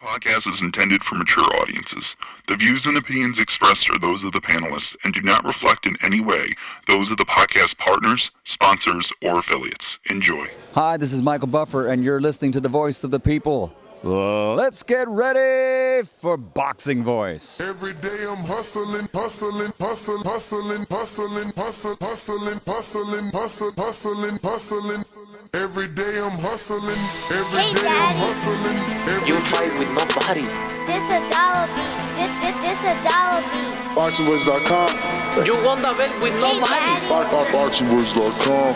Podcast is intended for mature audiences. The views and opinions expressed are those of the panelists and do not reflect in any way those of the podcast partners, sponsors, or affiliates. Enjoy. Hi, this is Michael Buffer, and you're listening to the Voice of the People. Let's get ready for Boxing Voice. Every day I'm hustling, hustling, hustling, hustling, hustling, hustling, hustling, hustling, hustling, hustling. Every day I'm hustling, every day I'm hustling. You fight with nobody. This a dollar beat. This a dollar beat. BoxingWords.com. You won the belt with nobody. BoxingWords.com.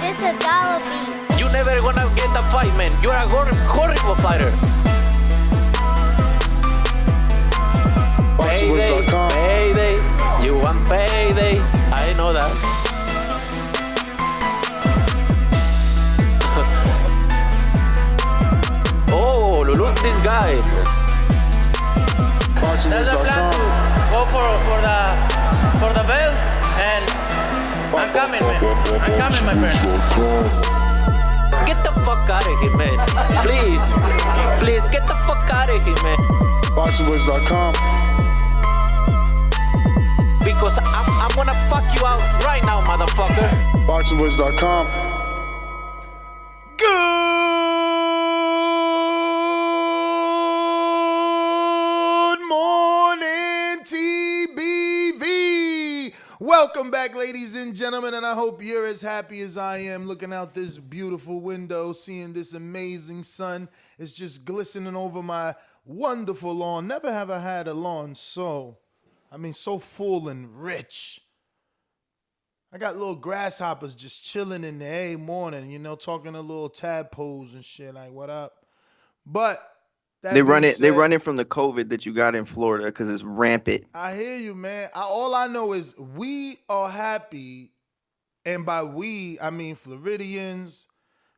This a dollar beat. You never gonna get the fight, man. You're a horrible fighter. Payday, BoxingWords.com. payday. You want payday. I know that. Oh, look this guy. There's a plan to go for the belt, and I'm coming, man. I'm coming, my friend. Get the fuck out of here, man. Please, get the fuck out of here, man. BoxingWords.com. Because I'm gonna fuck you out right now, motherfucker. BoxingWords.com. Good morning, TBV. Welcome back, ladies and gentlemen, and I hope you're as happy as I am looking out this beautiful window, seeing this amazing sun. It's just glistening over my wonderful lawn. Never have I had a lawn so full and rich. I got little grasshoppers just chilling in there every morning, talking to little tadpoles and shit, like, what up? But they run it from the COVID that you got in Florida because it's rampant. I hear you, man. All I know is we are happy, and by we, I mean Floridians,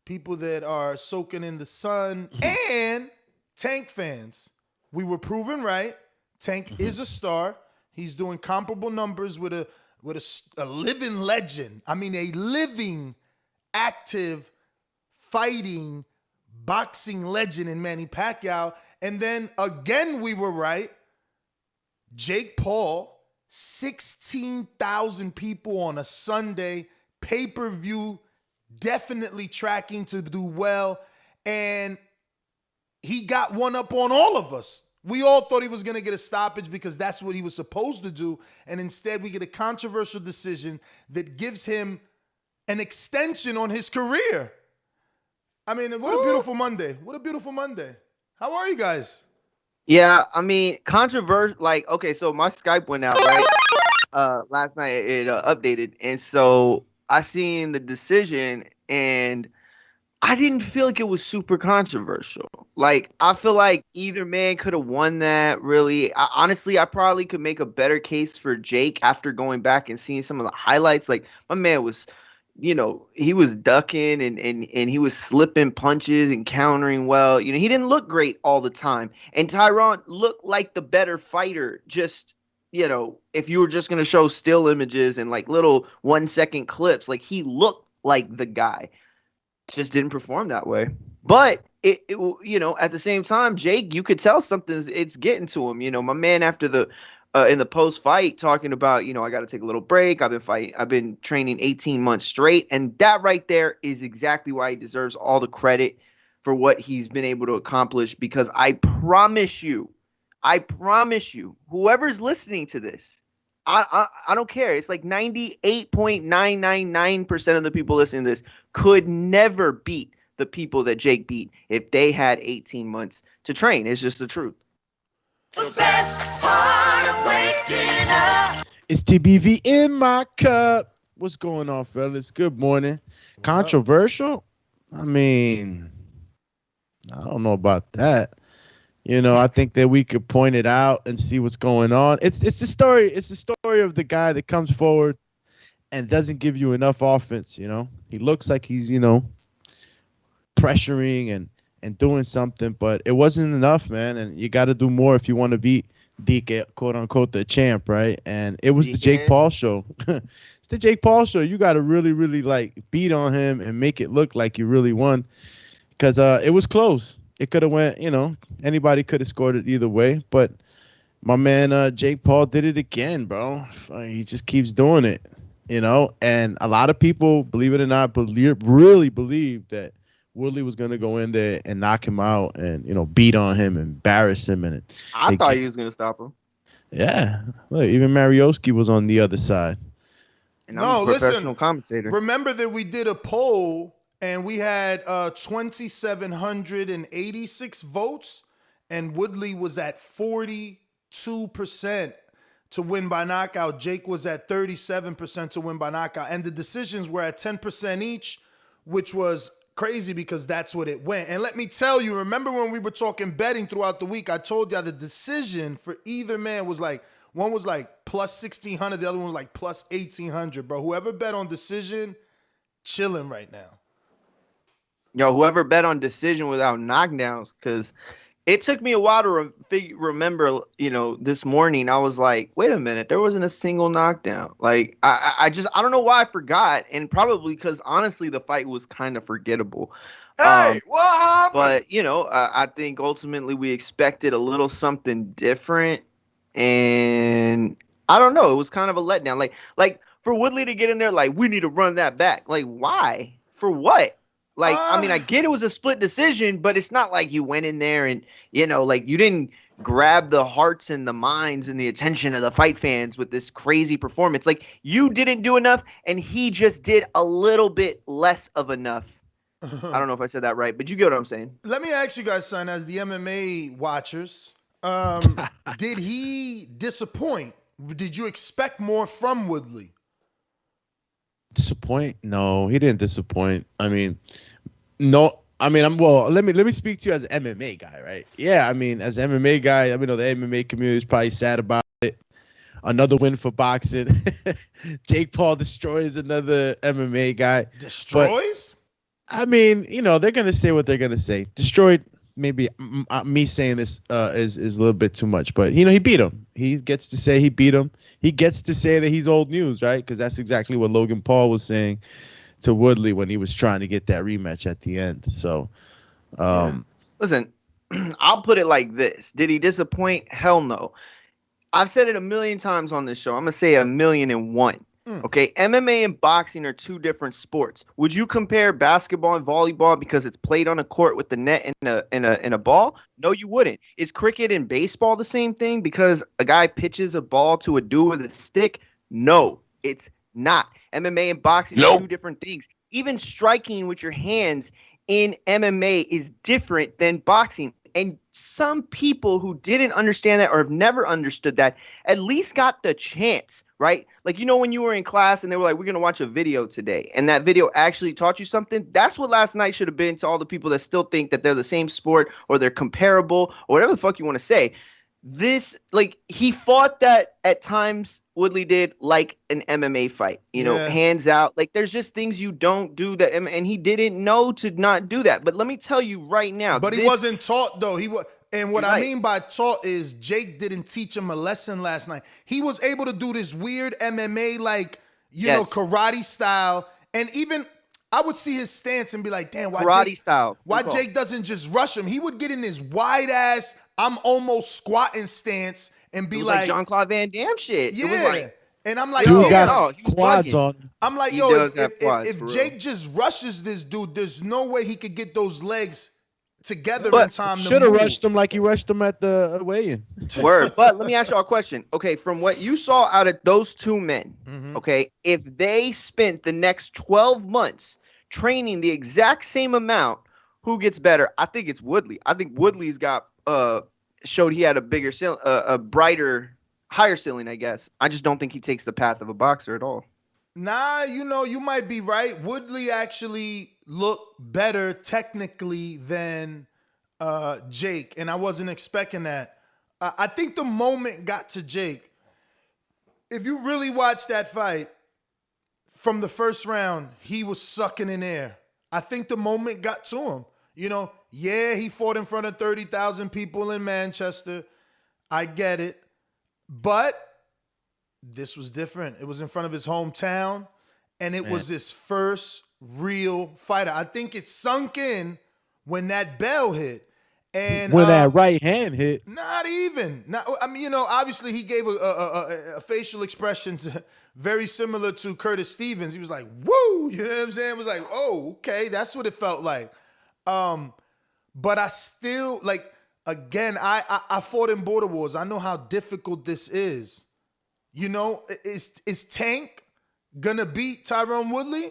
people that are soaking in the sun, and Tank fans. We were proven right. Tank is a star. He's doing comparable numbers with a living legend. I mean, a living, active, fighting, boxing legend in Manny Pacquiao. And then again, we were right. Jake Paul, 16,000 people on a Sunday, pay-per-view, definitely tracking to do well. And he got one up on all of us. We all thought he was going to get a stoppage because that's what he was supposed to do. And instead, we get a controversial decision that gives him an extension on his career. I mean, what a beautiful Monday. What a beautiful Monday. How are you guys? Yeah, I mean, controversial. Like, okay, so my Skype went out, right? Last night it updated. And so I seen the decision and I didn't feel like it was super controversial. Like, I feel like either man could have won that, really. Honestly, I probably could make a better case for Jake after going back and seeing some of the highlights. Like, my man was, he was ducking and he was slipping punches and countering well. He didn't look great all the time. And Tyron looked like the better fighter. Just, if you were just going to show still images and, like, little 1-second clips, like, he looked like the guy. Just didn't perform that way. But it at the same time, Jake, you could tell it's getting to him. My man after the in the post fight talking about, I got to take a little break. I've been training 18 months straight, and that right there is exactly why he deserves all the credit for what he's been able to accomplish. Because I promise you, whoever's listening to this, I don't care. It's like 98.999% of the people listening to this could never beat the people that Jake beat if they had 18 months to train. It's just the truth. The best part of waking up. It's TBV in my cup. What's going on, fellas? Good morning. Controversial? I mean, I don't know about that. I think that we could point it out and see what's going on. It's the story. It's the story of the guy that comes forward and doesn't give you enough offense. He looks like he's, pressuring and doing something, but it wasn't enough, man. And you got to do more if you want to beat DK, quote unquote, the champ, right? And it was the Jake Paul show. It's the Jake Paul show. You got to really, really like beat on him and make it look like you really won, because it was close. it could have went, anybody could have scored it either way. But my man Jake Paul did it again, bro. He just keeps doing it, And a lot of people, believe it or not, really believe that Woodley was gonna go in there and knock him out and beat on him, embarrass him, and I thought he was gonna stop him. Yeah, look, even Marioski was on the other side. And I'm a professional commentator. Remember that we did a poll and we had 2,786 votes, and Woodley was at 42% to win by knockout. Jake was at 37% to win by knockout, and the decisions were at 10% each, which was crazy because that's what it went. And let me tell you, remember when we were talking betting throughout the week, I told y'all the decision for either man was like, one was like plus 1,600, the other one was like plus 1,800, bro. Whoever bet on decision, chilling right now. Yo, whoever bet on decision without knockdowns, because it took me a while to remember, this morning, I was like, wait a minute, there wasn't a single knockdown. Like, I don't know why I forgot, and probably because, honestly, the fight was kind of forgettable. Hey, what happened? But, I think ultimately we expected a little something different, and I don't know, it was kind of a letdown. Like for Woodley to get in there, like, we need to run that back. Like, why? For what? Like, I mean, I get it was a split decision, but it's not like you went in there and, like you didn't grab the hearts and the minds and the attention of the fight fans with this crazy performance. Like, you didn't do enough, and he just did a little bit less of enough. I don't know if I said that right, but you get what I'm saying. Let me ask you guys, son, as the MMA watchers, did he disappoint? Did you expect more from Woodley? Disappoint? No, he didn't disappoint. I mean, no. I mean, let me speak to you as an MMA guy, right? Yeah, I mean, as an MMA guy, the MMA community is probably sad about it. Another win for boxing. Jake Paul destroys another MMA guy. Destroys? But, I mean, they're gonna say what they're gonna say. Destroyed. Maybe me saying this is a little bit too much, but he beat him. He gets to say he beat him. He gets to say that he's old news, right? Because that's exactly what Logan Paul was saying to Woodley when he was trying to get that rematch at the end. So, listen, I'll put it like this: did he disappoint? Hell no. I've said it a million times on this show. I'm gonna say 1,000,001. Okay, MMA and boxing are two different sports. Would you compare basketball and volleyball because it's played on a court with the net and a ball? No, you wouldn't. Is cricket and baseball the same thing because a guy pitches a ball to a dude with a stick? No, it's not. MMA and boxing are two different things. Even striking with your hands in MMA is different than boxing. And some people who didn't understand that or have never understood that at least got the chance, right? Like, when you were in class and they were like, we're going to watch a video today, and that video actually taught you something. That's what last night should have been to all the people that still think that they're the same sport or they're comparable or whatever the fuck you want to say. He fought that at times, Woodley did, like an MMA fight, hands out. Like, there's just things you don't do that, and he didn't know to not do that. But let me tell you right now. But he wasn't taught, though. And what I mean by taught is Jake didn't teach him a lesson last night. He was able to do this weird MMA, karate style. And even I would see his stance and be like, damn, why Jake doesn't just rush him? He would get in this wide ass, I'm almost squatting stance and be like Jean-Claude Van Damme shit. Yeah. And I'm like, dude got quads on. I'm like, if Jake just rushes this dude, there's no way he could get those legs together in time to should have rushed him like he rushed him at the weigh-in. Word. But let me ask y'all a question. Okay, from what you saw out of those two men, okay, if they spent the next 12 months training the exact same amount, who gets better? I think it's Woodley. I think Woodley's got showed he had a bigger ceiling, a brighter, higher ceiling, I guess. I just don't think he takes the path of a boxer at all. Nah, you might be right. Woodley actually looked better technically than Jake, and I wasn't expecting that. I think the moment got to Jake. If you really watch that fight, from the first round, he was sucking in air. I think the moment got to him. He fought in front of 30,000 people in Manchester. I get it. But this was different. It was in front of his hometown, and it was his first real fighter. I think it sunk in when that bell hit. And when that right hand hit. not even. Not, I mean, you know, obviously he gave a facial expression very similar to Curtis Stevens. He was like, "Woo!" You know what I'm saying? It was like, "Oh, okay." That's what it felt like. But I still like. Again, I fought in border wars. I know how difficult this is. You know, is Tank gonna beat Tyron Woodley?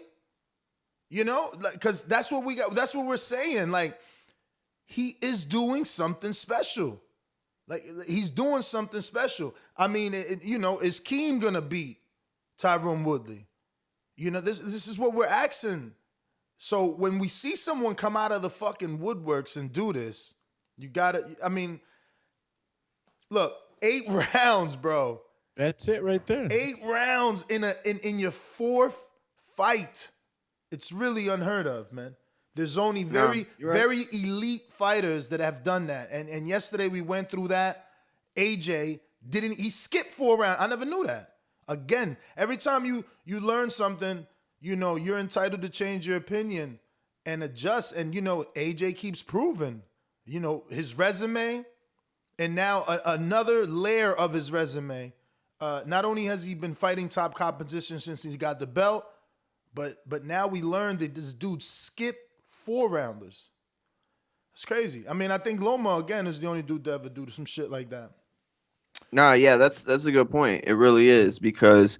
You know, because that's what we got. That's what we're saying. Like, he is doing something special. Like, he's doing something special. I mean, you know, is Keem gonna beat Tyron Woodley? You know, this is what we're asking. So when we see someone come out of the fucking woodworks and do this, you gotta. I mean, look, 8 rounds, bro. That's it right there. 8 rounds in your 4th fight. It's really unheard of, man. There's only very elite fighters that have done that. And yesterday we went through that. AJ he skipped 4 rounds. I never knew that. Again, every time you learn something, you know, you're entitled to change your opinion and adjust. And, you know, AJ keeps proving, you know, his resume and now another layer of his resume. Not only has he been fighting top competition since he got the belt, but now we learned that this dude skipped 4-rounders. It's crazy. I mean, I think Loma, again, is the only dude to ever do some shit like that. Nah, yeah, that's a good point. It really is, because,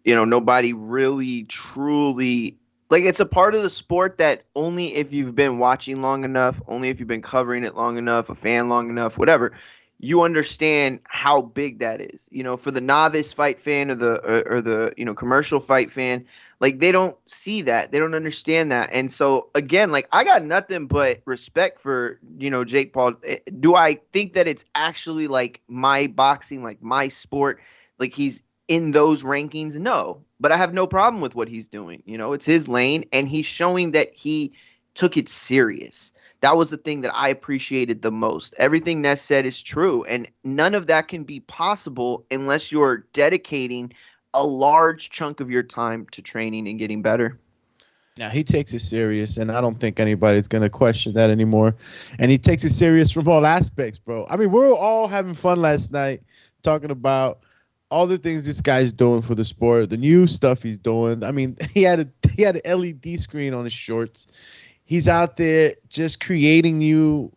you know, nobody really truly, like, it's a part of the sport that only if you've been watching long enough, only if you've been covering it long enough, a fan long enough, whatever, you understand how big that is. You know, for the novice fight fan or the you know, commercial fight fan, like, they don't see that. They don't understand that. And so, again, like, I got nothing but respect for, you know, Jake Paul. Do I think that it's actually, like, my boxing, like, my sport, like, he's in those rankings? No. But I have no problem with what he's doing. You know, it's his lane, and he's showing that he took it serious. That was the thing that I appreciated the most. Everything Ness said is true, and none of that can be possible unless you're dedicating a large chunk of your time to training and getting better. Now, he takes it serious, and I don't think anybody's going to question that anymore. And he takes it serious from all aspects, bro. I mean, we're all having fun last night talking about all the things this guy's doing for the sport, the new stuff he's doing. I mean, he had an LED screen on his shorts. He's out there just creating new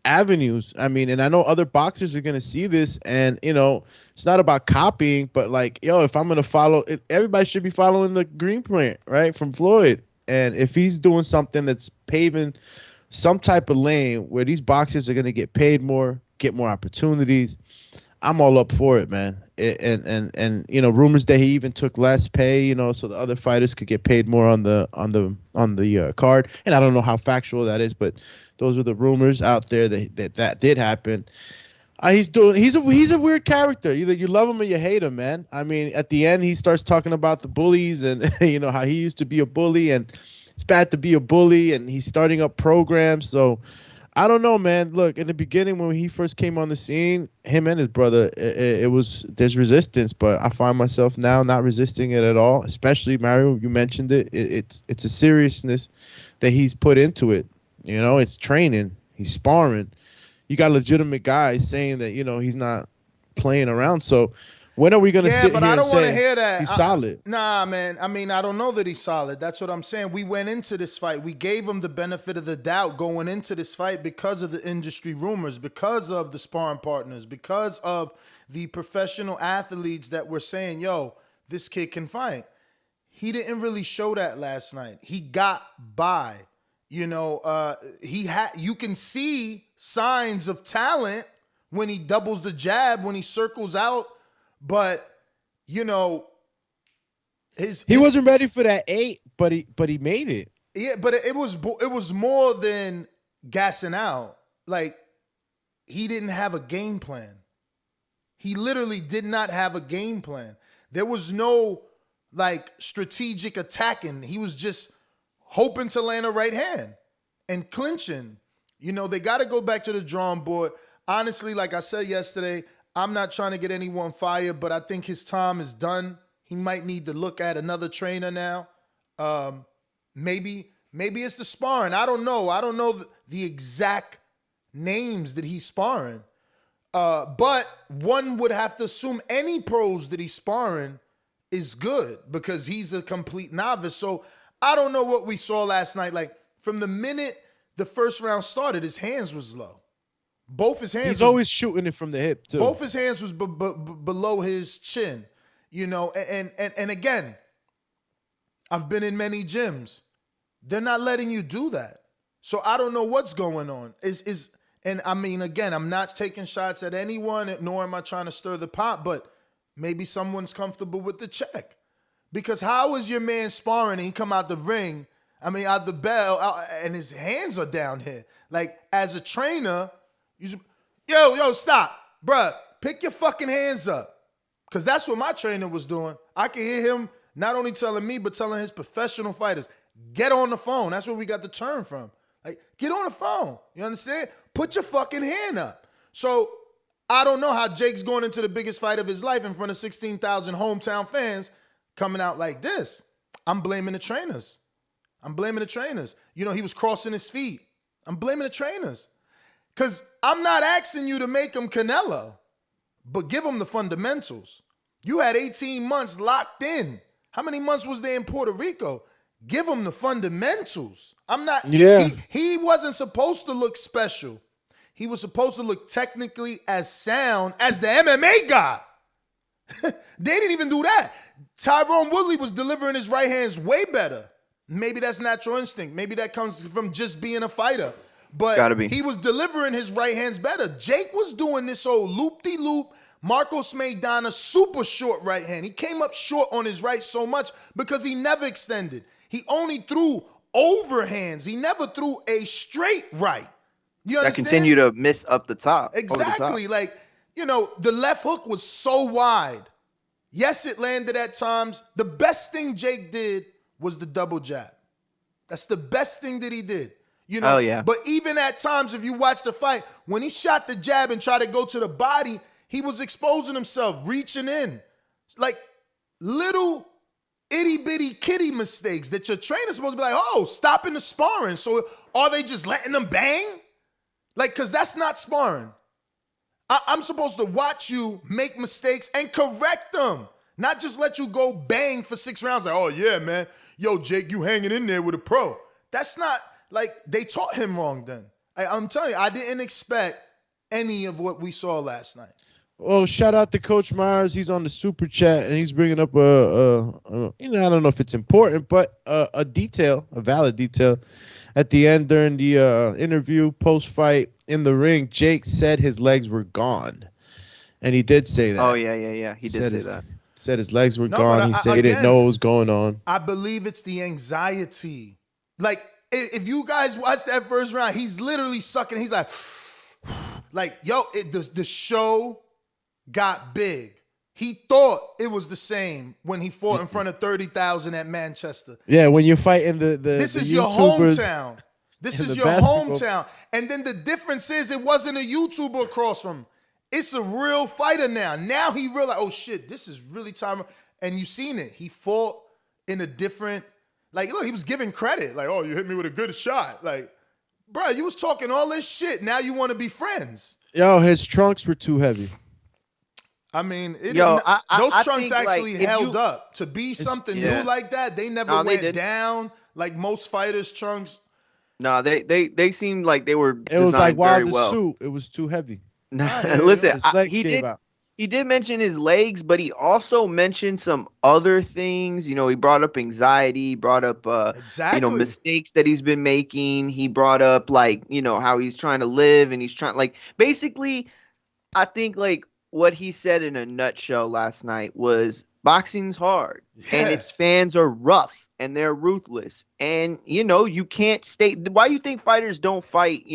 avenues. I mean, and I know other boxers are going to see this, and, you know, it's not about copying, but, like, yo, if I'm going to follow it, everybody should be following the green print, right, from Floyd. And if he's doing something that's paving some type of lane where these boxers are going to get paid more, get more opportunities, I'm all up for it, man. And you know, rumors that he even took less pay, you know, so the other fighters could get paid more on the card. And I don't know how factual that is, but those are the rumors out there that did happen. He's a weird character. Either you love him or you hate him, man. I mean, at the end, he starts talking about the bullies and you know how he used to be a bully, and it's bad to be a bully, and he's starting up programs. So I don't know, man. Look, in the beginning when he first came on the scene, him and his brother, there's resistance, but I find myself now not resisting it at all. Especially Mario, you mentioned it. It's a seriousness that he's put into it. You know, it's training. He's sparring. You got legitimate guys saying that, you know, he's not playing around. So when are we going to sit but here I don't and want to say hear that. he's solid? Nah, man. I mean, I don't know that he's solid. That's what I'm saying. We went into this fight. We gave him the benefit of the doubt going into this fight because of the industry rumors, because of the sparring partners, because of the professional athletes that were saying, yo, this kid can fight. He didn't really show that last night. He got by. You know, you can see signs of talent when he doubles the jab, when he circles out, but you know, he wasn't ready for that 8, but he made it. Yeah, but it was more than gassing out. Like, he didn't have a game plan. He literally did not have a game plan. There was no like strategic attacking. He was just hoping to land a right hand and clinching. You know, they got to go back to the drawing board. Honestly, like I said yesterday, I'm not trying to get anyone fired, but I think his time is done. He might need to look at another trainer now. Maybe it's the sparring. I don't know. I don't know the exact names that he's sparring. But one would have to assume any pros that he's sparring is good because he's a complete novice. So I don't know what we saw last night. Like from the minute the first round started, his hands was low. Both his hands. He's always shooting it from the hip too. Both his hands was below his chin, you know. And again, I've been in many gyms. They're not letting you do that. So I don't know what's going on. And I mean, again, I'm not taking shots at anyone, nor am I trying to stir the pot, but maybe someone's comfortable with the check. Because how is your man sparring and he come out the ring, out the bell, and his hands are down here? Like, as a trainer, yo, stop. Bruh, pick your fucking hands up. Because that's what my trainer was doing. I could hear him not only telling me, but telling his professional fighters, get on the phone. That's where we got the term from. Like, get on the phone. You understand? Put your fucking hand up. So I don't know how Jake's going into the biggest fight of his life in front of 16,000 hometown fans coming out like this. I'm blaming the trainers. You know, he was crossing his feet. I'm blaming the trainers. Because I'm not asking you to make him Canelo, but give him the fundamentals. You had 18 months locked in. How many months was there in Puerto Rico? Give him the fundamentals. He wasn't supposed to look special. He was supposed to look technically as sound as the MMA guy. They didn't even do that. Tyron Woodley was delivering his right hands way better. Maybe that's natural instinct. Maybe that comes from just being a fighter. But he was delivering his right hands better. Jake was doing this old loop-de-loop, Marcos Maidana super short right hand. He came up short on his right so much because he never extended. He only threw overhands. He never threw a straight right. You understand? That continue to miss up the top. Exactly. Like, you know, the left hook was so wide. Yes, it landed at times. The best thing Jake did was the double jab. That's the best thing that he did. You know, But even at times, if you watch the fight, when he shot the jab and tried to go to the body, he was exposing himself, reaching in. Like little itty-bitty kitty mistakes that your trainer's supposed to be like, oh, stopping the sparring. So are they just letting them bang? Like, because that's not sparring. I'm supposed to watch you make mistakes and correct them. Not just let you go bang for 6 rounds. Like, oh, yeah, man. Yo, Jake, you hanging in there with a pro. That's not, like, they taught him wrong then. I'm telling you, I didn't expect any of what we saw last night. Well, shout out to Coach Myers. He's on the super chat, and he's bringing up I don't know if it's important, but a valid detail. At the end during the interview, post-fight in the ring, Jake said his legs were gone, and he did say that. Oh, yeah. He did say that. Said his legs were gone. He said he didn't know what was going on. I believe it's the anxiety. Like, if you guys watch that first round, he's literally sucking. He's like, yo, the show got big. He thought it was the same when he fought in front of 30,000 at Manchester. Yeah, when you're fighting this is your hometown. This is your hometown. And then the difference is it wasn't a YouTuber across from him. It's a real fighter now. Now he realized, oh shit, this is really time. And you seen it. He fought in a different, like, look, he was giving credit. Like, oh, you hit me with a good shot. Like, bro, you was talking all this shit. Now you want to be friends. Yo, his trunks were too heavy. I mean, those trunks actually held up. To be something new like that, they never went down like most fighters' trunks. No, they seemed like they were It was like Wilder's suit. It was too heavy. Listen, he did mention his legs, but he also mentioned some other things. You know, he brought up anxiety, brought up mistakes that he's been making. He brought up how he's trying to live and he's trying basically, I think what he said in a nutshell last night was boxing's hard and its fans are rough and they're ruthless. And, you can't stay. Why you think fighters don't fight,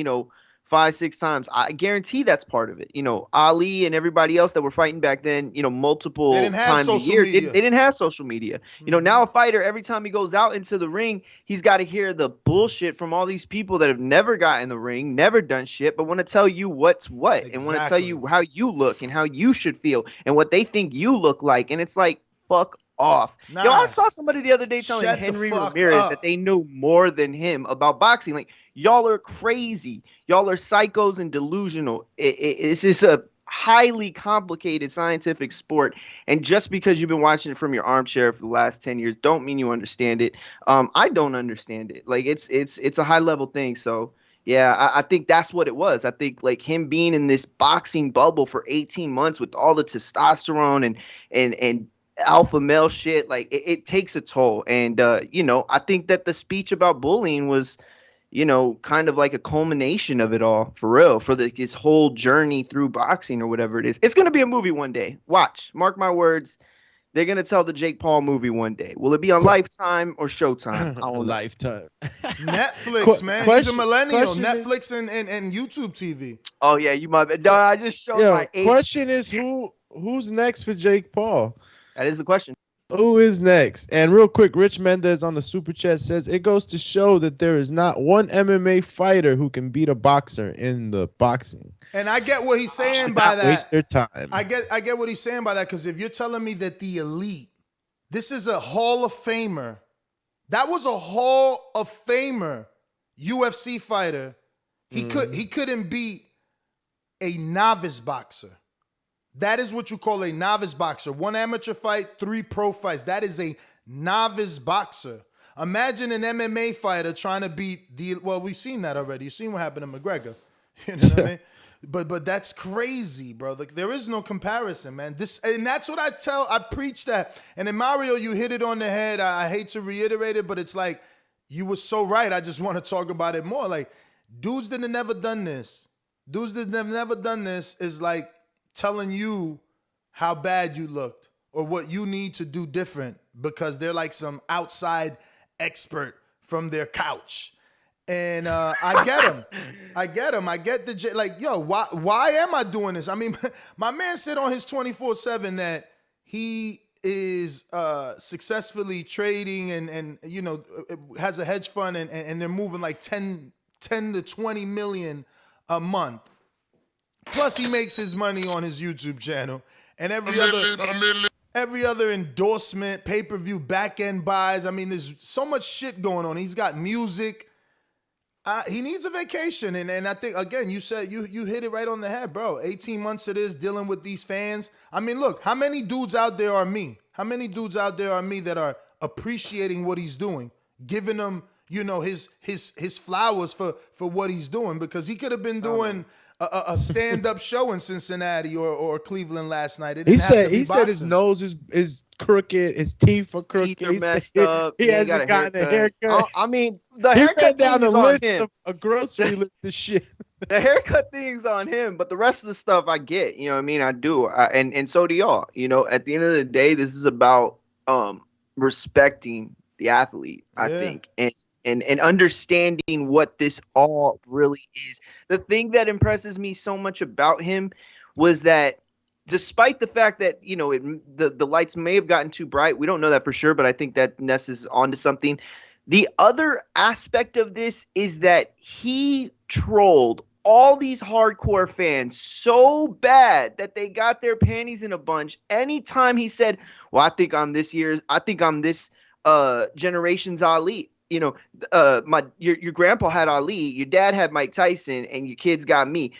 5-6 times? I guarantee that's part of it. Ali and everybody else that were fighting back then, multiple times a year, they didn't have social media. Now a fighter, every time he goes out into the ring, he's got to hear the bullshit from all these people that have never got in the ring, never done shit, but want to tell you what's what and want to tell you how you look and how you should feel and what they think you look like. And it's like, fuck off. Yo, I saw somebody the other day telling Henry Ramirez that they knew more than him about boxing. Like, Y'all are crazy. Y'all are psychos and delusional. It's just a highly complicated scientific sport, and just because you've been watching it from your armchair for the last 10 years don't mean you understand it. I don't understand it. Like it's a high level thing. So yeah, I think that's what it was. I think like him being in this boxing bubble for 18 months with all the testosterone and alpha male shit, like it takes a toll. And I think that the speech about bullying was, kind of like a culmination of it all, for real, for his whole journey through boxing or whatever it is. It's going to be a movie one day. Watch, mark my words. They're going to tell the Jake Paul movie one day. Will it be on Lifetime or Showtime? I don't know. Lifetime. Netflix, man. He's a millennial. Netflix and YouTube TV. Oh, yeah, you might. No, I just showed my age. Question is who's next for Jake Paul? That is the question. Who is next? And real quick, Rich Mendez on the super chat says it goes to show that there is not one MMA fighter who can beat a boxer in the boxing. And I get what he's saying by that. Waste their time. I get what he's saying by that, because if you're telling me that the elite, this is a Hall of Famer, that was a Hall of Famer UFC fighter. He couldn't beat a novice boxer. That is what you call a novice boxer. 1 amateur fight, 3 pro fights. That is a novice boxer. Imagine an MMA fighter trying to beat well, we've seen that already. You've seen what happened to McGregor. You know what I mean? But that's crazy, bro. Like, there is no comparison, man. And that's what I preach that. And then Mario, you hit it on the head. I hate to reiterate it, but it's like, you were so right. I just want to talk about it more. Like, dudes that have never done this. Dudes that have never done this is like telling you how bad you looked or what you need to do different because they're like some outside expert from their couch. And I get him. I get like, yo, why am I doing this? I mean, my man said on his 24/7 that he is successfully trading and has a hedge fund and they're moving like 10 to 20 million a month. Plus, he makes his money on his YouTube channel and every other endorsement, pay-per-view, back-end buys. I mean, there's so much shit going on. He's got music. He needs a vacation. And I think, again, you said you hit it right on the head, bro. 18 months it is dealing with these fans. I mean, look, how many dudes out there are me? How many dudes out there are me that are appreciating what he's doing, giving him, his flowers for what he's doing? Because he could have been doing a stand-up show in Cincinnati or Cleveland last night. He said his nose is crooked, his teeth are crooked. Teeth are messed up. He hasn't gotten a haircut. I mean, the haircut down the thing is on list him. of a grocery list of shit. The haircut thing's on him, but the rest of the stuff I get. You know what I mean? I do, and so do y'all. At the end of the day, this is about respecting the athlete, I think, and understanding what this all really is. The thing that impresses me so much about him was that despite the fact that, the lights may have gotten too bright, we don't know that for sure, but I think that Ness is onto something. The other aspect of this is that he trolled all these hardcore fans so bad that they got their panties in a bunch anytime he said, well, I think I'm this generation's Ali. Your grandpa had Ali, your dad had Mike Tyson, and your kids got me.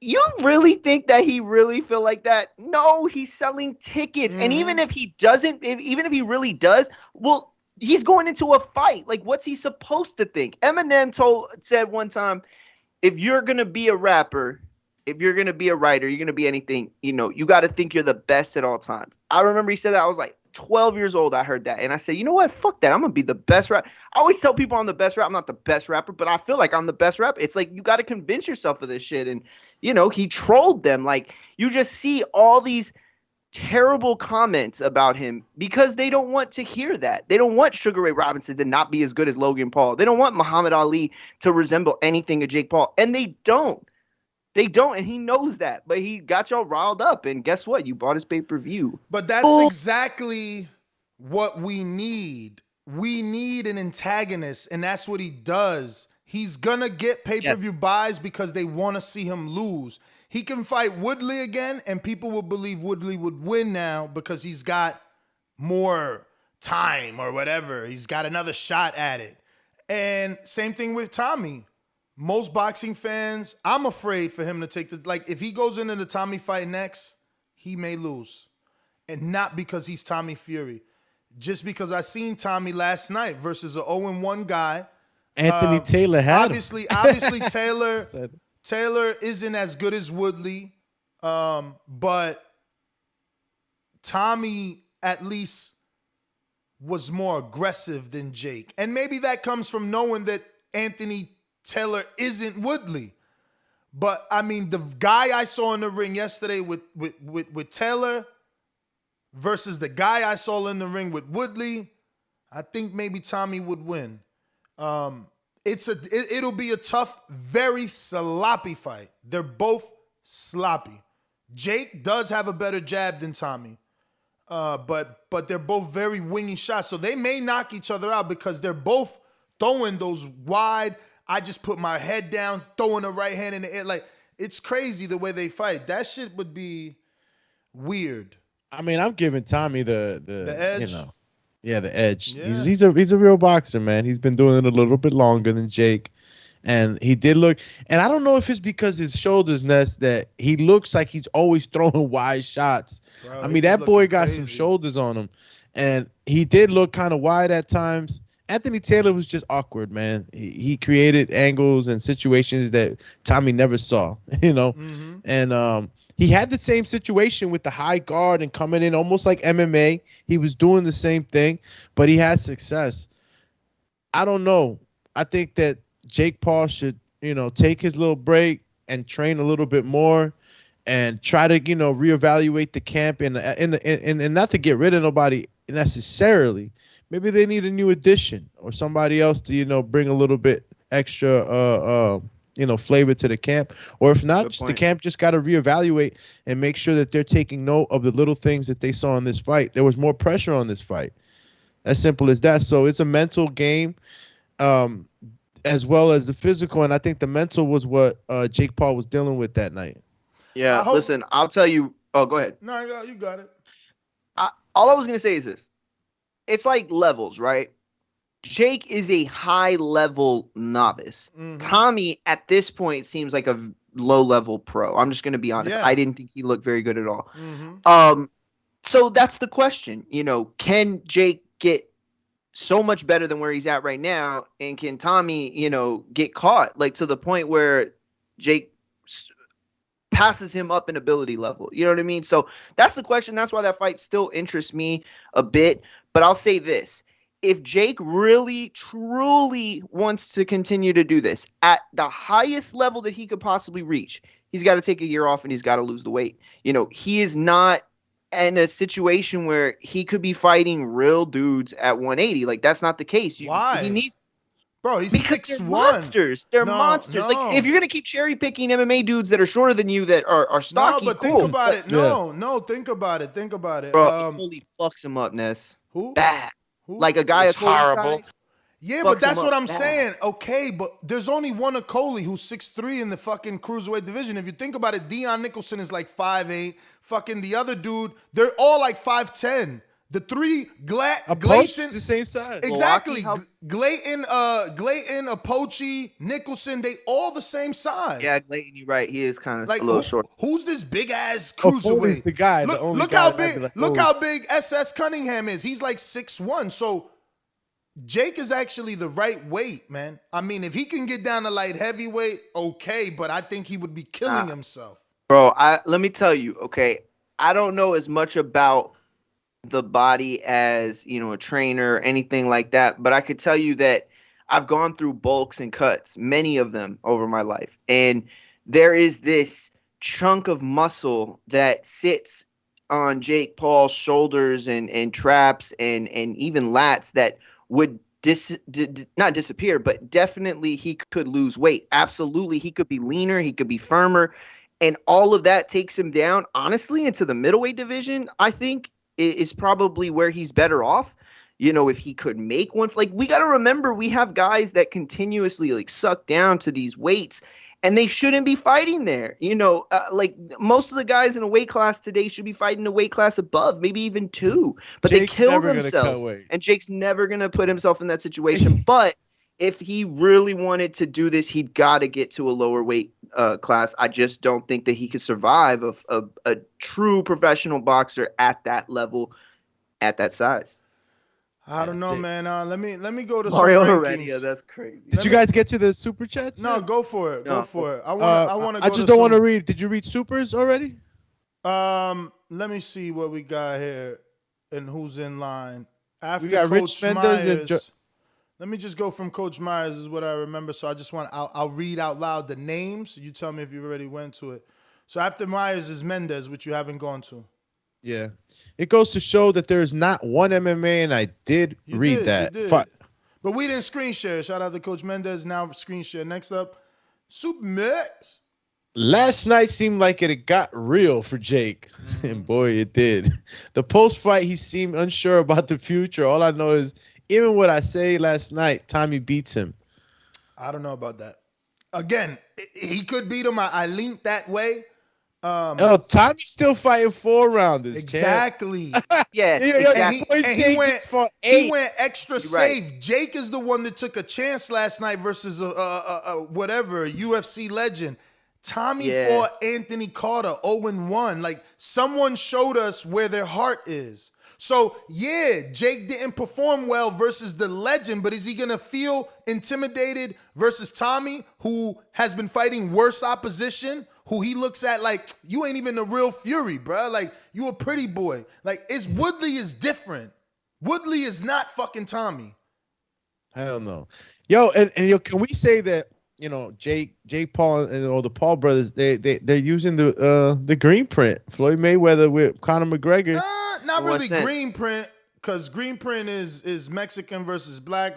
You really think that he really feel like that? No, he's selling tickets. And even if he doesn't, even if he really does, well, he's going into a fight. Like, what's he supposed to think? Eminem said one time, if you're going to be a rapper, if you're going to be a writer, you're going to be anything, you got to think you're the best at all times. I remember he said that. I was like 12 years old. I heard that. And I said, you know what? Fuck that. I'm going to be the best rapper. I always tell people I'm the best rapper. I'm not the best rapper, but I feel like I'm the best rapper. It's like, you got to convince yourself of this shit. And, he trolled them. Like, you just see all these terrible comments about him because they don't want to hear that. They don't want Sugar Ray Robinson to not be as good as Logan Paul. They don't want Muhammad Ali to resemble anything of Jake Paul. And they don't. They don't, and he knows that. But he got y'all riled up, and guess what? You bought his pay-per-view. But that's exactly what we need. We need an antagonist, and that's what he does. He's going to get pay-per-view buys because they want to see him lose. He can fight Woodley again, and people will believe Woodley would win now because he's got more time or whatever. He's got another shot at it. And same thing with Tommy. most boxing fans, I'm afraid for him to take if he goes into the Tommy fight next, he may lose. And not because he's Tommy Fury. Just because I seen Tommy last night versus an 0-1 guy. Anthony Taylor had obviously Taylor isn't as good as Woodley. But Tommy at least was more aggressive than Jake. And maybe that comes from knowing that Anthony Taylor isn't Woodley. But I mean, the guy I saw in the ring yesterday with Taylor versus the guy I saw in the ring with Woodley, I think maybe Tommy would win. It'll be a tough, very sloppy fight. They're both sloppy. Jake does have a better jab than Tommy, but they're both very wingy shots. So they may knock each other out because they're both throwing those wide. I just put my head down, throwing a right hand in the air. Like, it's crazy the way they fight. That shit would be weird. I mean, I'm giving Tommy the edge. The edge. Yeah. He's a real boxer, man. He's been doing it a little bit longer than Jake, and he did look. And I don't know if it's because his shoulders nest that he looks like he's always throwing wide shots. Bro, I mean, that boy got some shoulders on him, and he did look kind of wide at times. Anthony Taylor was just awkward, man. He created angles and situations that Tommy never saw, and he had the same situation with the high guard and coming in almost like MMA. He was doing the same thing, but he had success. I don't know. I think that Jake Paul should, take his little break and train a little bit more and try to, reevaluate the camp and not to get rid of nobody necessarily. Maybe they need a new addition or somebody else to, bring a little bit extra flavor to the camp. Or if not, the camp just got to reevaluate and make sure that they're taking note of the little things that they saw in this fight. There was more pressure on this fight. As simple as that. So it's a mental game as well as the physical. And I think the mental was what Jake Paul was dealing with that night. Yeah, listen, I'll tell you. Oh, go ahead. No, you got it. All I was going to say is this. It's like levels, right? Jake is a high-level novice. Mm-hmm. Tommy, at this point, seems like a low-level pro. I'm just going to be honest. Yeah. I didn't think he looked very good at all. Mm-hmm. So that's the question. Can Jake get so much better than where he's at right now? And can Tommy, get caught, to the point where Jake passes him up in ability level? You know what I mean? So that's the question. That's why that fight still interests me a bit. But I'll say this. If Jake really, truly wants to continue to do this at the highest level that he could possibly reach, he's got to take a year off and he's got to lose the weight. He is not in a situation where he could be fighting real dudes at 180. That's not the case. Why? He needs... Bro, he's 6'1". They're monsters. They're monsters. No. If you're going to keep cherry picking MMA dudes that are shorter than you that are stocky, no, but cool. think about it. No, think about it. Think about it. Bro, it totally fucks him up, Ness. Who? Bad. Who? Like a guy it's horrible. Size, yeah, but that's what I'm saying. Okay, but there's only one Okoli who's 6'3" in the fucking cruiserweight division. If you think about it, Dion Nicholson is like 5'8". Fucking the other dude, they're all like 5'10". The three Glayton, the same size. Exactly. Glayton, Apoche, Nicholson, they all the same size. Yeah, Glayton, you're right. He is kind of a little short. Who's this big ass cruiserweight? The guy. Look how big SS Cunningham is. He's like 6'1". So Jake is actually the right weight, man. I mean, if he can get down to light heavyweight, okay, but I think he would be killing himself. Bro, let me tell you, okay, I don't know as much about the body as, a trainer or anything like that, but I could tell you that I've gone through bulks and cuts, many of them over my life. And there is this chunk of muscle that sits on Jake Paul's shoulders and traps and even lats that would not disappear, but definitely he could lose weight. Absolutely. He could be leaner. He could be firmer. And all of that takes him down, honestly, into the middleweight division, I think, is probably where he's better off. If he could make one, we got to remember, we have guys that continuously suck down to these weights and they shouldn't be fighting there. Most of the guys in a weight class today should be fighting a weight class above, maybe even 2, but Jake's they kill themselves. And Jake's never going to put himself in that situation. But if he really wanted to do this, he'd got to get to a lower weight class. I just don't think that he could survive a true professional boxer at that level, at that size. I don't know, man. Let me go to Mario some Heredia, rankings. that's crazy. Did you guys get to the super chats? No, yet? go for it. No. Go for it. I want to. I just don't want to read. Did you read supers already? Let me see what we got here and who's in line. After We got Coach Rich Mendez and Myers. Let me just go from Coach Myers is what I remember. So I'll read out loud the names. You tell me if you already went to it. So after Myers is Mendez, which you haven't gone to. Yeah. It goes to show that there is not one MMA, and I did read that. You did. But we didn't screen share. Shout out to Coach Mendez. Now screen share. Next up, Super Mix. Last night seemed like it got real for Jake, and boy, it did. The post-fight, he seemed unsure about the future. All I know is, even what I say last night, Tommy beats him. I don't know about that. Again, he could beat him. I leaned that way. Tommy's still fighting 4-rounders. Exactly. Yes, And exactly. he went extra You're safe. right. Jake is the one that took a chance last night versus a UFC legend. Tommy fought Anthony Carter 0-1. Like, someone showed us where their heart is. So, yeah, Jake didn't perform well versus the legend, but is he going to feel intimidated versus Tommy, who has been fighting worse opposition, who he looks at like, you ain't even the real Fury, bro. Like, you a pretty boy. Like, Woodley is different. Woodley is not fucking Tommy. Hell no. Yo, and yo, can we say that, you know, Jake Paul and the Paul brothers, they're using the green print. Floyd Mayweather with Conor McGregor. Not really that? green print, because green print is Mexican versus black.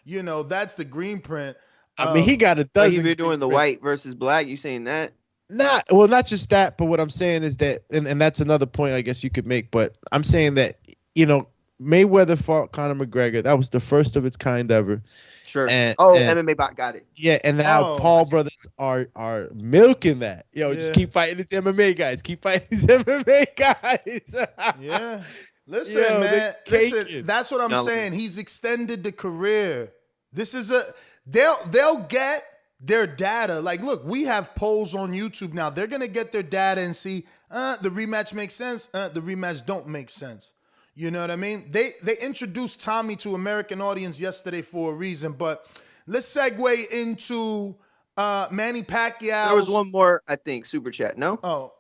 You know, that's the green print. I mean, he got a But dozen. he's been doing the white versus black. You saying that? Not just that, but what I'm saying is that, and that's another point I guess you could make, but I'm saying that, you know, Mayweather fought Conor McGregor. That was the first of its kind ever. Sure. And MMA bot got it. Yeah, and now Paul brothers are milking that. Yo, just Yeah. keep fighting these MMA guys. Keep fighting these MMA guys. Yeah. Listen, Yo, man. they Listen, caking. that's what I'm saying. He's extended the career. This is they'll get their data. Like, look, we have polls on YouTube now. They're gonna get their data and see, the rematch makes sense. The rematch don't make sense. You know what I mean? They introduced Tommy to American audience yesterday for a reason. But let's segue into Manny Pacquiao. There was one more, I think, super chat. No. Oh,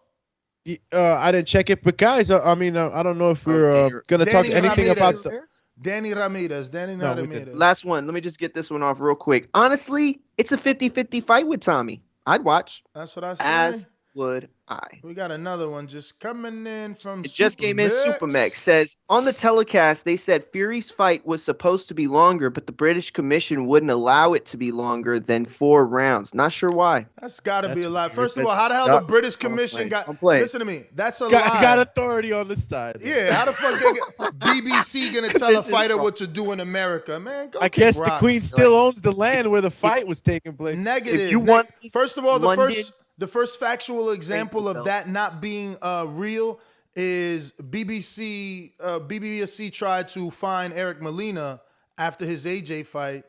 I didn't check it, but guys, I mean, I don't know if we're gonna talk Danny anything about Ramirez. the. Danny Ramirez. No, we Ramirez. Last one. Let me just get this one off real quick. Honestly, it's a 50-50 fight with Tommy. I'd watch. That's what I say. As would I. We got another one just coming in from It just came in. Supermex. Supermex says on the telecast they said Fury's fight was supposed to be longer, but the British Commission wouldn't allow it to be longer than 4 rounds. Not sure why. That's got to be a lie. weird. First of That all, how the hell the sucks. British Commission got? I'm playing. Listen to me. That's a Got, lie. got authority on the side. man. Yeah, how the fuck they get BBC gonna tell a fighter what to do in America, man? Go I kick guess the rocks. Queen still owns the land where the fight was taking place. Negative. If you want First of all, London- the first factual example Thank you, of Phil. that not being real is BBC. BBC tried to find Eric Molina after his AJ fight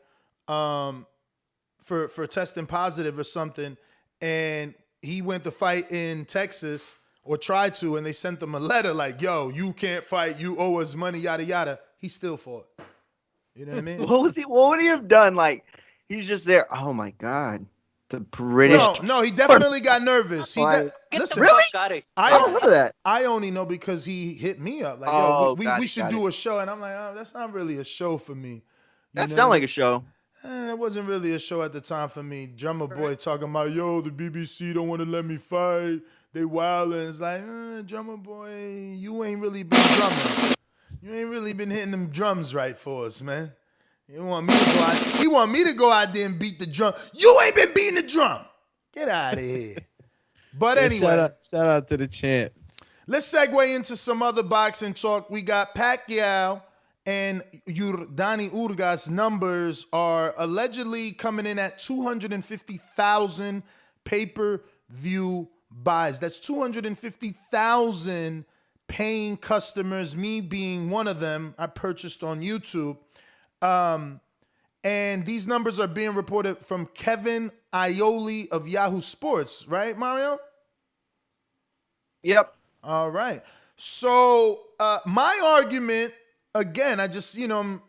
for testing positive or something, and he went to fight in Texas or tried to, and they sent him a letter like, "Yo, you can't fight. You owe us money. Yada yada." He still fought. You know what I mean? What would he have done? Like, he's just there. Oh my God. The British. No, he definitely got nervous. He Get listen, the fuck out of I don't remember that. I only know because he hit me up like, Oh, yo, got we it, should got do it. a show, and I'm like, oh, that's not really a show for me. You That know sound what I like a show. mean? It wasn't really a show at the time for me. Drummer Boy talking about, yo, the BBC don't want to let me fight. They wildin'. It's like, Drummer Boy, you ain't really been drumming. You ain't really been hitting them drums right for us, man. You want me to go out? He want me to go out there and beat the drum. You ain't been beating the drum. Get out of here. But Yeah, anyway, shout out to the champ. let's segue into some other boxing talk. We got Pacquiao and Dani Urgas numbers are allegedly coming in at 250,000 pay-per-view buys. That's 250,000 paying customers, me being one of them. I purchased on YouTube. And these numbers are being reported from Kevin Ioli of Yahoo Sports, right, Mario? Yep. All right. So my argument, again, I just, I'm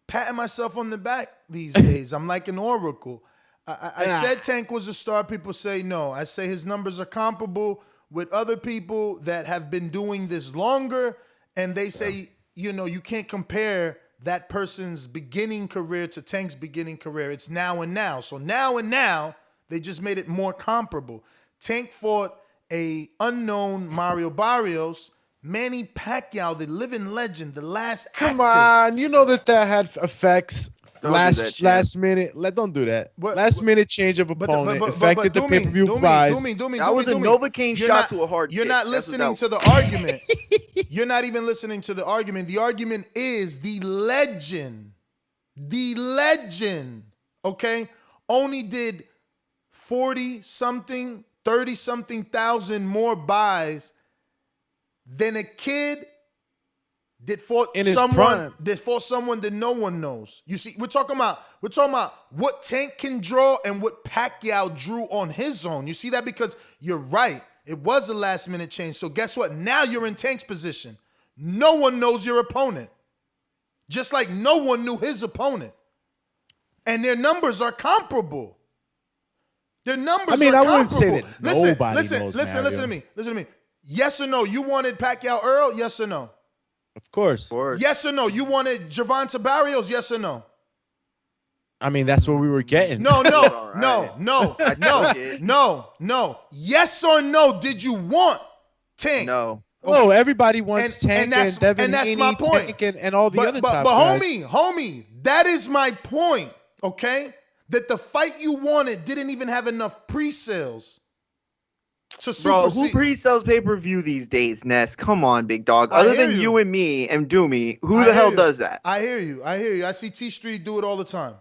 patting myself on the back these days. I'm like an oracle. I said Tank was a star. People say no. I say his numbers are comparable with other people that have been doing this longer. And they say, you can't compare that person's beginning career to Tank's beginning career. It's now and now. So now and now, they just made it more comparable. Tank fought a unknown Mario Barrios. Manny Pacquiao, the living legend, the last Come active. on, you know that had effects. Don't do that, Last minute, don't do that. Last minute change of opponent affected the pay-per-view prize. That was a Novocaine shot to a hard You're kick. not That's listening what to the argument. You're not even listening to the argument. The argument is the legend, okay, only did 40-something, 30-something thousand more buys than a kid that fought someone that no one knows. You see, we're talking about what Tank can draw and what Pacquiao drew on his own. You see that? Because you're right. It was a last minute change. So guess what? Now you're in Tank's position. No one knows your opponent. Just like no one knew his opponent. And their numbers are comparable. Their numbers are comparable. I wouldn't say that nobody knows Listen to me. Yes or no? You wanted Pacquiao Earl? Yes or no? Of course. Yes or no? You wanted Gervonta Barrios? Yes or no? I mean, that's what we were getting. No. Right. No. Yes or no? Did you want Tank? No. Oh, everybody wants Tank and Devin and that's Haney, my point. Tank and all the other top but guys. homie, that is my point, okay? That the fight you wanted didn't even have enough pre-sales to Bro, supersede. who pre-sells pay-per-view these days, Ness? Come on, big dog. Other than you and me and Doomy, who the hell does that? I hear you. I see T Street do it all the time.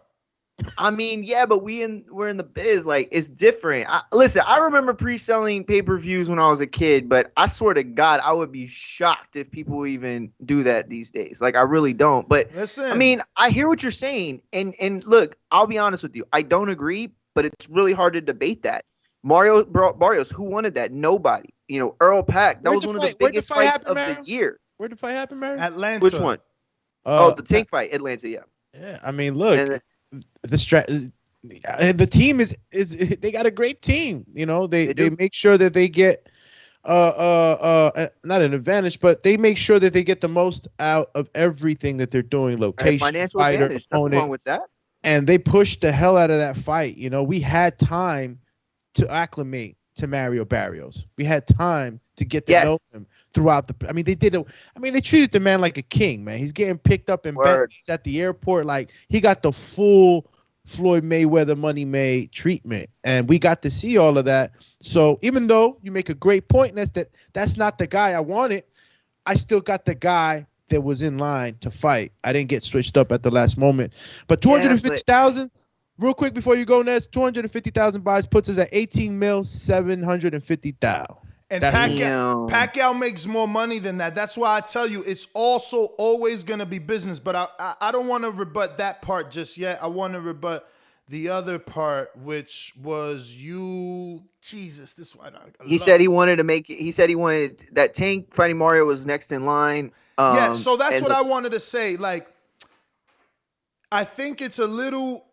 I mean, yeah, but we're in the biz. Like, it's different. Listen, I remember pre-selling pay-per-views when I was a kid, but I swear to God, I would be shocked if people even do that these days. Like, I really don't. But listen, I mean, I hear what you're saying, and look, I'll be honest with you. I don't agree, but it's really hard to debate that. Mario Barrios, who wanted that? Nobody. Earl Pack. That was one of the biggest fights of the year. Where'd the fight happen, Mary? Atlanta. Which one? The Tank fight, Atlanta. Yeah. Yeah, I mean, look. The team is they got a great team. They make sure that they get not an advantage, but they make sure that they get the most out of everything that they're doing. Location, financial fighter, advantage. opponent, Nothing wrong with that. And they pushed the hell out of that fight. We had time to acclimate to Mario Barrios. We had time to get to know him throughout they treated the man like a king, man. He's getting picked up in Bentleys at the airport. Like, he got the full Floyd Mayweather Money May treatment, and we got to see all of that. So even though you make a great point, that's not the guy I wanted, I still got the guy that was in line to fight. I didn't get switched up at the last moment. But 250,000, real quick before you go, Ness, 250,000 buys puts us at 18,750,000. And Pacquiao makes more money than that. That's why I tell you, it's also always going to be business. But I don't want to rebut that part just yet. I want to rebut the other part, which was Jesus, this one. He said he wanted to make it. He said he wanted that Tank fighting Mario was next in line. So that's what I wanted to say. Like, I think it's a little...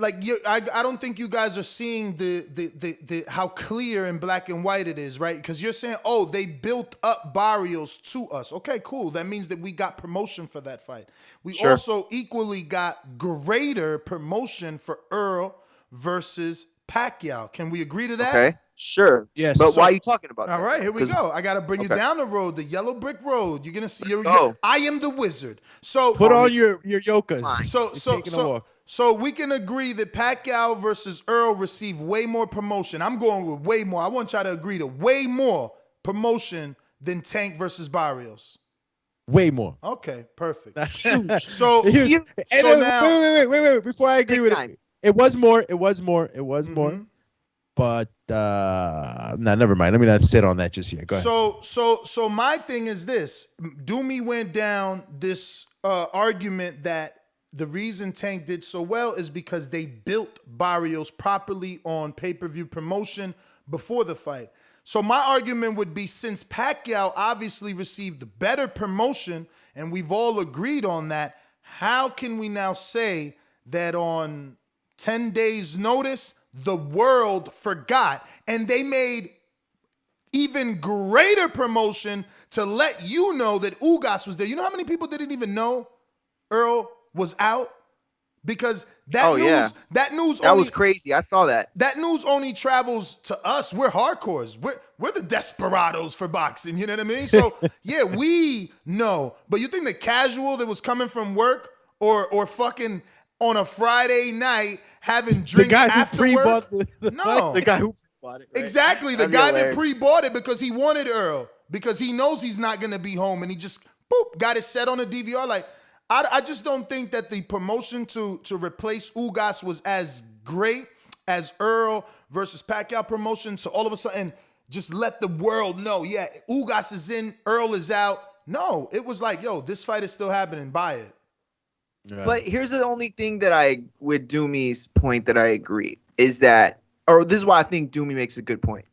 I don't think you guys are seeing the how clear and black and white it is, right? Because you're saying, oh, they built up Barrios to us. Okay, cool. That means that we got promotion for that fight. We also equally got greater promotion for Earl versus Pacquiao. Can we agree to that? Okay, sure. Yes. But why are you talking about that? All right, here we go. I got to bring you down the road, the yellow brick road. You're gonna see. I am the wizard. So put on your yokas. So we can agree that Pacquiao versus Earl received way more promotion. I'm going with way more. I want y'all to agree to way more promotion than Tank versus Barrios. Way more. Okay, perfect. So now, wait. Before I agree with it, it was more. But never mind. Let me not sit on that just yet. Go ahead. So my thing is this: Doomy went down this argument that the reason Tank did so well is because they built Barrios properly on pay-per-view promotion before the fight. So my argument would be, since Pacquiao obviously received the better promotion, and we've all agreed on that, how can we now say that on 10 days notice, the world forgot and they made even greater promotion to let you know that Ugas was there? You know how many people didn't even know Earl was out? Because that news was crazy. I saw that. That news only travels to us. We're hardcores. We're the desperados for boxing. You know what I mean? So yeah, we know. But you think the casual that was coming from work or fucking on a Friday night having drinks after work? No, the guy who bought it. Right? Exactly, the guy that pre-bought it because he wanted Earl, because he knows he's not gonna be home, and he just got it set on a DVR. Like, I just don't think that the promotion to replace Ugas was as great as Earl versus Pacquiao promotion. So all of a sudden, just let the world know, yeah, Ugas is in, Earl is out. No, it was like, yo, this fight is still happening. Buy it. Yeah. But here's the only thing that with Doomy's point that I agree, is that, or this is why I think Doomy makes a good point.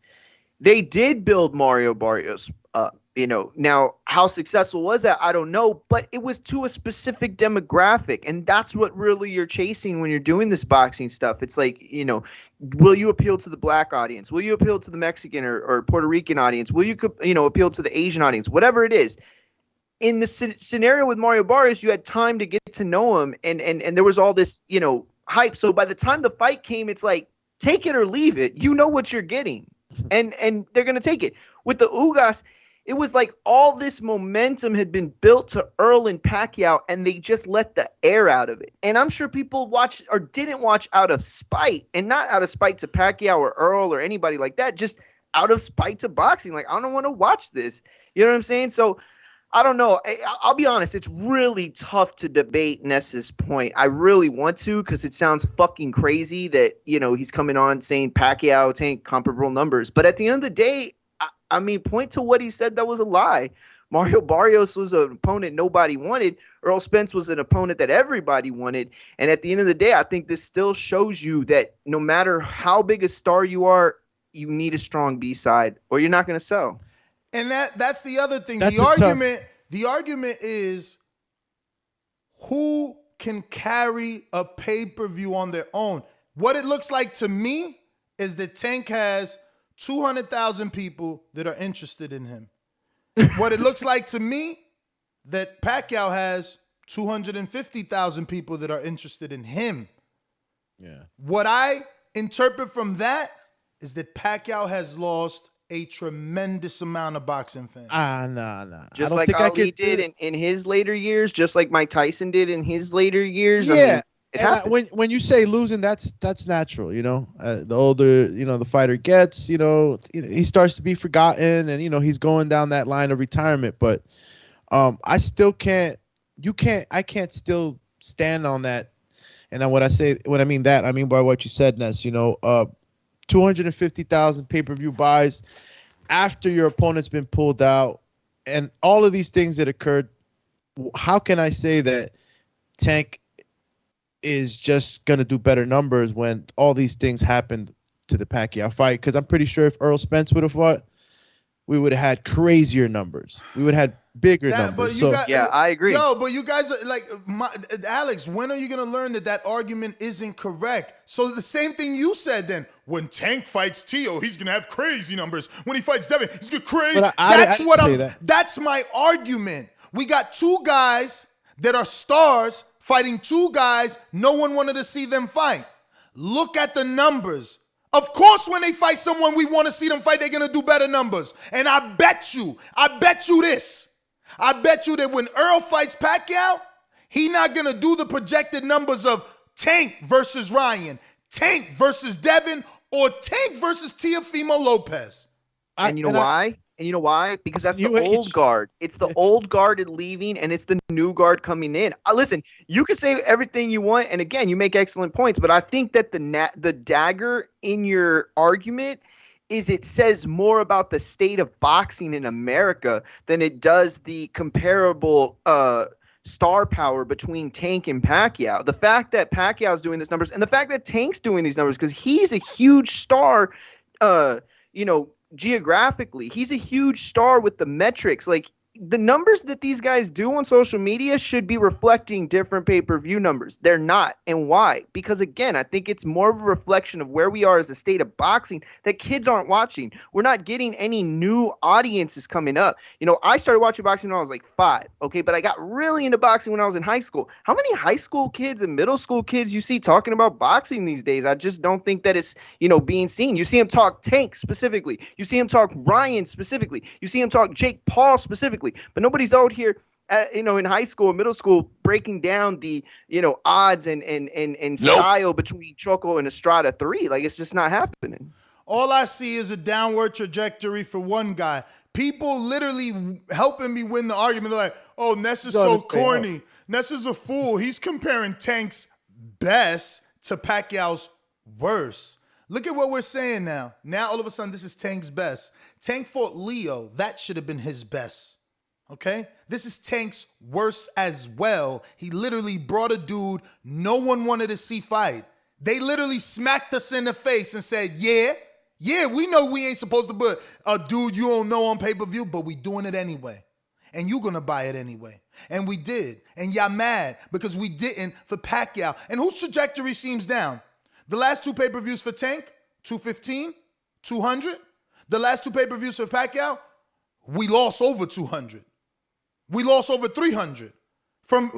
They did build Mario Barrios up. Now how successful was that? I don't know, but it was to a specific demographic, and that's what really you're chasing when you're doing this boxing stuff. It's like, will you appeal to the black audience? Will you appeal to the Mexican or Puerto Rican audience? Will you, appeal to the Asian audience? Whatever it is. In the scenario with Mario Barrios, you had time to get to know him, and there was all this, hype. So by the time the fight came, it's like, take it or leave it. You know what you're getting, and they're gonna take it. With the Ugas, it was like all this momentum had been built to Earl and Pacquiao, and they just let the air out of it. And I'm sure people watched or didn't watch out of spite, and not out of spite to Pacquiao or Earl or anybody like that, just out of spite to boxing. Like, I don't want to watch this. You know what I'm saying? So I don't know. I'll be honest. It's really tough to debate Ness's point. I really want to, because it sounds fucking crazy that, he's coming on saying Pacquiao-Tank comparable numbers. But at the end of the day, I mean, point to what he said that was a lie. Mario Barrios was an opponent nobody wanted. Earl Spence was an opponent that everybody wanted. And at the end of the day, I think this still shows you that no matter how big a star you are, you need a strong B-side or you're not going to sell. And that's the other thing. That's The argument is, who can carry a pay-per-view on their own? What it looks like to me is that Tank has 200,000 people that are interested in him. What it looks like to me, that Pacquiao has 250,000 people that are interested in him. Yeah. What I interpret from that is that Pacquiao has lost a tremendous amount of boxing fans. Nah. Just like Ali did in his later years, just like Mike Tyson did in his later years. Yeah. When you say losing, that's natural. The older the fighter gets, he starts to be forgotten, and he's going down that line of retirement. But I still can't. I can't still stand on that. And when I mean by what you said, Ness. 250,000 pay-per-view buys after your opponent's been pulled out, and all of these things that occurred. How can I say that Tank is just going to do better numbers when all these things happened to the Pacquiao fight? Because I'm pretty sure if Earl Spence would have fought, we would have had crazier numbers. We would have had bigger numbers. I agree. Yo, but you guys are like, Alex, when are you going to learn that argument isn't correct? So the same thing you said then. When Tank fights Tio, he's going to have crazy numbers. When he fights Devin, he's going to crazy. That's my argument. We got two guys that are stars fighting two guys no one wanted to see them fight. Look at the numbers. Of course, when they fight someone we want to see them fight, they're going to do better numbers. And I bet you this. I bet you that when Earl fights Pacquiao, he not going to do the projected numbers of Tank versus Ryan, Tank versus Devin, or Tank versus Teofimo Lopez. And you know why? And you know why? Because that's the old guard. It's the old guard leaving, and it's the new guard coming in. Listen, you can say everything you want, and again, you make excellent points, but I think that the dagger in your argument is it says more about the state of boxing in America than it does the comparable star power between Tank and Pacquiao. The fact that Pacquiao's doing these numbers and the fact that Tank's doing these numbers because he's a huge star, geographically, he's a huge star with the metrics. Like the numbers that these guys do on social media should be reflecting different pay-per-view numbers. They're not. And why? Because again, I think it's more of a reflection of where we are as a state of boxing that kids aren't watching. We're not getting any new audiences coming up. I started watching boxing when I was like 5, okay? But I got really into boxing when I was in high school. How many high school kids and middle school kids you see talking about boxing these days? I just don't think that it's, being seen. You see him talk Tank specifically. You see him talk Ryan specifically. You see him talk Jake Paul specifically. But nobody's out here, in high school and middle school breaking down the, odds and style between Choco and Estrada 3. Like, it's just not happening. All I see is a downward trajectory for one guy. People literally helping me win the argument. They're like, oh, Ness is so corny. Ness is a fool. He's comparing Tank's best to Pacquiao's worst. Look at what we're saying now. Now, all of a sudden, this is Tank's best. Tank fought Leo. That should have been his best. Okay? This is Tank's worst as well. He literally brought a dude no one wanted to see fight. They literally smacked us in the face and said, yeah, we know we ain't supposed to put a dude you don't know on pay-per-view, but we doing it anyway. And you gonna buy it anyway. And we did. And y'all mad because we didn't for Pacquiao. And whose trajectory seems down? The last 2 pay-per-views for Tank, 215, 200. The last 2 pay-per-views for Pacquiao, we lost over 200. We lost over 300. From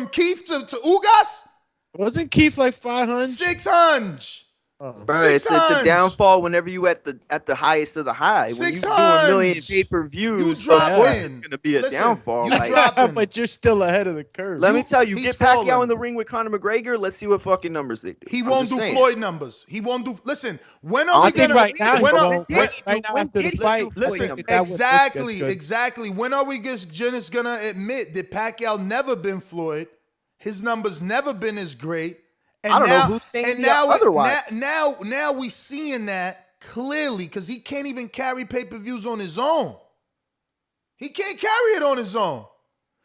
Keith to Ugas? Wasn't Keith like 500? 600. Bro, it's a downfall whenever you at the highest of the high. When you do a million pay-per-views, of course it's going to be a downfall. But you're still ahead of the curve. Let me tell you, get Pacquiao in the ring with Conor McGregor, let's see what fucking numbers they do. He won't do Floyd numbers. He won't do... Listen, when are we going to... Right now after the fight... Listen, exactly. When are we just going to admit that Pacquiao never been Floyd? His numbers never been as great. And I don't know who's saying otherwise. Now we seeing that clearly because he can't even carry pay-per-views on his own. He can't carry it on his own.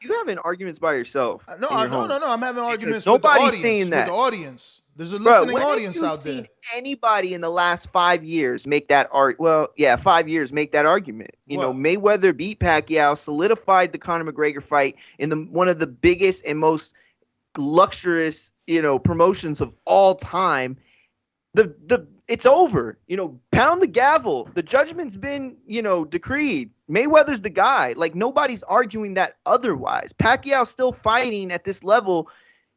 You having arguments by yourself? No. I'm having arguments with the audience. Saying that. With the audience. There's a listening audience out there. Seen anybody in the last 5 years make that 5 years make that argument. Mayweather beat Pacquiao, solidified the Conor McGregor fight in one of the biggest and most luxurious promotions of all time. It's over. Pound the gavel. The judgment's been decreed. Mayweather's the guy. Like nobody's arguing that otherwise. Pacquiao's still fighting at this level.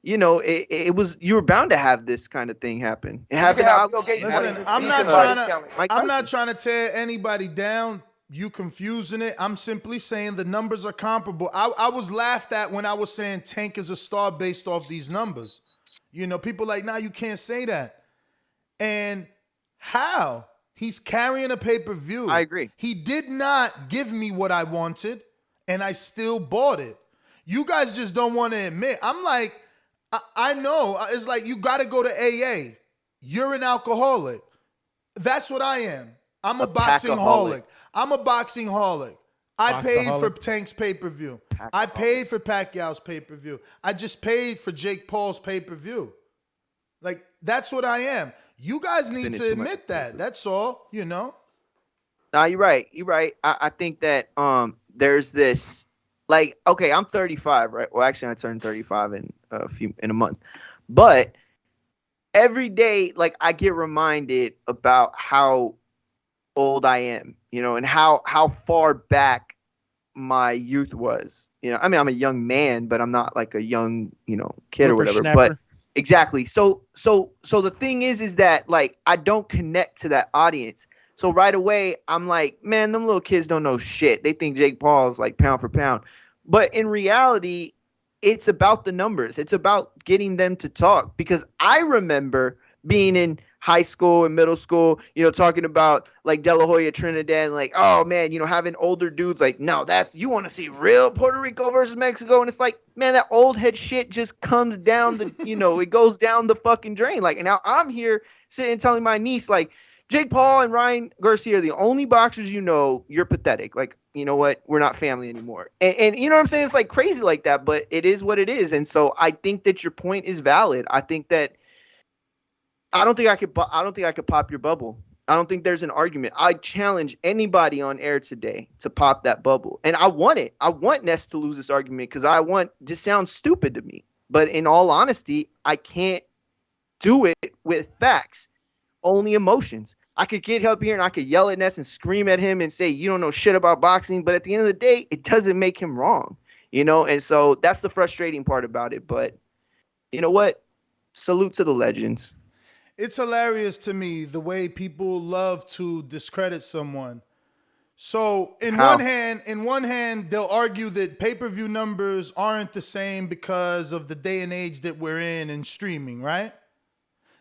It was, you were bound to have this kind of thing happen. Listen, I'm not trying to tear anybody down. You confusing it. I'm simply saying the numbers are comparable. I was laughed at when I was saying Tank is a star based off these numbers. People like, nah, you can't say that. And how? He's carrying a pay-per-view. I agree. He did not give me what I wanted, and I still bought it. You guys just don't want to admit. I'm like, I know. It's like you got to go to AA. You're an alcoholic. That's what I am. I'm a boxing holic. I'm a boxing holic. I paid for Tank's pay-per-view. I paid for Pacquiao's pay-per-view. I just paid for Jake Paul's pay-per-view. Like, that's what I am. You guys need to admit that. That's all, Nah, you're right. I think that there's this, like, okay, I'm 35, right? Well, actually, I turned 35 in a month. But every day, like, I get reminded about how old I am, and how far back my youth was. I mean, I'm a young man, but I'm not like a young, kid or whatever. But exactly. So the thing is that like I don't connect to that audience. So right away, I'm like, man, them little kids don't know shit. They think Jake Paul is like pound for pound. But in reality, it's about the numbers. It's about getting them to talk. Because I remember being in high school and middle school, talking about like De La Hoya, Trinidad, and like, oh man, having older dudes like, no, you want to see real Puerto Rico versus Mexico. And it's like, man, that old head shit just comes down it goes down the fucking drain. Like, and now I'm here sitting telling my niece, like, Jake Paul and Ryan Garcia are the only boxers you're pathetic. Like, you know what, we're not family anymore. And you know what I'm saying? It's like crazy like that, but it is what it is. And so I think that your point is valid. I think that I don't think I could pop your bubble. I don't think there's an argument. I challenge anybody on air today to pop that bubble. And I want it. I want Ness to lose this argument because this sounds stupid to me. But in all honesty, I can't do it with facts, only emotions. I could get up here and I could yell at Ness and scream at him and say, you don't know shit about boxing. But at the end of the day, it doesn't make him wrong, you know? And so that's the frustrating part about it. But you know what? Salute to the legends. It's hilarious to me the way people love to discredit someone. So in one hand, they'll argue that pay-per-view numbers aren't the same because of the day and age that we're in and streaming, right?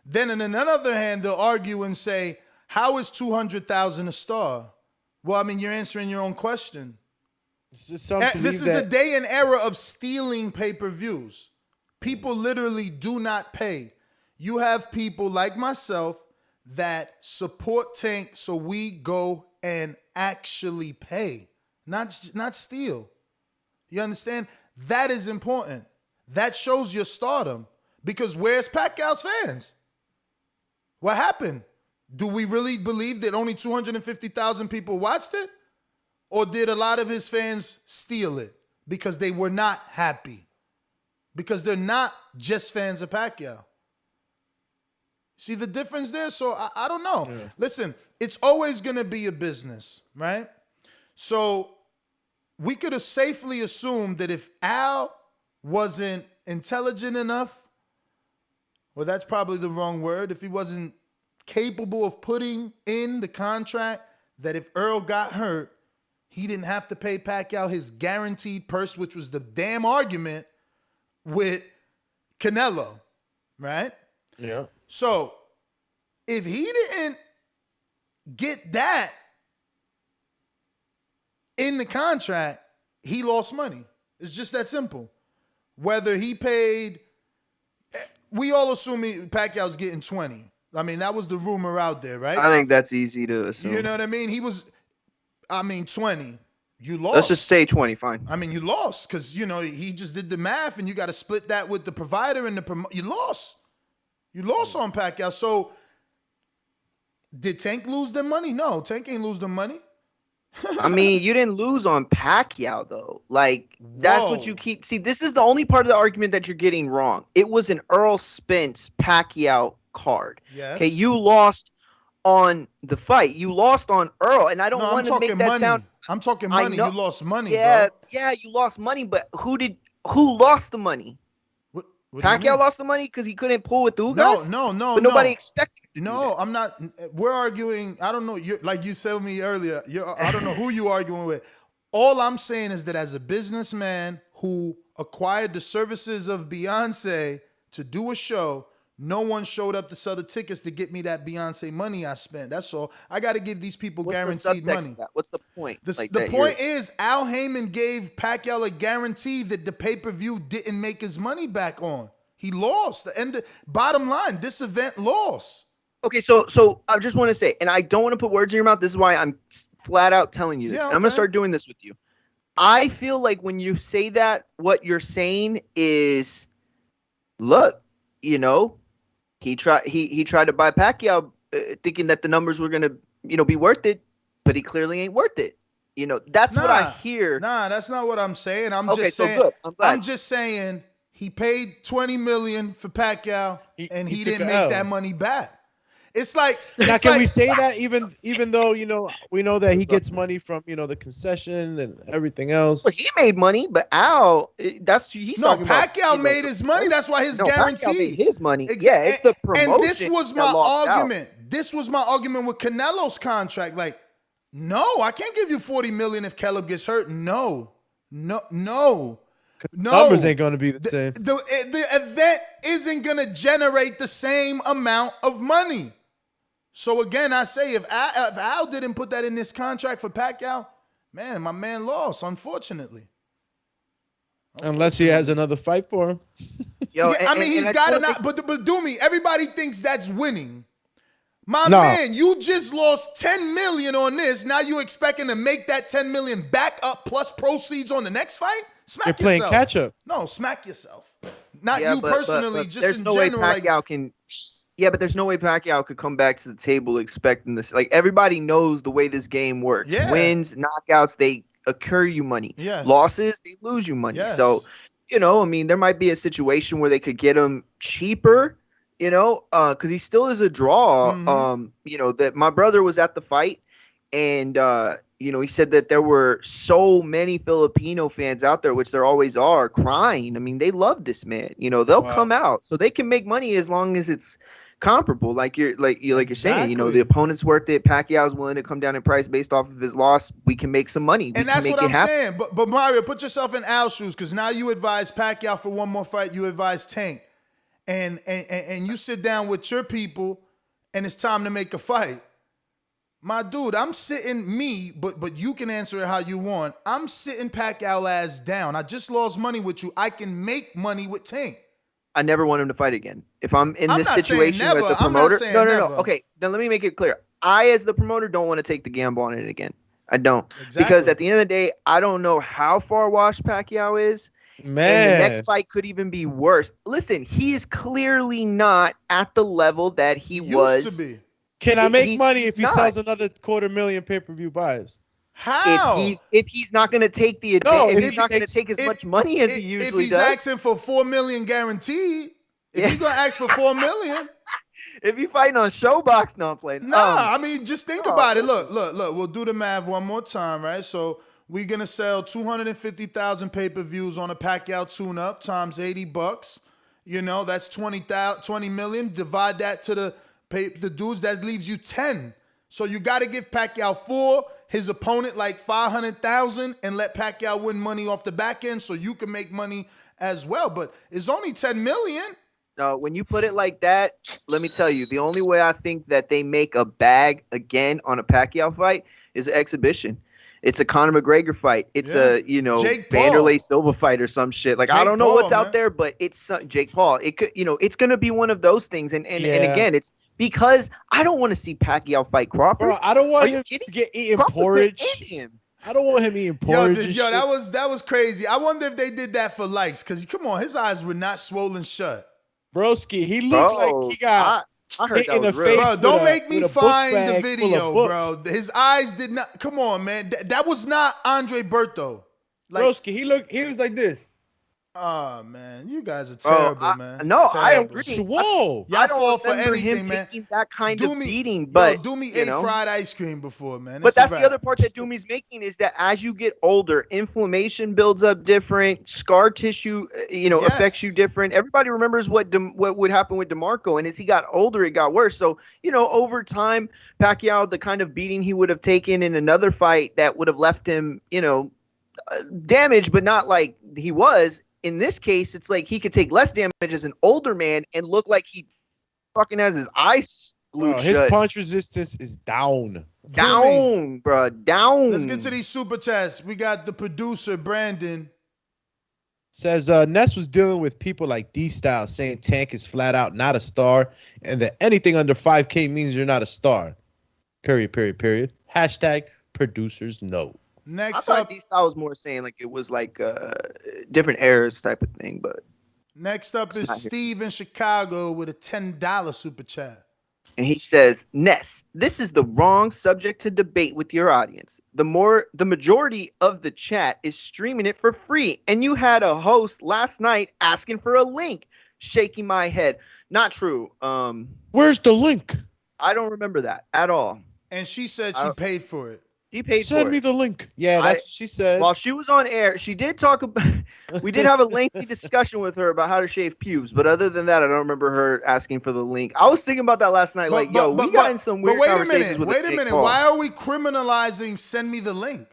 Then in another hand, they'll argue and say, how is 200,000 a star? Well, I mean, you're answering your own question. This is the day and era of stealing pay-per-views. People literally do not pay. You have people like myself that support Tank, so we go and actually pay, not steal. You understand? That is important. That shows your stardom. Because where's Pacquiao's fans? What happened? Do we really believe that only 250,000 people watched it? Or did a lot of his fans steal it because they were not happy? Because they're not just fans of Pacquiao. See the difference there? So I don't know. Yeah. Listen, it's always going to be a business, right? So we could have safely assumed that if Al wasn't intelligent enough, well, that's probably the wrong word, if he wasn't capable of putting in the contract that if Earl got hurt, he didn't have to pay Pacquiao his guaranteed purse, which was the damn argument with Canelo, right? Yeah. So if he didn't get that in the contract, he lost money. It's just that simple. Whether he paid, we all assume Pacquiao's getting 20. I mean, that was the rumor out there, right? I think that's easy to assume. You know what I mean? 20. You lost. Let's just say 20, fine. I mean, you lost because, you know, he just did the math and you got to split that with the provider and you lost. You lost on Pacquiao. So did Tank lose their money? No, Tank ain't lose the money. I mean, you didn't lose on Pacquiao, though. Like, that's what you keep. See, this is the only part of the argument that you're getting wrong. It was an Earl Spence Pacquiao card. Yes. Okay, you lost on the fight. You lost on Earl, and I don't want to make that money. sound. I'm talking money. You lost money, yeah, bro. Yeah, you lost money, but who lost the money? What Pacquiao lost the money because he couldn't pull with the Ugas? No. But nobody expected it. No, I'm not. We're arguing. I don't know. Like you said to me earlier, I don't know who you arguing with. All I'm saying is that as a businessman who acquired the services of Beyonce to do a show, no one showed up to sell the tickets to get me that Beyonce money I spent. That's all. I got to give these people guaranteed money. What's the point? The point is Al Heyman gave Pacquiao a guarantee that the pay-per-view didn't make his money back on. He lost. Bottom line, this event lost. Okay, so I just want to say, and I don't want to put words in your mouth. This is why I'm flat out telling you this. Yeah, okay. And I'm going to start doing this with you. I feel like when you say that, what you're saying is, look, you know, he tried to buy Pacquiao thinking that the numbers were going to, you know, be worth it, but he clearly ain't worth it. You know, that's what I hear. Nah, that's not what I'm saying. I'm just saying he paid $20 million for Pacquiao and he didn't make that money back. It's like now, can we say that even though, you know, we know that he gets money from, you know, the concession and everything else. Well, he made money, but Al, talking about. Pacquiao made his money. That's why his guarantee. Pacquiao made his money. Yeah, it's the promotion. And this was my argument. This was my argument with Canelo's contract. Like, no, I can't give you $40 million if Caleb gets hurt. No. Numbers ain't going to be the same. The event isn't going to generate the same amount of money. So again, I say if Al didn't put that in this contract for Pacquiao, man, my man lost, unfortunately. Unless he has another fight for him. Yo, yeah, I mean, he's got to not. But do me. Everybody thinks that's winning. My man, you just lost 10 million on this. Now you expecting to make that 10 million back up plus proceeds on the next fight? Smack You're playing yourself. catch up. No, smack yourself. Not Yeah, you personally, just there's in no general. way Pacquiao can. Yeah, but there's no way Pacquiao could come back to the table expecting this. Like, everybody knows the way this game works. Yeah. Wins, knockouts, they accrue you money. Yes. Losses, they lose you money. Yes. So, I mean, there might be a situation where they could get him cheaper, because he still is a draw. That my brother was at the fight, and he said that there were so many Filipino fans out there, which there always are, crying. I mean, they love this man. They'll come out, so they can make money as long as it's comparable. Like you're saying, the opponent's worth it. Pacquiao's willing to come down in price based off of his loss. We can make some money. And that's what I'm saying. But Mario, put yourself in Al's shoes, because now you advise Pacquiao for one more fight. You advise Tank, and you sit down with your people, and it's time to make a fight. My dude, I'm sitting but you can answer it how you want. I'm sitting Pacquiao ass down. I just lost money with you. I can make money with Tank. I never want him to fight again. If I'm in I'm this not situation saying with the never. I'm not promoter, saying no. never. Okay, then let me make it clear. I, as the promoter, don't want to take the gamble on it again. I don't. Exactly. Because at the end of the day, I don't know how far washed Pacquiao is. Man. And the next fight could even be worse. Listen, he is clearly not at the level that he was. Used to be. Can I make money if he not. sells another 250,000 pay-per-view buys? How? If he's not going to take the No, if he's not going to take as much money as he usually if he's does. asking for $4 million guaranteed, if he's gonna ask for $4 million, if he's fighting on Showbox, no, I'm playing. Nah, I mean, just think about it. Look. We'll do the math one more time, right? So we're gonna sell 250,000 pay-per-views on a Pacquiao tune-up times $80. That's 20 million. Divide that to the dudes. That leaves you 10. So you got to give Pacquiao 4, his opponent like 500,000, and let Pacquiao win money off the back end, so you can make money as well. But it's only 10 million. No, when you put it like that, let me tell you, the only way I think that they make a bag again on a Pacquiao fight is an exhibition. It's a Conor McGregor fight. It's a Jake Paul. Vanderlei Silva fight or some shit. Like, I Jake don't know Paul, what's man. out there, but it's Jake Paul. It could, it's gonna be one of those things. And again, it's because I don't want to see Pacquiao fight Crawford. Bro, I don't want Are you him kidding? to get eating Crawford could porridge. end him. I don't want him eating porridge. and Yo, shit. that was crazy. I wonder if they did that for likes, because come on, his eyes were not swollen shut. Broski, he looked like he got I heard hit that in the was real. face. Bro, don't with make me with a book find the bag full of video, books. bro. His eyes did not. Come on, man. That was not Andre Berto. Like, Broski, he was like this. oh man, you guys are terrible, man. No, I Terrible. agree. Swole. Y'all I don't fall for remember anything, him man. taking that kind of beating, Yo, but Doomy you ate know. fried ice cream before, man. But It's a that's the wrap. other part that Doomy's making is that as you get older, inflammation builds up different, scar tissue, affects you different. Everybody remembers what would happen with DeMarco, and as he got older, it got worse. So, over time, Pacquiao, the kind of beating he would have taken in another fight that would have left him, damaged, but not like he was. In this case, it's like he could take less damage as an older man and look like he fucking has his eyes glued Bro, his shut. punch resistance is down. Down, bro, down. Let's get to these super chats. We got the producer, Brandon. Says Ness was dealing with people like D-Style saying Tank is flat out not a star and that anything under 5K means you're not a star. Period. Hashtag producers know. I Next thought up, D-Style was more saying like it was like different eras type of thing, but next up is not here. Steve in Chicago with a $10 super chat. and he says, Ness, this is the wrong subject to debate with your audience. The majority of the chat is streaming it for free, and you had a host last night asking for a link. Shaking my head. Not true. Where's the link? I don't remember that at all. And she said she paid for it. She paid Send for me it. the link. Yeah, that's what she said. While she was on air, she did talk about. We did have a lengthy discussion with her about how to shave pubes, but other than that, I don't remember her asking for the link. I was thinking about that last night. We got in some weird conversations with Wait a Jake minute. Paul. Why are we criminalizing send me the link?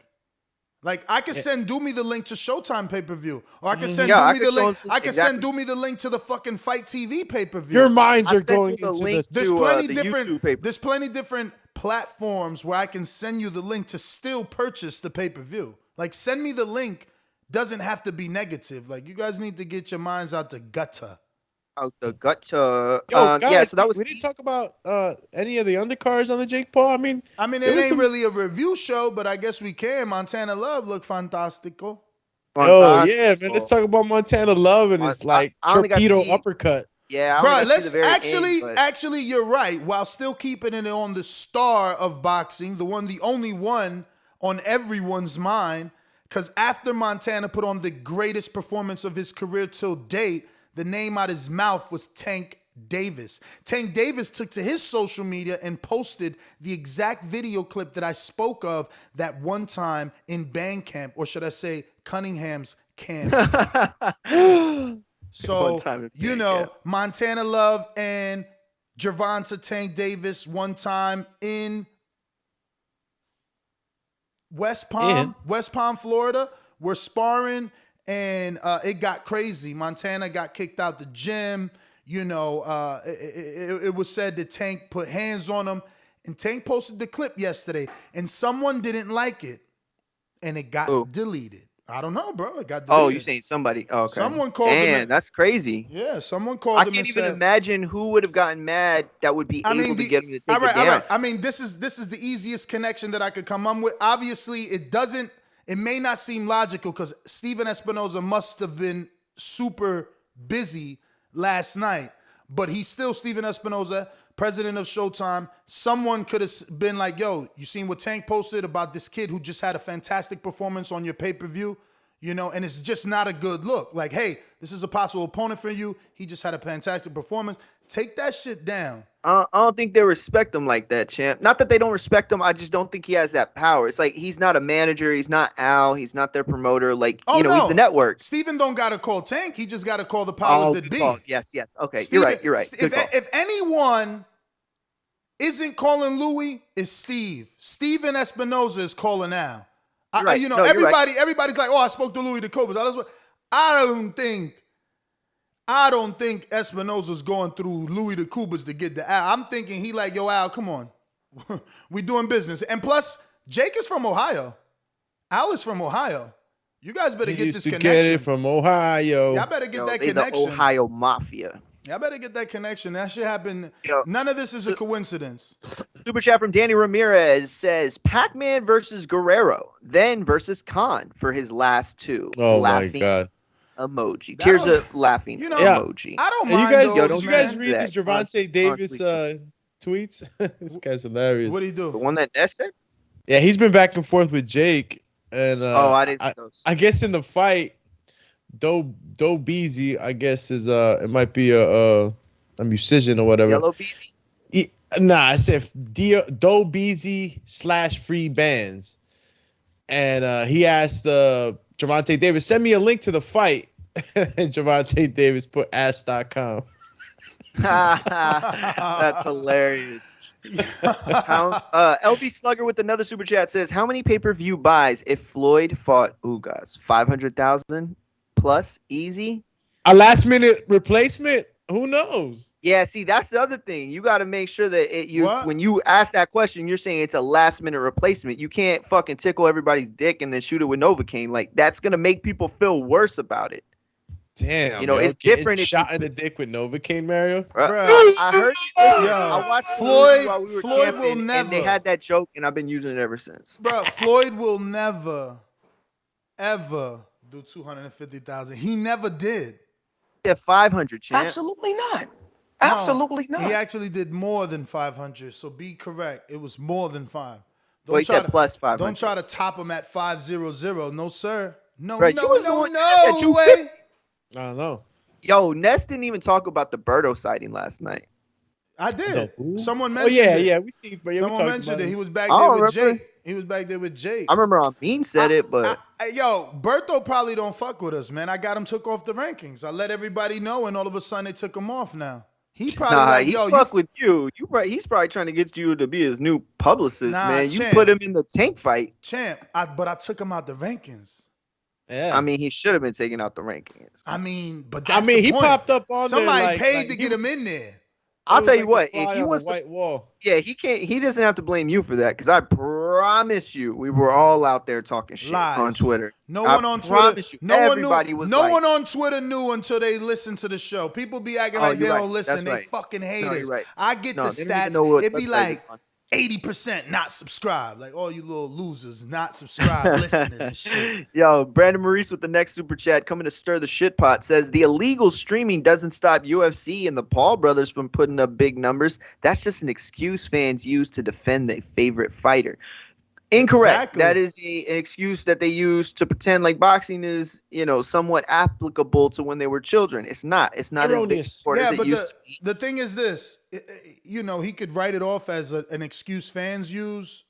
Like I could send Do Me the link to Showtime pay-per-view. Or I could send Do Me the link. I could send Do Me the link to the fucking Fight TV pay-per-view. Your minds are sent going you the into link this. There's plenty different platforms where I can send you the link to still purchase the pay-per-view. Like send me the link doesn't have to be negative. Like you guys need to get your minds out the gutter. Out the gutter. Yo, guys, Yeah, so that was we didn't talk about any of the undercards on the Jake Paul. I mean, it there was ain't some- really a review show, but I guess we can. Montana Love looked fantastico. Oh yeah, man. Let's talk about Montana Love and his like I only got to torpedo see- uppercut. Yeah, I Bro, only got to see let's the very actually, end, but- actually, you're right. While still keeping it on the star of boxing, the only one on everyone's mind, because after Montana put on the greatest performance of his career till date, the name out his mouth was Tank Davis. Tank Davis took to his social media and posted the exact video clip that I spoke of that one time in band camp, or should I say Cunningham's camp. So, you know, Montana Love and Gervonta Tank Davis one time in West Palm, Florida, were sparring, and it got crazy. Montana got kicked out the gym. You know, it was said that Tank put hands on him, and Tank posted the clip yesterday, and someone didn't like it, and it got deleted. I don't know, bro. It got deleted. Oh, you saying somebody? Oh, okay. Someone called him. Man, that's crazy. Yeah, someone called him. I can't even imagine who would have gotten mad that would be able to get him to take it down. All right. I mean, this is the easiest connection that I could come up with. Obviously, it may not seem logical because Steven Espinoza must have been super busy last night, but he's still Steven Espinoza, president of Showtime. Someone could have been like, yo, you seen what Tank posted about this kid who just had a fantastic performance on your pay-per-view? You know, and it's just not a good look. Like, hey, this is a possible opponent for you. He just had a fantastic performance. Take that shit down. I don't think they respect him like that, champ. Not that they don't respect him. I just don't think he has that power. It's like he's not a manager. He's not Al. He's not their promoter. Like, he's the network. Steven don't got to call Tank. He just got to call the powers that be. Yes. Okay, Steven, you're right. If anyone isn't calling Louis, it's Steve. Steven Espinoza is calling Al. Right. Everybody's like, oh, I spoke to Louis the Cobras. I don't think Espinoza's going through Louis the Cubas to get the Al. I'm thinking he like, yo, Al, come on. We doing business. And plus, Jake is from Ohio. Al is from Ohio. You guys better get this connection. Get it from Ohio. Y'all better get that connection. The Ohio Mafia. Y'all better get that connection. That shit happened. None of this is a coincidence. Super chat from Danny Ramirez says Pac-Man versus Guerrero, then versus Khan for his last two. Oh my God. Emoji. Tears of laughing emoji. I don't mind Did you guys read these Gervonta Davis tweets? This guy's hilarious. What do you do? The one that Ness said? Yeah, he's been back and forth with Jake. And I didn't see those. I guess in the fight, Dibiase, I guess is it might be a musician or whatever. Yellow Beezy? I said Dibiase / free bands. And he asked Gervonta Davis, send me a link to the fight. And Gervonta Davis put ass.com. That's hilarious. LB Slugger with another super chat says, how many pay-per-view buys if Floyd fought Ugas? 500,000 plus easy? A last minute replacement? Who knows? Yeah, see, that's the other thing. You got to make sure that when you ask that question, you're saying it's a last minute replacement. You can't fucking tickle everybody's dick and then shoot it with Novocaine. Like, that's going to make people feel worse about it. Damn, it's different. Shot in the dick with Novocaine, Mario. I heard. I watched Floyd. While we were Floyd camping, will never. And they had that joke, and I've been using it ever since. Bro, Floyd will never, ever do 250,000. He never did. Yeah, 500, champ. Absolutely not. Absolutely not. He actually did more than 500. So be correct. It was more than 5. He said plus 500. Don't try to top him at 500. No, sir. No, right, no way. I don't know. Yo, Ness didn't even talk about the Birdo sighting last night. I did. Someone mentioned it. Yeah, we see. Someone mentioned it. He was back there with Jake. He was back there with Jake. I remember Amin said it, but Berto probably don't fuck with us, man. I got him took off the rankings. I let everybody know, and all of a sudden they took him off now. He probably fuck with you. He's probably trying to get you to be his new publicist, man. You put him in the Tank fight, champ. But I took him out the rankings. Yeah. I mean, he should have been taken out the rankings. I mean, but that's he the point. popped up on somebody there paid to get him in there. I'll It was tell you like what. the fly If he on the wants to, white wall. yeah, he can't. He doesn't have to blame you for that, because I promise you, we were all out there talking shit Lies. on Twitter. No I one on Twitter. promise you, No one everybody knew. was No like, one on Twitter knew until they listened to the show. People be acting "Oh, like they you're don't right. listen. That's They right. fucking No, haters. you're right. I get No, the they don't even stats. know what It'd be website like it's on. 80% not subscribed. Like all you little losers not subscribed, listening to shit. Yo, Brandon Maurice with the next super chat coming to stir the shit pot says the illegal streaming doesn't stop UFC and the Paul brothers from putting up big numbers. That's just an excuse fans use to defend their favorite fighter. Incorrect. Exactly. That is an excuse that they use to pretend like boxing is, somewhat applicable to when they were children. It's not. It's not as big Erroneous. sport as Yeah, it but used to be. the thing is this, he could write it off as an excuse fans use,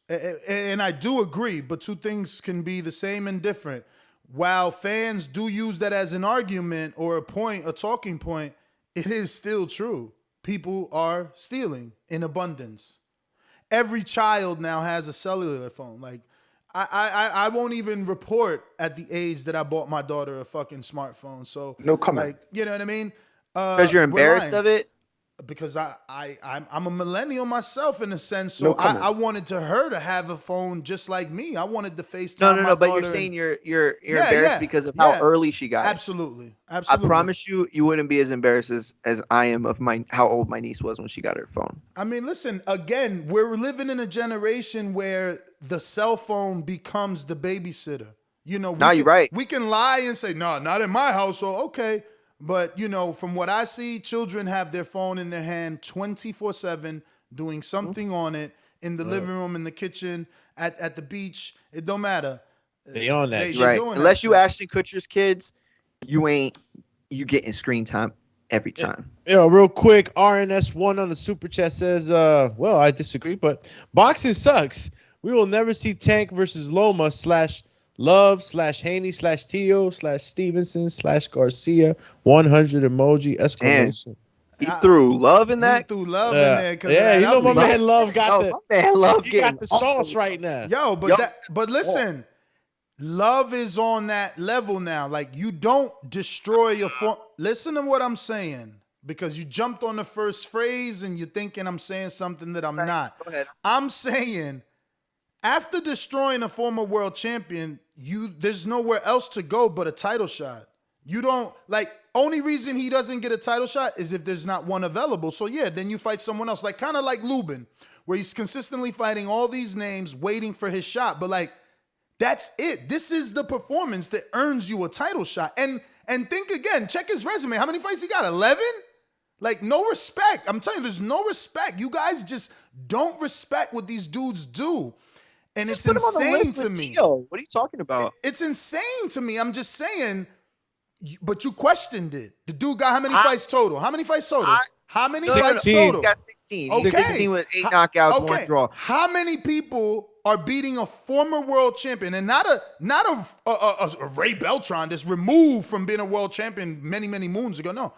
and I do agree, but two things can be the same and different. While fans do use that as an argument or a talking point, it is still true. People are stealing in abundance. Every child now has a cellular phone. Like, I won't even report at the age that I bought my daughter a fucking smartphone. So No comment. Like, you know what I mean? Because you're embarrassed of it? Because I'm a millennial myself in a sense, so No comment. I wanted her to have a phone just like me. I wanted to FaceTime. No. my But you're daughter saying and- you're Yeah, embarrassed yeah, because of how yeah. early she got it. Absolutely. I promise you wouldn't be as embarrassed as I am of how old my niece was when she got her phone. I mean, listen, again, we're living in a generation where the cell phone becomes the babysitter. You're right. We can lie and say, no, not in my household. Okay. But, from what I see, children have their phone in their hand 24/7, doing something on it, in the living room, in the kitchen, at the beach. It don't matter. They on that. They're Right. doing that Unless you shit. Ashton Kutcher's kids, you getting screen time every time. Yo, real quick, RNS1 on the super chat says, well, I disagree, but boxing sucks. We will never see Tank versus Loma / Love / Haney / Tio / Stevenson / Garcia 100 emoji exclamation. He threw love in He that. threw love in there. 'Cause of Yeah, that you know my upbeat. man Love got Oh, my man Love he getting got the sauce right now. Yo, but listen, love is on that level now. Like, you don't destroy your phone. Listen to what I'm saying, because you jumped on the first phrase and you're thinking I'm saying something that I'm not. Go ahead. I'm saying after destroying a former world champion, there's nowhere else to go but a title shot. You don't, like, only reason he doesn't get a title shot is if there's not one available. So yeah, then you fight someone else, like kind of like Lubin, where he's consistently fighting all these names, waiting for his shot. But like, that's it. This is the performance that earns you a title shot. And think again, check his resume. How many fights he got? 11? Like, no respect. I'm telling you, there's no respect. You guys just don't respect what these dudes do. And it's Put him on the insane list to with me. Tio. What are you talking about? It's insane to me. I'm just saying, but you questioned it. The dude got how many fights total? How many fights total? How many fights 16. total? He got 16. Okay. 16 with 8 knockouts, 1 draw. How many people are beating a former world champion, and not a Ray Beltran that's removed from being a world champion many moons ago? No,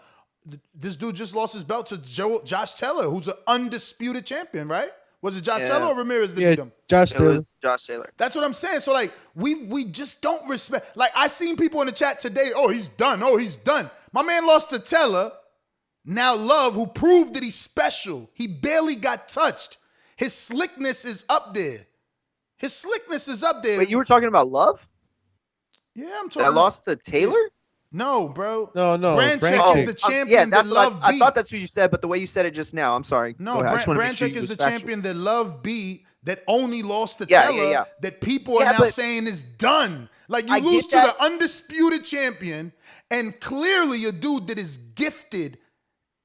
this dude just lost his belt to Josh Taylor, who's an undisputed champion, right? Was it Josh Taylor or Ramirez that beat him? Josh It Taylor. was Josh Taylor. That's what I'm saying. So like, we just don't respect. Like, I seen people in the chat today. Oh, he's done. Oh, he's done. My man lost to Taylor. Now Love, who proved that he's special. He barely got touched. His slickness is up there. His slickness is up there. Wait, you were talking about Love? Yeah, I'm talking. That lost to Taylor? No, bro. No. Branchek is the champion that Love beat. I thought that's who you said, but the way you said it just now, I'm sorry. No, Go ahead. I just wanna make sure Branchek you is the was factual. champion that Love beat, that only lost to Yeah, Taylor, yeah. that people are Yeah, now but- saying is done. Like, you I lose get to that. the undisputed champion, and clearly a dude that is gifted.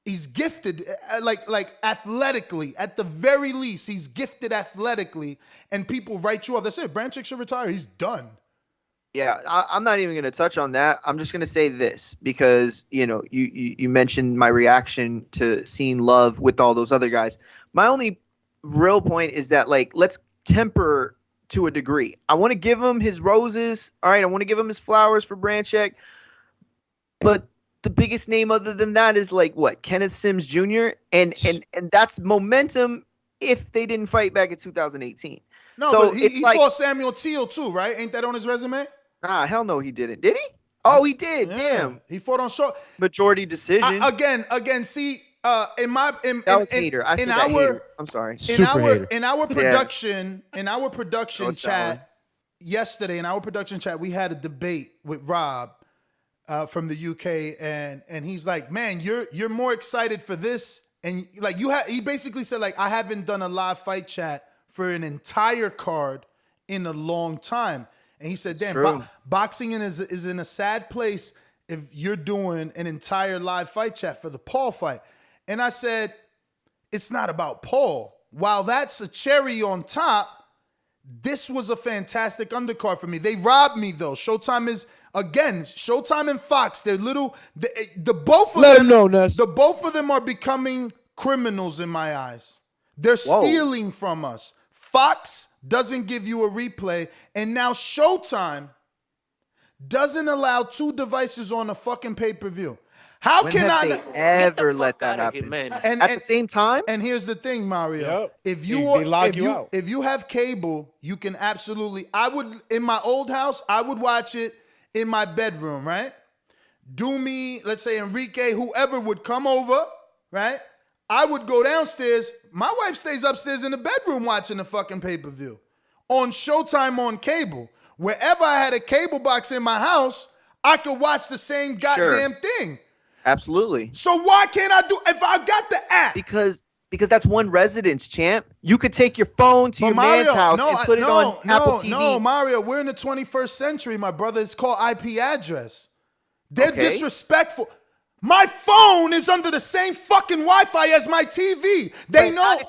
He's gifted, like athletically. At the very least, he's gifted athletically, and people write you off. That's it. Branchek should retire. He's done. Yeah, I'm not even going to touch on that. I'm just going to say this because, you mentioned my reaction to seeing Love with all those other guys. My only real point is that, like, let's temper to a degree. I want to give him his roses. All right, I want to give him his flowers for Branchek. But the biggest name other than that is, like, what? Kenneth Sims Jr. And that's momentum if they didn't fight back in 2018. No, So but it's he like- fought Samuel Teal too, right? Ain't that on his resume? Ah, hell no, he didn't. Did he? Oh, he did. Yeah. Damn. He fought on short. Majority decision. Again, see, That was hater. I said that hater. I'm sorry. In our production chat yesterday, in our production chat, we had a debate with Rob from the UK, and he's like, man, you're more excited for this, and like he basically said, like, I haven't done a live fight chat for an entire card in a long time. And he said, damn, boxing is in a sad place if you're doing an entire live fight chat for the Paul fight. And I said, it's not about Paul. While that's a cherry on top, this was a fantastic undercard for me. They robbed me, though. Showtime and Fox, they're little, the both of them are becoming criminals in my eyes. They're stealing from us. Fox doesn't give you a replay, and now Showtime doesn't allow 2 devices on a fucking pay-per-view. When have they ever let that happen? And at the same time? And here's the thing, Mario. Yep. If you have cable, you can absolutely. I would, in my old house, I would watch it in my bedroom, right? Let's say Enrique, whoever would come over, right? I would go downstairs. My wife stays upstairs in the bedroom watching the fucking pay-per-view. On Showtime on cable. Wherever I had a cable box in my house, I could watch the same goddamn thing. Absolutely. So why can't I do if I got the app? Because that's one residence, champ. You could take your phone to your man's house and put it on Apple TV. No, Mario, we're in the 21st century, my brother. It's called IP address. They're disrespectful. My phone is under the same fucking Wi-Fi as my TV. They know.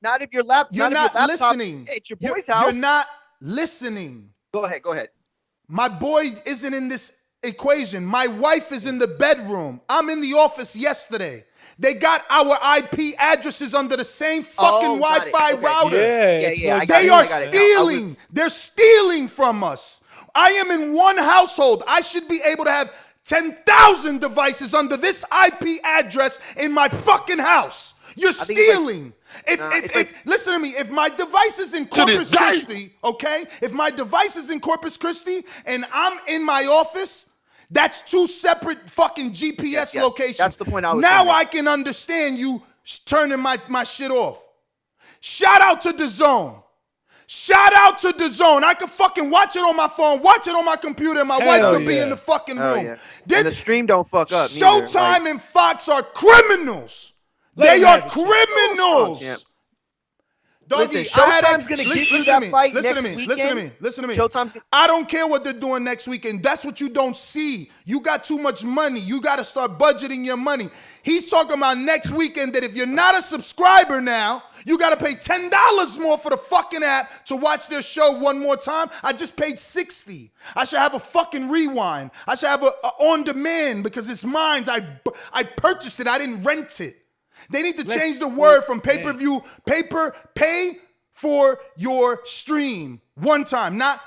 Not if your laptop. You're not listening. It's your boy's house. You're not listening. Go ahead. My boy isn't in this equation. My wife is in the bedroom. I'm in the office yesterday. They got our IP addresses under the same fucking Wi-Fi router. Yeah. They are stealing. They're stealing from us. I am in one household. I should be able to have 10,000 devices under this IP address in my fucking house. You're stealing. Listen to me. If my device is in Corpus Christi, okay? If my device is in Corpus Christi and I'm in my office, that's 2 separate fucking GPS locations. That's the point I was Now I can understand you turning my shit off. Shout out to Dazn. I could fucking watch it on my phone, watch it on my computer, and my wife could be in the fucking room. Yeah. And the stream don't fuck up. Showtime and Fox are criminals. They are criminals. Doggy, Showtime's gonna give you that fight next weekend. Listen to me. Showtime's I don't care what they're doing next weekend. That's what you don't see. You got too much money. You got to start budgeting your money. He's talking about next weekend that if you're not a subscriber now, you got to pay $10 more for the fucking app to watch their show one more time. I just paid $60. I should have a fucking rewind. I should have a on demand because it's mine. I purchased it. I didn't rent it. They need to change the word from pay-per-view, pay for your stream one time, not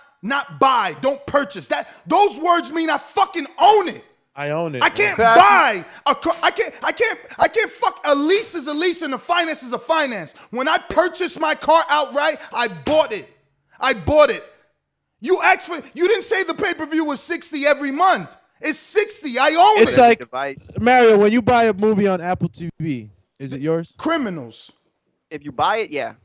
buy, don't purchase. Those words mean I fucking own it. I own it. I can't buy I can't fuck a lease is a lease and a finance is a finance. When I purchased my car outright, I bought it. You didn't say the pay-per-view was 60 every month. It's 60. I own it. It's like Mario, when you buy a movie on Apple TV, is it yours? Criminals. If you buy it, yeah.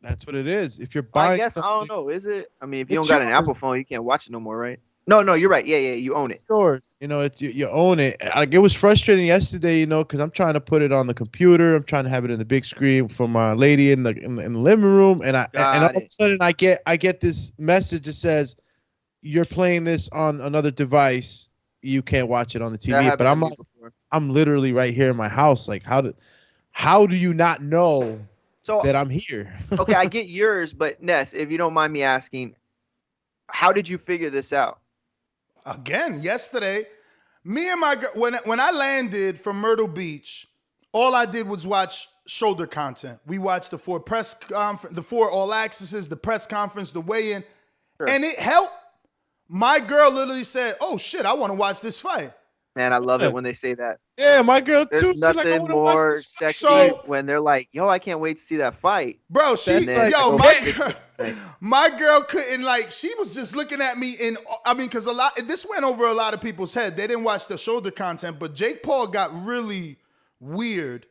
That's what it is. If you're buying, I don't know. Is it? I mean, if you don't got an Apple phone, you can't watch it no more, right? No, you're right. Yeah, you own it. It's yours. It's you own it. Like, it was frustrating yesterday, because I'm trying to put it on the computer. I'm trying to have it in the big screen for my lady in the living room, and all of a sudden I get this message that says, "You're playing this on another device. You can't watch it on the TV." But I'm literally right here in my house. Like, how do you not know that I'm here? Okay, I get yours, but Ness, if you don't mind me asking, how did you figure this out? Again, yesterday, me and my girl, when I landed from Myrtle Beach, all I did was watch shoulder content. We watched the 4 press conference, the 4 all accesses, the press conference, the weigh-in, and it helped. My girl literally said, "Oh shit, I want to watch this fight." Man, I love it when they say that. Yeah, my girl too. There's nothing more sexy when they're like, "Yo, I can't wait to see that fight." Bro, my girl couldn't, she was just looking at me because this went over a lot of people's head. They didn't watch the shoulder content, but Jake Paul got really weird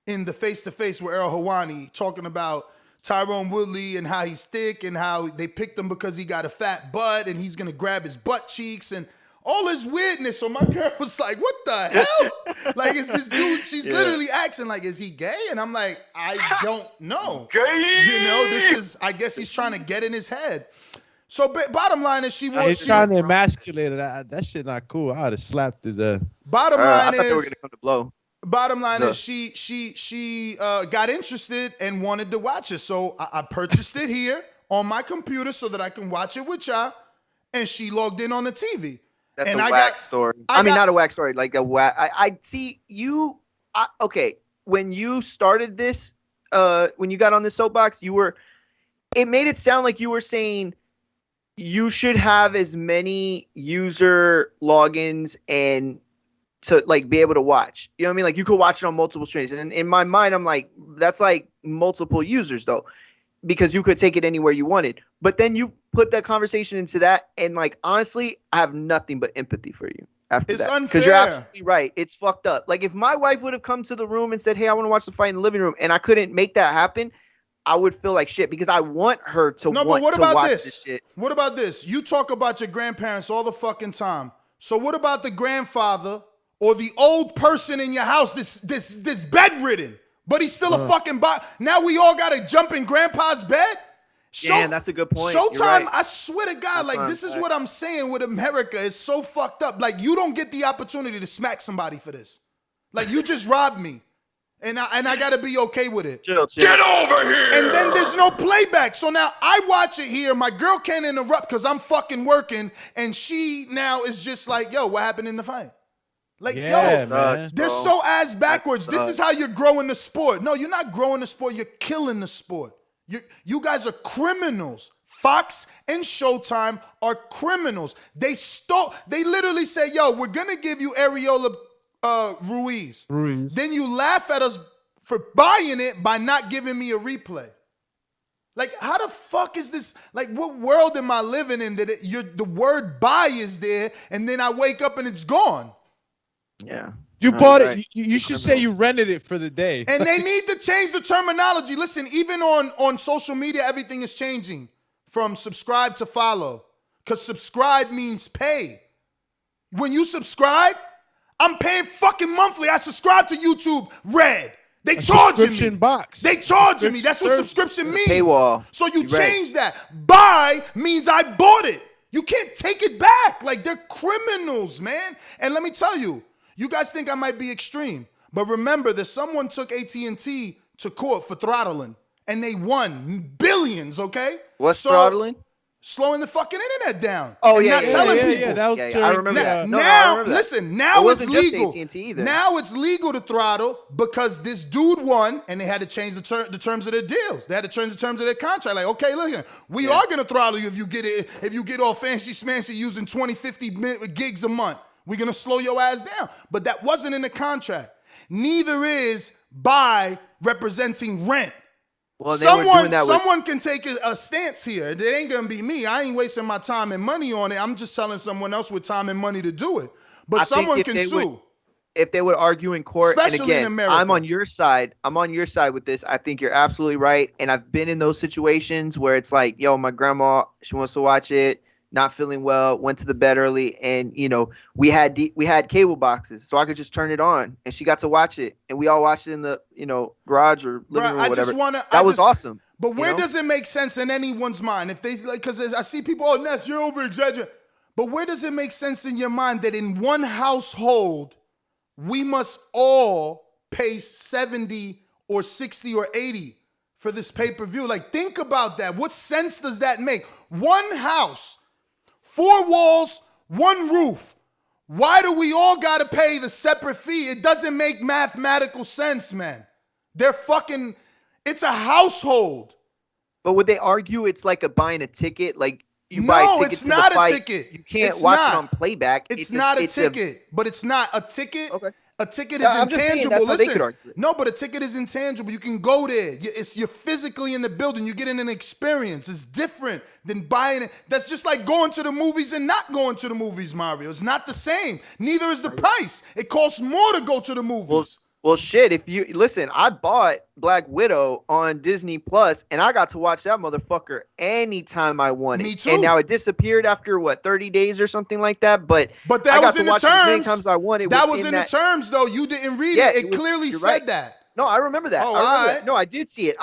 in the face-to-face with Earl Hawani talking about Tyron Woodley and how he's thick and how they picked him because he got a fat butt and he's going to grab his butt cheeks and all this weirdness. So my girl was like, what the hell? Like, is this dude, she's literally asking, like, is he gay? And I'm like, I don't know. Gay? You know, this is, I guess he's trying to get in his head. So bottom line is He's trying to emasculate it. That shit not cool. I would have slapped his ass. Bottom line I thought is, they were gonna come to blow. Bottom line is she got interested and wanted to watch it. So I purchased it here on my computer so that I can watch it with y'all. And she logged in on the TV. That's and a whack story. I mean, not a whack story, like a whack. I see you. Okay, when you started this, when you got on the soapbox, it made it sound like you were saying you should have as many user logins and to like be able to watch. You know what I mean? Like you could watch it on multiple streams. And in my mind, I'm like, that's like multiple users though, because you could take it anywhere you wanted. But then you put that conversation into that, and like honestly, I have nothing but empathy for you after that. It's unfair. Because you're absolutely right. It's fucked up. Like if my wife would have come to the room and said, "Hey, I want to watch the fight in the living room," and I couldn't make that happen, I would feel like shit because I want her to No, want but what to about watch this? shit. What about this? You talk about your grandparents all the fucking time. So what about the grandfather or the old person in your house this bedridden, but he's still a fucking now we all gotta jump in grandpa's bed? Yeah, that's a good point. Showtime, You're right. I swear to God, like this is what I'm saying with America. It's so fucked up. Like you don't get the opportunity to smack somebody for this. Like you just robbed me. And I gotta be okay with it. Chill. Get over here! And then there's no playback. So now I watch it here. My girl can't interrupt because I'm fucking working. And she now is just like, yo, what happened in the fight? Like, Yeah, yo, man. they're so ass backwards. This is how you're growing the sport. No, you're not growing the sport. You're killing the sport. You guys are criminals. Fox and Showtime are criminals. They literally say, yo, we're gonna give you Areola Ruiz. Then you laugh at us for buying it by not giving me a replay. Like, how the fuck is this? Like, what world am I living in that the word buy is there and then I wake up and it's gone? Yeah. You bought it. You should say you rented it for the day. And they need to change the terminology. Listen, even on social media, everything is changing from subscribe to follow. Because subscribe means pay. When you subscribe, I'm paying fucking monthly. I subscribe to YouTube Red. They charging me. Box. They charging me. That's what subscription means. Paywall. So you change that. Buy means I bought it. You can't take it back. Like they're criminals, man. And let me tell you, you guys think I might be extreme, but remember that someone took AT&T to court for throttling, and they won billions. Okay. What's throttling? Slowing the fucking internet down. Oh, and yeah, not telling people. Yeah, that was I remember that. Now, I remember that. listen, now It it's wasn't just legal. AT&T either. Now it's legal to throttle because this dude won and they had to change the terms of their deals. They had to change the terms of their contract. Like, okay, look here, we are going to throttle you if you get all fancy smancy using 20, 50 gigs a month. We're going to slow your ass down. But that wasn't in the contract. Neither is buy representing rent. Well, someone can take a stance here. It ain't gonna be me. I ain't wasting my time and money on it. I'm just telling someone else with time and money to do it. But someone can sue. If they would argue in court, Especially and again, in America. I'm on your side. I'm on your side with this. I think you're absolutely right. And I've been in those situations where it's like, yo, my grandma, she wants to watch it, not feeling well, went to the bed early, and we had cable boxes, so I could just turn it on, and she got to watch it, and we all watched it in the garage or living room or whatever. That was awesome. But where does it make sense in anyone's mind if they because I see people, oh Ness, you're over exaggerating. But where does it make sense in your mind that in one household we must all pay 70 or 60 or 80 for this pay-per-view? Like, think about that. What sense does that make? One house. 4 walls, 1 roof. Why do we all gotta pay the separate fee? It doesn't make mathematical sense, man. It's a household. But would they argue it's like buying a ticket? Like you buy a ticket it's to not the fight, a ticket. You can't It's watch not. it on playback. It's not a ticket, but it's not a ticket. Okay. A ticket Yeah, is I'm just saying, intangible. that's how they could Listen, argue it. no, but a ticket is intangible. You can go there. You're physically in the building. You're getting an experience. It's different than buying it. That's just like going to the movies and not going to the movies, Mario. It's not the same. Neither is the price. It costs more to go to the movies. Well, shit. If you listen, I bought Black Widow on Disney Plus, and I got to watch that motherfucker anytime I wanted. Me too. And now it disappeared after what 30 days or something like that. But that I got was to in the watch it as many terms. times I wanted. That was within in the terms, though. You didn't read Yeah, it. It clearly you're said right. that. No, I remember that. Oh, I remember alright. that. No, I did see it.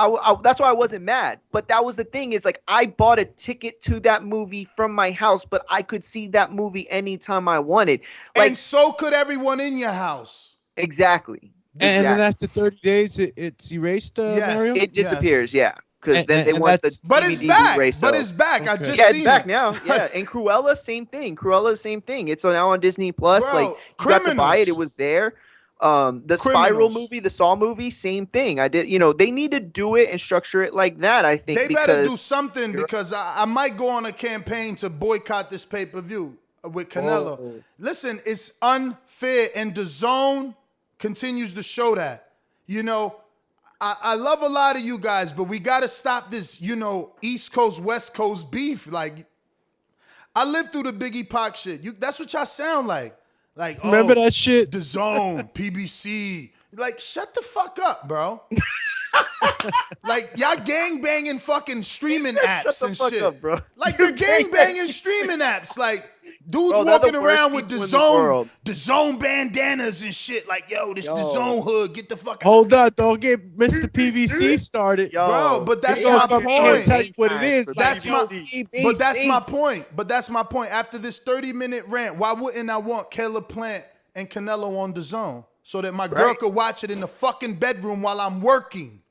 That's why I wasn't mad. But that was the thing. It's like I bought a ticket to that movie from my house, but I could see that movie anytime I wanted. Like, And so could everyone in your house. exactly. And then Exactly. after 30 days, it's erased, Yes. Mario? It disappears, yeah. Because And- then they and want the that's- But it's DVD back. Blu-ray But sales. it's back. I Okay. just Yeah, seen it's back it. now. Yeah, and Cruella, same thing. Cruella, same thing. It's now on Disney Plus. Bro, Like you got to buy it. criminals. It was there. The Spiral Criminals. movie, the Saw movie, same thing. I did. They need to do it and structure it like that. I think They because better do something because I might go on a campaign to boycott this pay-per-view with Canelo. Oh. Listen, it's unfair, and DAZN continues to show that. I love a lot of you guys, but we got to stop this, East Coast, West Coast beef. Like, I lived through the Biggie Pac shit. That's what y'all sound like. Like, Remember that shit? DAZN, PBC. Like, shut the fuck up, bro. Like, y'all gang banging fucking streaming apps Shut the and fuck shit. up, bro. Like, they're gang banging streaming apps. Like, dudes Bro, they're the walking worst around with people in the world. DAZN bandanas and shit. Like, yo, this DAZN hood, get the fuck out. Hold up, don't get Mr. PVC started. Yo, Bro, but that's They my gonna come in and point. tell you what it is. That's like, my- yo, But that's ABC. my point. But that's my point. After this 30-minute rant, why wouldn't I want Caleb Plant and Canelo on DAZN so that my girl Right. could watch it in the fucking bedroom while I'm working?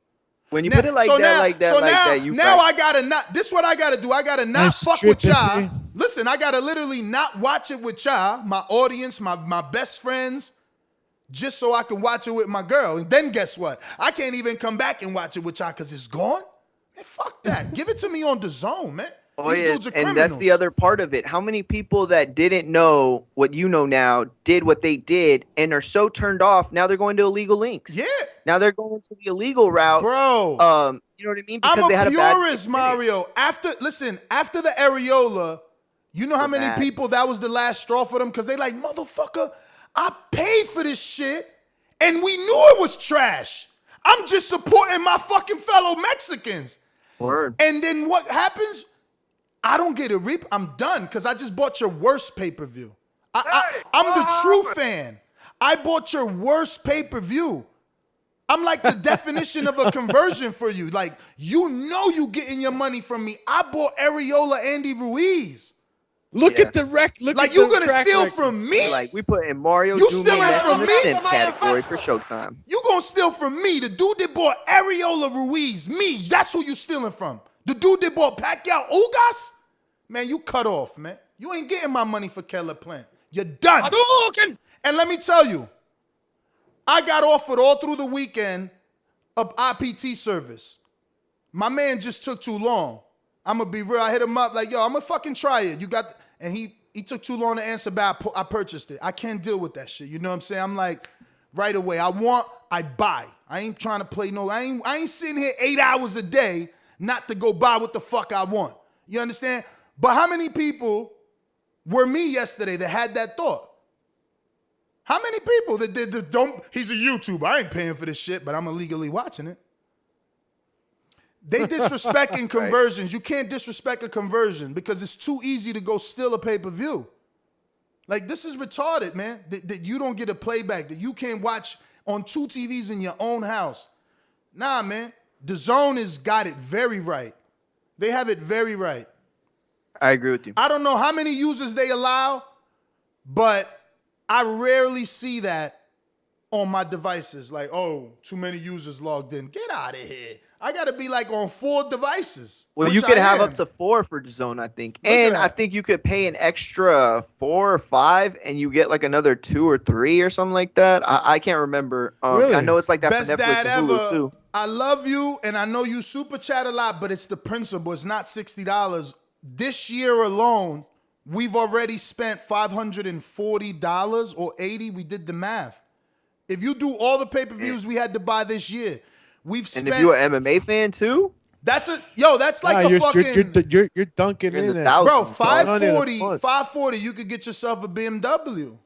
When you put it like that, you now right. I gotta not. This is what I gotta do. I gotta not Nice fuck with tripping, y'all. see? Listen, I gotta literally not watch it with y'all, my audience, my best friends, just so I can watch it with my girl. And then guess what? I can't even come back and watch it with y'all because it's gone. Man, fuck that. Give it to me on DAZN, man. Oh, These yes, dudes are and criminals. that's the other part of it. How many people that didn't know what you know now did what they did and are so turned off now they're going to illegal links. Yeah, Now they're going to the illegal route. bro. You know what I mean? Because I'm they a had a bad purist, experience. Mario. After the areola, you know how many bad. people that was the last straw for them? Because they like, motherfucker, I paid for this shit and we knew it was trash. I'm just supporting my fucking fellow Mexicans. Word. And then what happens? I don't get a reap. I'm done because I just bought your worst pay-per-view. I'm the true fan. I bought your worst pay-per-view. I'm like the definition of a conversion for you. Like, you getting your money from me. I bought Areola Andy Ruiz. Look Yeah. at the rec. Look Like, at you the gonna track steal record. from me? Like we put in Mario You Doom stealing in from the me? simp category for Showtime. You gonna steal from me? The dude that bought Areola Ruiz, me. That's who you stealing from. The dude that bought Pacquiao-Ugas, man, you cut off, man. You ain't getting my money for Caleb Plant. You're done. And let me tell you, I got offered all through the weekend of IPT service. My man just took too long. I'm gonna be real. I hit him up like, yo, I'm gonna fucking try it. And he took too long to answer back. I purchased it. I can't deal with that shit. You know what I'm saying? I'm like, right away. I buy. I ain't trying to play no. I ain't sitting here 8 hours a day not to go buy what the fuck I want. You understand? But how many people were me yesterday that had that thought? How many people that don't? He's a YouTuber. I ain't paying for this shit, but I'm illegally watching it. They disrespecting conversions. You can't disrespect a conversion because it's too easy to go steal a pay-per-view. Like, this is retarded, man. That you don't get a playback, that you can't watch on 2 TVs in your own house. Nah, man. DAZN has got it very right. They have it very right. I agree with you. I don't know how many users they allow, but I rarely see that on my devices. Like, oh, too many users logged in. Get out of here. I got to be like on 4 devices. Well, which you could I have am. up to 4 for DAZN, I think. Look at And I that. think you could pay an extra 4 or 5 and you get like another 2 or 3 or something like that. I can't remember. Really? I know it's like that Best for Netflix dad and Hulu ever. too. I love you, and I know you super chat a lot, but it's the principle. It's not $60. This year alone, we've already spent $540 or $80. We did the math. If you do all the pay-per-views we had to buy this year, we've spent. And if you're an MMA fan too, that's like Nah, a fucking. you're dunking You're in in the there. thousands. Bro, So 540, month. 540, you could get yourself a BMW.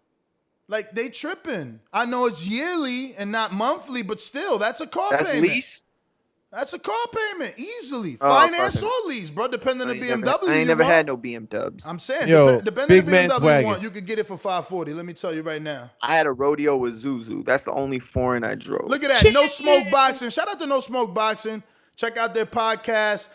Like, they tripping. I know it's yearly and not monthly, but still, that's a car That's payment. lease. That's a car payment, easily. Oh, Finance fucking- or lease, bro, depending on the BMW I ain't you never want. had no BMW. I'm saying, Yo, depending big on the man's BMW you wagon. want, you could get it for $540. Let me tell you right now. I had a rodeo with Zuzu. That's the only foreign I drove. Look at that. No Smoke Boxing. Shout out to No Smoke Boxing. Check out their podcast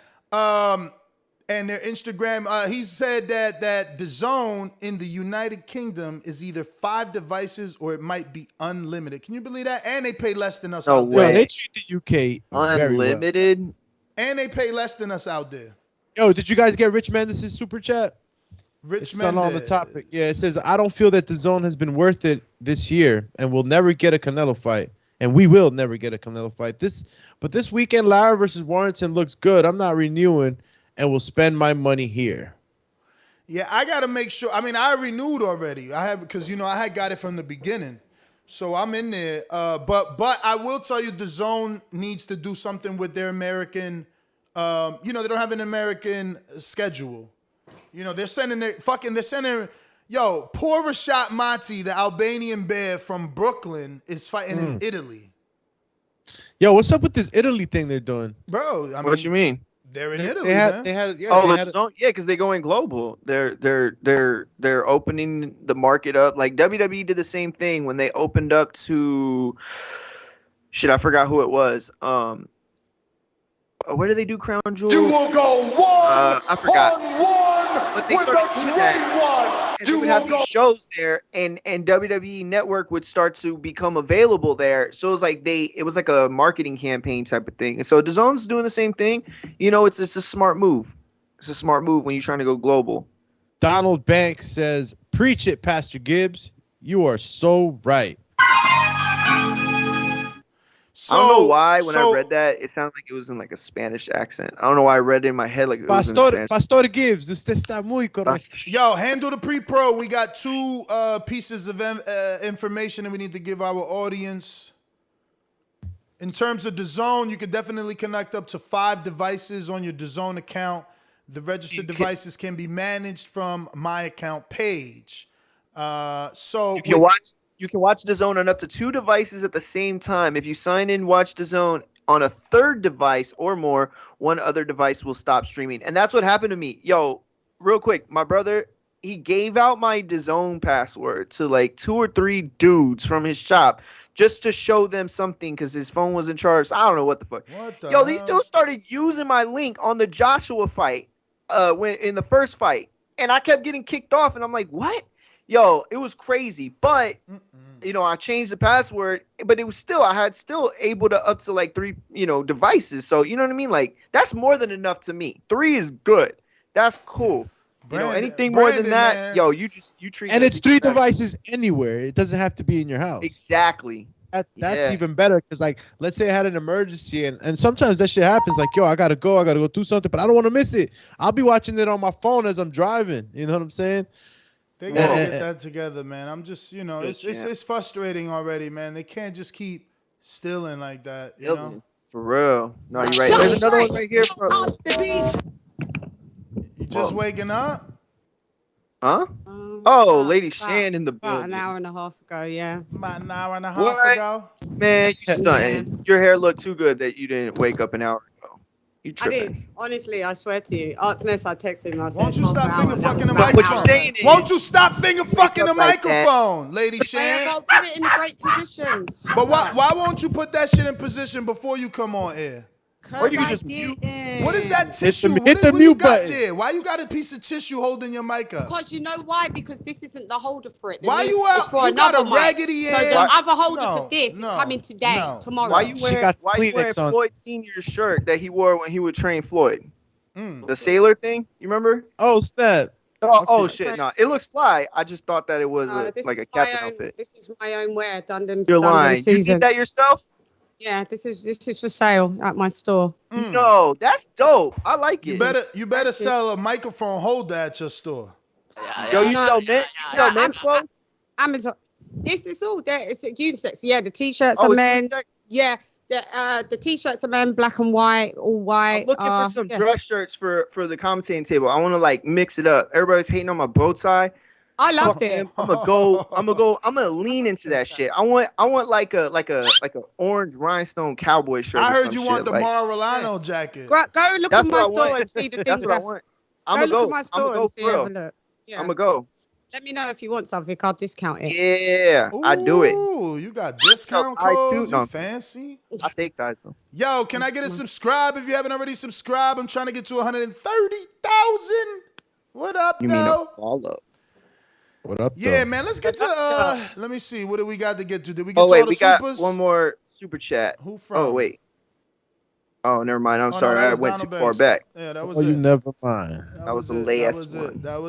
and their Instagram. He said that Dazn in the United Kingdom is either 5 devices or it might be unlimited. Can you believe that? And they pay less than us No out Yo, there. way. they treat the UK very well. Unlimited. And they pay less than us out there. Yo, did you guys get Rich Mendes' super chat? Rich It's not on the Mendes. topic. Yeah, it says, I don't feel that the zone has been worth it this year and we'll never get a Canelo fight. And we will never get a Canelo fight. But this weekend, Lara versus Warrington looks good. I'm not renewing and will spend my money here. Yeah, I got to make sure. I mean, I renewed already. I have, because, I had got it from the beginning. So I'm in there. But I will tell you, the zone needs to do something with their American, they don't have an American schedule. They're sending, poor Rashad Mati, the Albanian bear from Brooklyn, is fighting in Italy. Yo, what's up with this Italy thing they're doing? Bro, What you mean? They're in Italy, They man. had Because they're going global. They're opening the market up. Like WWE did the same thing when they opened up to shit. I forgot who it was. Where do they do Crown Jewel? You will go one I forgot. on one But they with started the doing great that. one. And You they would have will go. these shows there, and WWE Network would start to become available there. So it was like it was like a marketing campaign type of thing. And so DAZN's doing the same thing. It's a smart move. It's a smart move when you're trying to go global. Donald Banks says, preach it, Pastor Gibbs. You are so right. I don't know why when I read that, it sounded like it was in like a Spanish accent. I don't know why I read it in my head like it was in Spanish. Pastor Gibbs, usted está muy correcto. Yo, handle the pre-pro. We got 2 pieces of information that we need to give our audience. In terms of DAZN, you can definitely connect up to 5 devices on your DAZN account. The registered devices can be managed from my account page. You can watch DAZN on up to 2 devices at the same time. If you sign in, watch DAZN on a 3rd device or more, one other device will stop streaming. And that's what happened to me. Yo, real quick, my brother, he gave out my DAZN password to like 2 or 3 dudes from his shop just to show them something because his phone was in charge. I don't know what the fuck. These dudes started using my link on the Joshua fight when in the first fight. And I kept getting kicked off. And I'm like, what? Yo, it was crazy. But, I changed the password. But it was still, I had still able to up to like 3, devices. So, you know what I mean? Like, that's more than enough to me. 3 is good. That's cool. Anything more than that, man. Yo, you treat. And it's 3 devices anywhere. It doesn't have to be in your house. Exactly. That's even better because, like, let's say I had an emergency and sometimes that shit happens. Like, yo, I gotta go do something, but I don't want to miss it. I'll be watching it on my phone as I'm driving. You know what I'm saying? They gotta get that together, man. I'm just, it's frustrating already, man. They can't just keep stealing like that, you know? For real. No, you're right. There's another one right here. You just waking up? Huh? Lady Shan in the building. About an hour and a half ago, yeah. About an hour and a half ago? Man, you stunting. Your hair looked too good that you didn't wake up an hour ago. You tripping. I did. Honestly, I swear to you. Artness, I texted him. I said, Won't you stop finger fucking the What microphone? you're saying is, Won't you stop finger fucking the like microphone, Lady Shan? I'll put it in great positions. But why won't you put that shit in position before you come on air? Or you can just What is that tissue? hit What the do you mute got button. there? Why you got a piece of tissue holding your mic up? Because you know why? Because this isn't the holder for it. Why It's you out? for You got another a mic. raggedy So ass. the other holder No, for this is no, coming today, no, tomorrow. why you She wearing got Floyd Kleenex on. Senior's shirt that he wore when he would train Floyd? The sailor thing, you remember? Oh, snap. Oh shit, no. It looks fly. I just thought that it was This like a is my captain own- outfit. This is my own wear, Dundon. You're Dundon lying. You season. did that yourself? Yeah, this is for sale at my store. No, that's dope. I like it. You better sell a microphone holder at your store. Yo, you sell men's clothes? Amazon. This is all there. It's unisex. Yeah, the t-shirts Oh, are it's men. unisex? Yeah, the t-shirts are men, black and white, all white. I'm looking for some dress shirts for the commentating table. I want to like mix it up. Everybody's hating on my bow tie. I loved it. I'm gonna lean into that shit. I want like a orange rhinestone cowboy shirt. I or heard some you shit. want the like, Marolano jacket. Go look That's at my what I store want. and see the things. That's what I want. I'm Go gonna look go. at my I'm store gonna go and see. for Have real. a look. Yeah. I'm gonna go. Let me know if you want something. I'll discount it. Yeah, I do it. Ooh, you got discount Ties too? codes? No, You I'm kidding. fancy? I take guys though. Yo, can I get a subscribe if you haven't already subscribed? I'm trying to get to 130,000. What up, You mean a though? follow? What up, Yeah, though? man, let's get to, let me see. What do we got to get to? Did we get Oh to wait, all the we got supers? one more super chat. Who from? Oh wait. Oh, never mind. I'm Oh, no, sorry. that I was went too Donald far Banks. back. Yeah, that was Oh, it. you never mind. That was the it. last one. That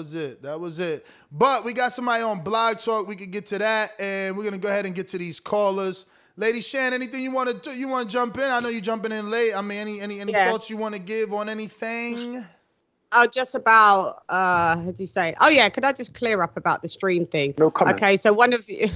was it. But we got somebody on Blog Talk. We could get to that, and we're gonna go ahead and get to these callers. Lady Shan, anything you want to do? You want to jump in? I know you're jumping in late. I mean, any thoughts you want to give on anything? Oh, just about how do you say? Oh yeah, could I just clear up about the stream thing? No comment. Okay, so one of you,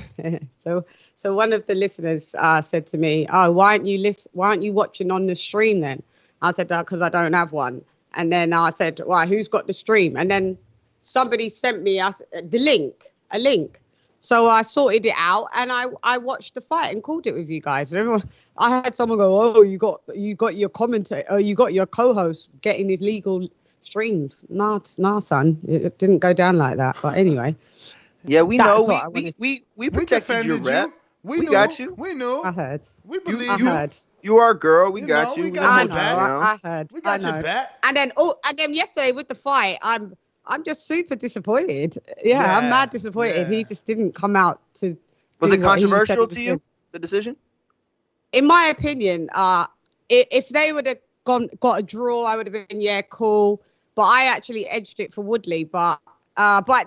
so one of the listeners said to me, "Oh, why aren't you watching on the stream then?" I said, "Because I don't have one." And then I said, "Why? Who's got the stream?" And then somebody sent me a link. So I sorted it out and I watched the fight and called it with you guys. And everyone, I had someone go, "Oh, you got your commentator, oh, you got your co-host getting illegal streams." Nah, son, it didn't go down like that. But anyway, Yeah, we That's know. what I wanted to- We protected your defended rep. you. We knew. got you. We knew. I heard. We believe I you. heard. You are a girl. We You got know, you. we got I your know. back. I heard. We got I your know. back. And then yesterday with the fight, I'm just super disappointed. Yeah, I'm Yeah, mad disappointed. yeah. He just didn't come out to. Was do it what he said controversial he was to you? doing. The decision? In my opinion, if they would have got a draw, I would have been cool. But I actually edged it for Woodley. But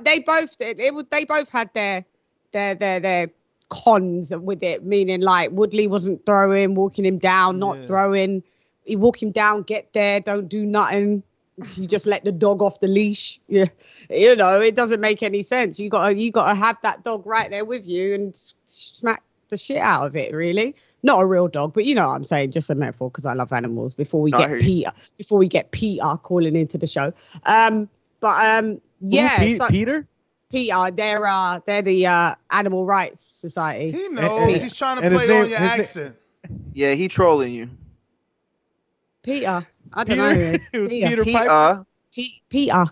they both they both had their cons with it, meaning like Woodley wasn't throwing, walking him down, not throwing. You walk him down, get there, don't do nothing. You just let the dog off the leash. Yeah, it doesn't make any sense. You gotta have that dog right there with you and smack the shit out of it. Really, not a real dog, but you know what I'm saying. Just a metaphor because I love animals. Before we get Peter calling into the show. Peter. Peter, they're the Animal Rights Society. He knows. He's trying to play on your accent. Yeah, he trolling you. Peter, I don't know who it is. Peter Piper. Peter.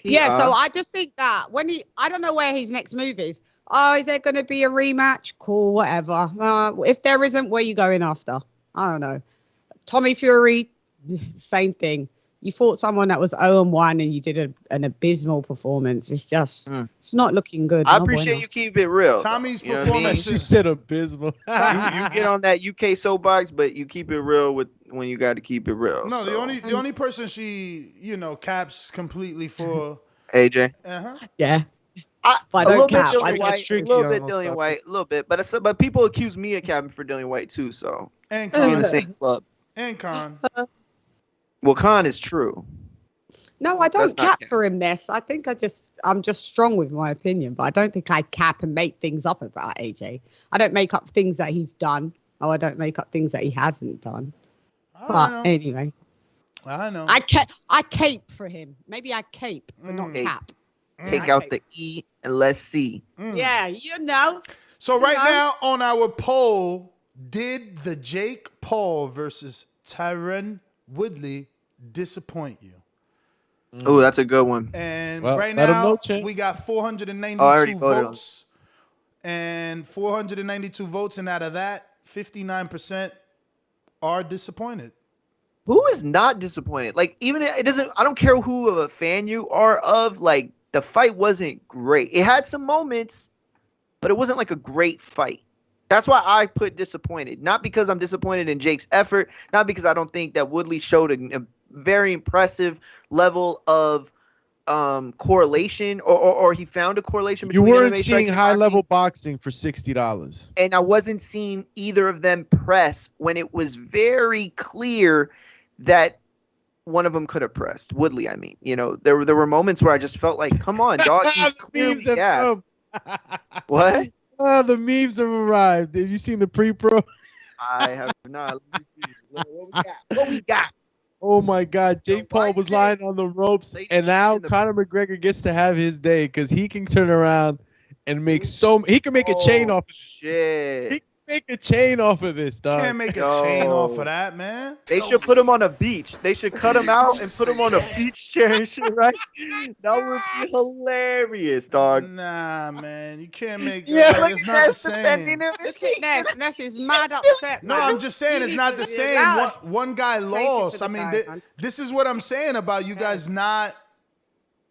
Yeah, so I just think that I don't know where his next move is. Oh, is there going to be a rematch? Cool, whatever. If there isn't, where are you going after? I don't know. Tommy Fury, same thing. You fought someone that was 0-1 and you did an abysmal performance. It's just, it's not looking good. I appreciate you keep it real. Tommy's though, you know what I mean? performance. She said abysmal. you get on that UK soapbox, but you keep it real when you got to keep it real. No, so. the only person she caps completely for AJ. Yeah. A don't little bit cap. Dillian I White, tricky a little on bit those Dillian stuff. White, a little bit, but people accuse me of capping for Dillian White too. So and we in the Con. same club. And Con. Well, Con is true. No, I don't That's not cap cap. for him, Ness. I think I'm just strong with my opinion, but I don't think I cap and make things up about AJ. I don't make up things that he's done. Oh, I don't make up things that he hasn't done. But anyway. I know. I cape for him. Maybe I cape, but not Cape. cap. Take out the E and let's see. Yeah, you know. So right now on our poll, did the Jake Paul versus Tyron Woodley disappoint you? Oh, that's a good one. And Well, right let 'em now know, Chan. we got I already 492 voted on votes. And 492 votes, and out of that, 59% are disappointed. Who is not disappointed? Like, even it doesn't. I don't care who of a fan you are of. Like, the fight wasn't great. It had some moments, but it wasn't like a great fight. That's why I put disappointed. Not because I'm disappointed in Jake's effort. Not because I don't think that Woodley showed a very impressive level of correlation, or he found a correlation You between weren't MMA seeing striking and high boxing. level boxing for $60. And I wasn't seeing either of them press when it was very clear that one of them could have pressed. Woodley, I mean. There were moments where I just felt like, come on, dog. He's clearly gassed. What? The memes have arrived. Have you seen the pre-pro? I have not. Let me see. What we got? Oh my God, Jake Paul was lying on the ropes, and now Conor McGregor gets to have his day because he can turn around and make he can make a chain off. Shit. He can make a chain off of this, dog. Can't make a chain off of that, man. They should put him on a beach. They should cut him out and put him on a beach chair and shit, right? That would be hilarious, dog. Nah, man, you can't make. Yeah, like, it's not the same. Look at Ness. Ness is mad upset. No, I'm just saying it's not the same. One guy lost. I mean, this is what I'm saying about you guys not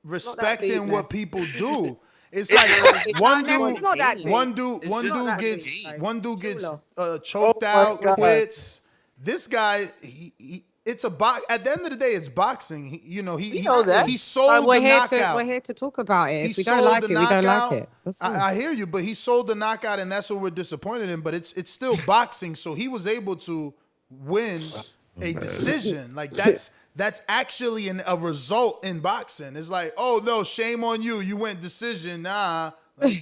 respecting what people do. It's like one dude gets choked out, quits. This guy, it's a box. At the end of the day, it's boxing. He sold the knockout. We're here to talk about it. If we sold don't like the it, we don't knockout. like it. I hear you, but he sold the knockout, and that's what we're disappointed in. But it's still boxing, so he was able to win a decision. Like that's actually a result in boxing. It's like, oh no, shame on you. You went decision. Nah.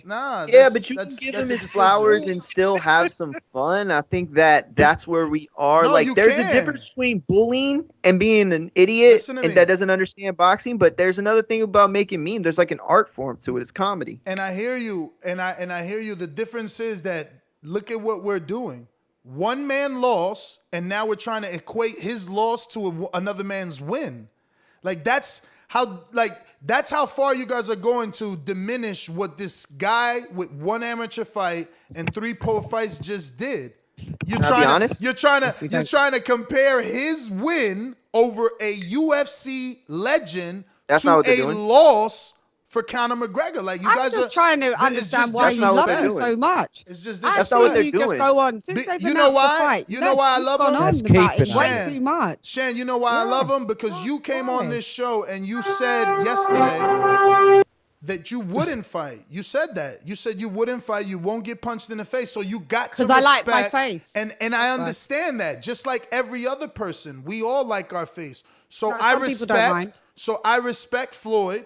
Nah. Yeah, but you can give him his flowers and still have some fun. I think that's where we are. No, like, there's a difference between bullying and being an idiot and that doesn't understand boxing. But there's another thing about making memes. There's like an art form to it. It's comedy. And I hear you. And I hear you. The difference is that look at what we're doing. One man lost, and now we're trying to equate his loss to another man's win. Like that's how far you guys are going to diminish what this guy with one amateur fight and 3 pro fights just did. You're trying to compare his win over a UFC legend to a loss for Conor McGregor. Like you guys are trying to understand why you love him so much. It's just this. That's not what they're doing. Just go on. Since they've you know why? You know why I love him? That's about it way too much. Shan, you know why I love him? Because you came on this show and you said yesterday that you wouldn't fight. You said that. You said you wouldn't fight. You won't get punched in the face. So you got to respect. Because I like my face. And I understand that. Just like every other person, we all like our face. So I respect. So I respect Floyd.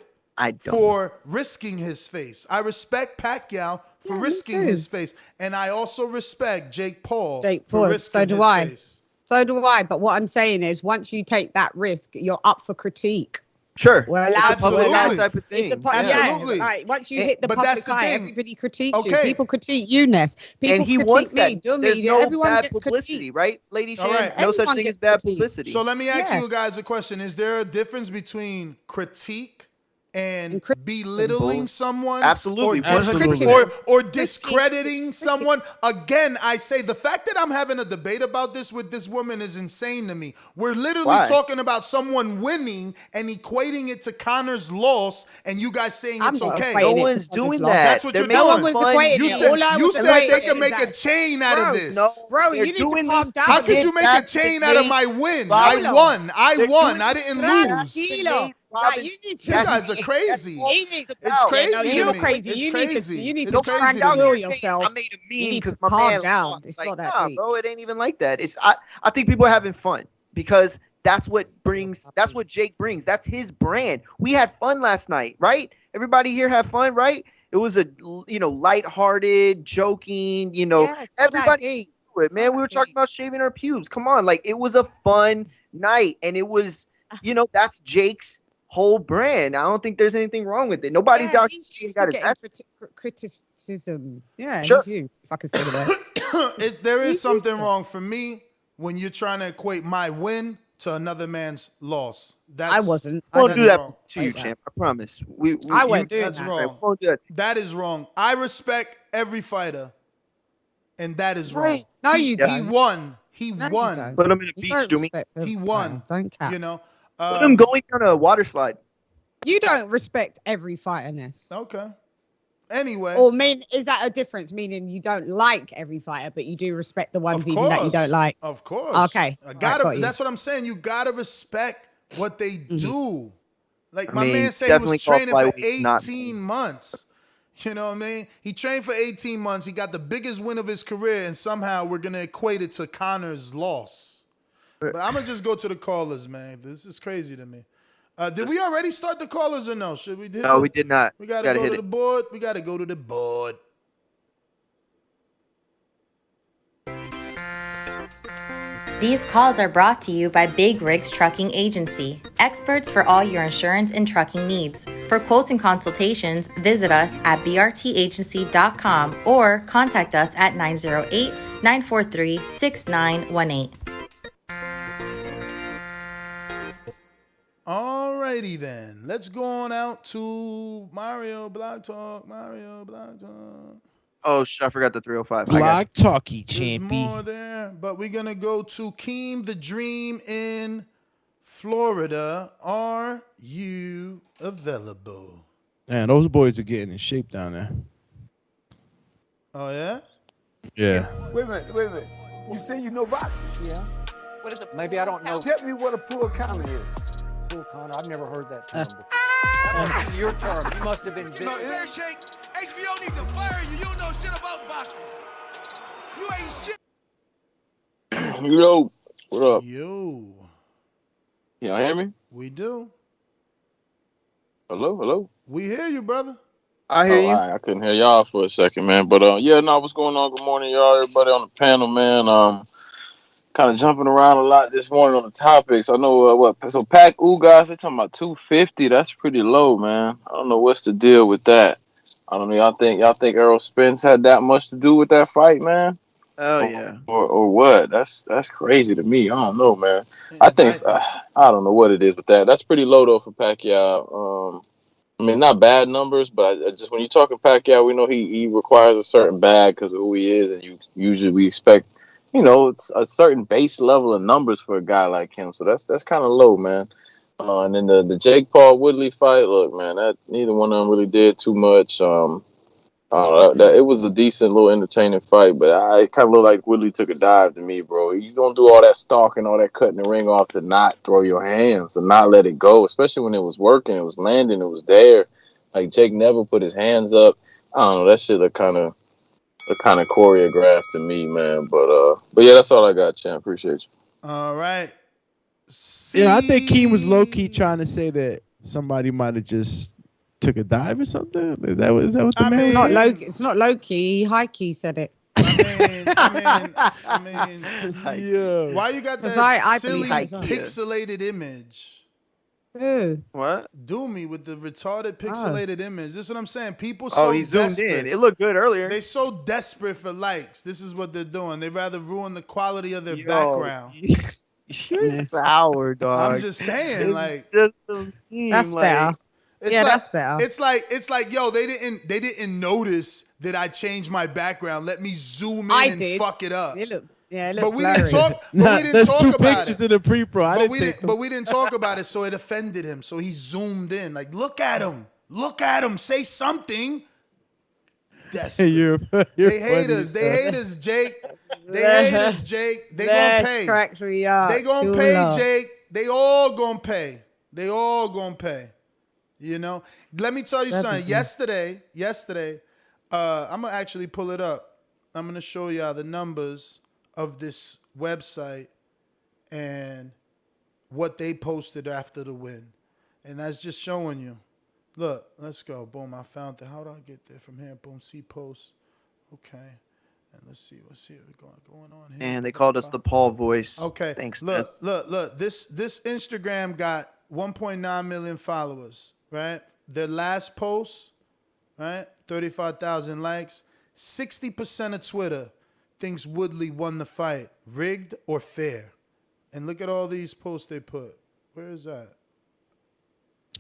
For risking his face. I respect Pacquiao for risking his face. And I also respect Jake Paul for risking his face. So do I. But what I'm saying is once you take that risk, you're up for critique. Sure. We're allowed to Absolutely. Type of thing. Absolutely. Yeah, right. Once you hit the public eye, everybody critiques Okay. you. People critique you, Ness. People and he critique wants me. that. There's no Everyone bad gets publicity, critiqued. right, Lady Shan? right. No such thing as bad publicity. So let me ask you guys a question. Is there a difference between critique and belittling someone? Absolutely. Or discrediting someone? Again, I say the fact that I'm having a debate about this with this woman is insane to me. We're literally talking about someone winning and equating it to Conor's loss, and you guys saying it's okay. No one's doing that. That's what you're doing. No one was equating You said they can make a chain out of this. Bro, you need to calm down. How could you make a chain out of my win? I won. I didn't lose. Like, you guys are crazy. It's crazy. No, you're crazy. You need to try and heal yourself. I made a meme because my calm man down. lost. It's like, not that deep. bro, it ain't even like that. I think people are having fun because that's what Jake brings. That's his brand. We had fun last night, right? Everybody here had fun, right? It was a lighthearted, joking, everybody into it, man. We were talking about shaving our pubes. Come on, like it was a fun night, and it was, that's Jake's whole brand. I don't think there's anything wrong with it. Nobody's out here getting criticism. Yeah, sure. If I could say that. There is something wrong for me when you're trying to equate my win to another man's loss. I wasn't. I won't do that to you, champ. I promise. I won't do that's that. wrong. Won't do that. That is wrong. I respect every fighter, and that is wrong. Right. No, you don't. He won. He No, you won. don't. Put him in a You beach, don't do me. respect him. He won. Don't cap. Put him going down a water slide. You don't respect every fighter, Ness. Okay. Anyway. Or is that a difference? Meaning you don't like every fighter, but you do respect the ones even that you don't like. Of course. Okay. That's what I'm saying. You gotta respect what they do. Like my man said, he was training for 18 months. You know what I mean? He trained for 18 months. He got the biggest win of his career, and somehow we're gonna equate it to Conor's loss. But I'm gonna just go to the callers, man. This is crazy to me. Did we already start the callers or no? Should we do? No, we did not. We gotta go to the board. We gotta go to the board. These calls are brought to you by Big Rigs Trucking Agency, experts for all your insurance and trucking needs. For quotes and consultations, visit us at brtagency.com or contact us at 908-943-6918. Alrighty then. Let's go on out to Mario Block Talk. Mario Block Talk. Oh shit, I forgot the 305. Block Talkie There's champion. more there, but we're gonna go to Keem the Dream in Florida. Are you available? Man, those boys are getting in shape down there. Oh yeah? Yeah. Wait a minute. You say you know boxing? Yeah. What is it? Maybe I don't know. Tell me what a full counter is. Full counter. I've never heard that term before. That must be your term. You must have been. Fair shake. HBO need to fire you. You don't know shit about boxing. You ain't shit. Yo, what up? Yo. Y'all hear me? We do. Hello? We hear you, brother. I hear you. All right. I couldn't hear y'all for a second, man. But what's going on? Good morning, y'all. Everybody on the panel, man. Kind of jumping around a lot this morning on the topics. I know so Pacquiao guys, they're talking about 250. That's pretty low, man. I don't know what's the deal with that. I don't know. Y'all think Errol Spence had that much to do with that fight, man? Oh yeah. Or what? That's crazy to me. I don't know, man. I think I don't know what it is with that. That's pretty low though for Pacquiao. I mean, not bad numbers, but I just when you're talking Pacquiao, we know he requires a certain bag because of who he is, and we expect, it's a certain base level of numbers for a guy like him. So that's kind of low, man. And then the Jake Paul Woodley fight, look, man, that neither one of them really did too much. It was a decent little entertaining fight, but it kind of looked like Woodley took a dive to me, bro. You don't do all that stalking, all that cutting the ring off to not throw your hands, to not let it go, especially when it was working, it was landing, it was there. Like Jake never put his hands up. I don't know, that shit looked kind of choreographed to me, man. But yeah, that's all I got, champ. Appreciate you. All right. Yeah, I think Keem was low key trying to say that somebody might have just took a dive or something. Is that what the man? It's not low key. High key said it. I mean, yeah. Why you got that I silly believe pixelated image? Who? What? Doomy with the retarded pixelated image. This is what I'm saying. People he's desperate. zoomed in. It looked good earlier. They so desperate for likes. This is what they're doing. They rather ruin the quality of their background. You're sour, dog. I'm just saying, like just some that's better. That's better. It's like, yo, they didn't notice that I changed my background. Let me zoom in and fuck it up. It looked but we didn't talk. There's two about pictures it. in the pre-pro. But we didn't talk about it, so it offended him. So he zoomed in, like, look at him, say something. You're they hate us. They hate us, Jake. They hate us, Jake. They gonna pay. Cracks me up. They gonna pay, Jake. They all gonna pay. You know. Let me tell you something. Yesterday, I'm gonna actually pull it up. I'm gonna show y'all the numbers of this website and what they posted after the win, and that's just showing you. Look, let's go. Boom, I found it. How do I get there from here? Boom, see post. Okay. And let's see what's going on here. And they called us the Paul voice. Okay. Thanks. Look. This Instagram got 1.9 million followers, right? Their last post, right? 35,000 likes. 60% of Twitter thinks Woodley won the fight. Rigged or fair? And look at all these posts they put. Where is that?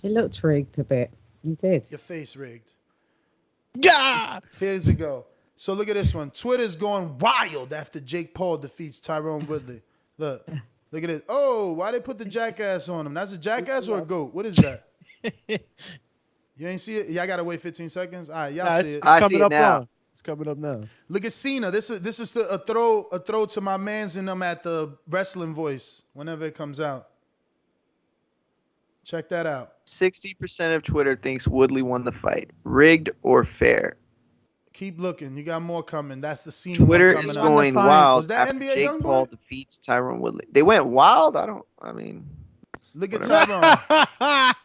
It looked rigged a bit. You did. Your face rigged. Yeah. Here's a go. So look at this one. Twitter's going wild after Jake Paul defeats Tyron Woodley. Look at this. Oh, why they put the jackass on him? That's a jackass or a goat? What is that? You ain't see it? Y'all gotta wait 15 seconds. All right, y'all see it. I see it now. It's coming up now. Look at Cena. This is a throw to my mans and them at the Wrestling Voice whenever it comes out. Check that out. 60% of Twitter thinks Woodley won the fight. Rigged or fair? Keep looking. You got more coming. That's the Cena Twitter one coming is out. going wild Was that after NBA Jake Youngboy? Paul defeats Tyron Woodley. They went wild? Look at whatever. Tyron.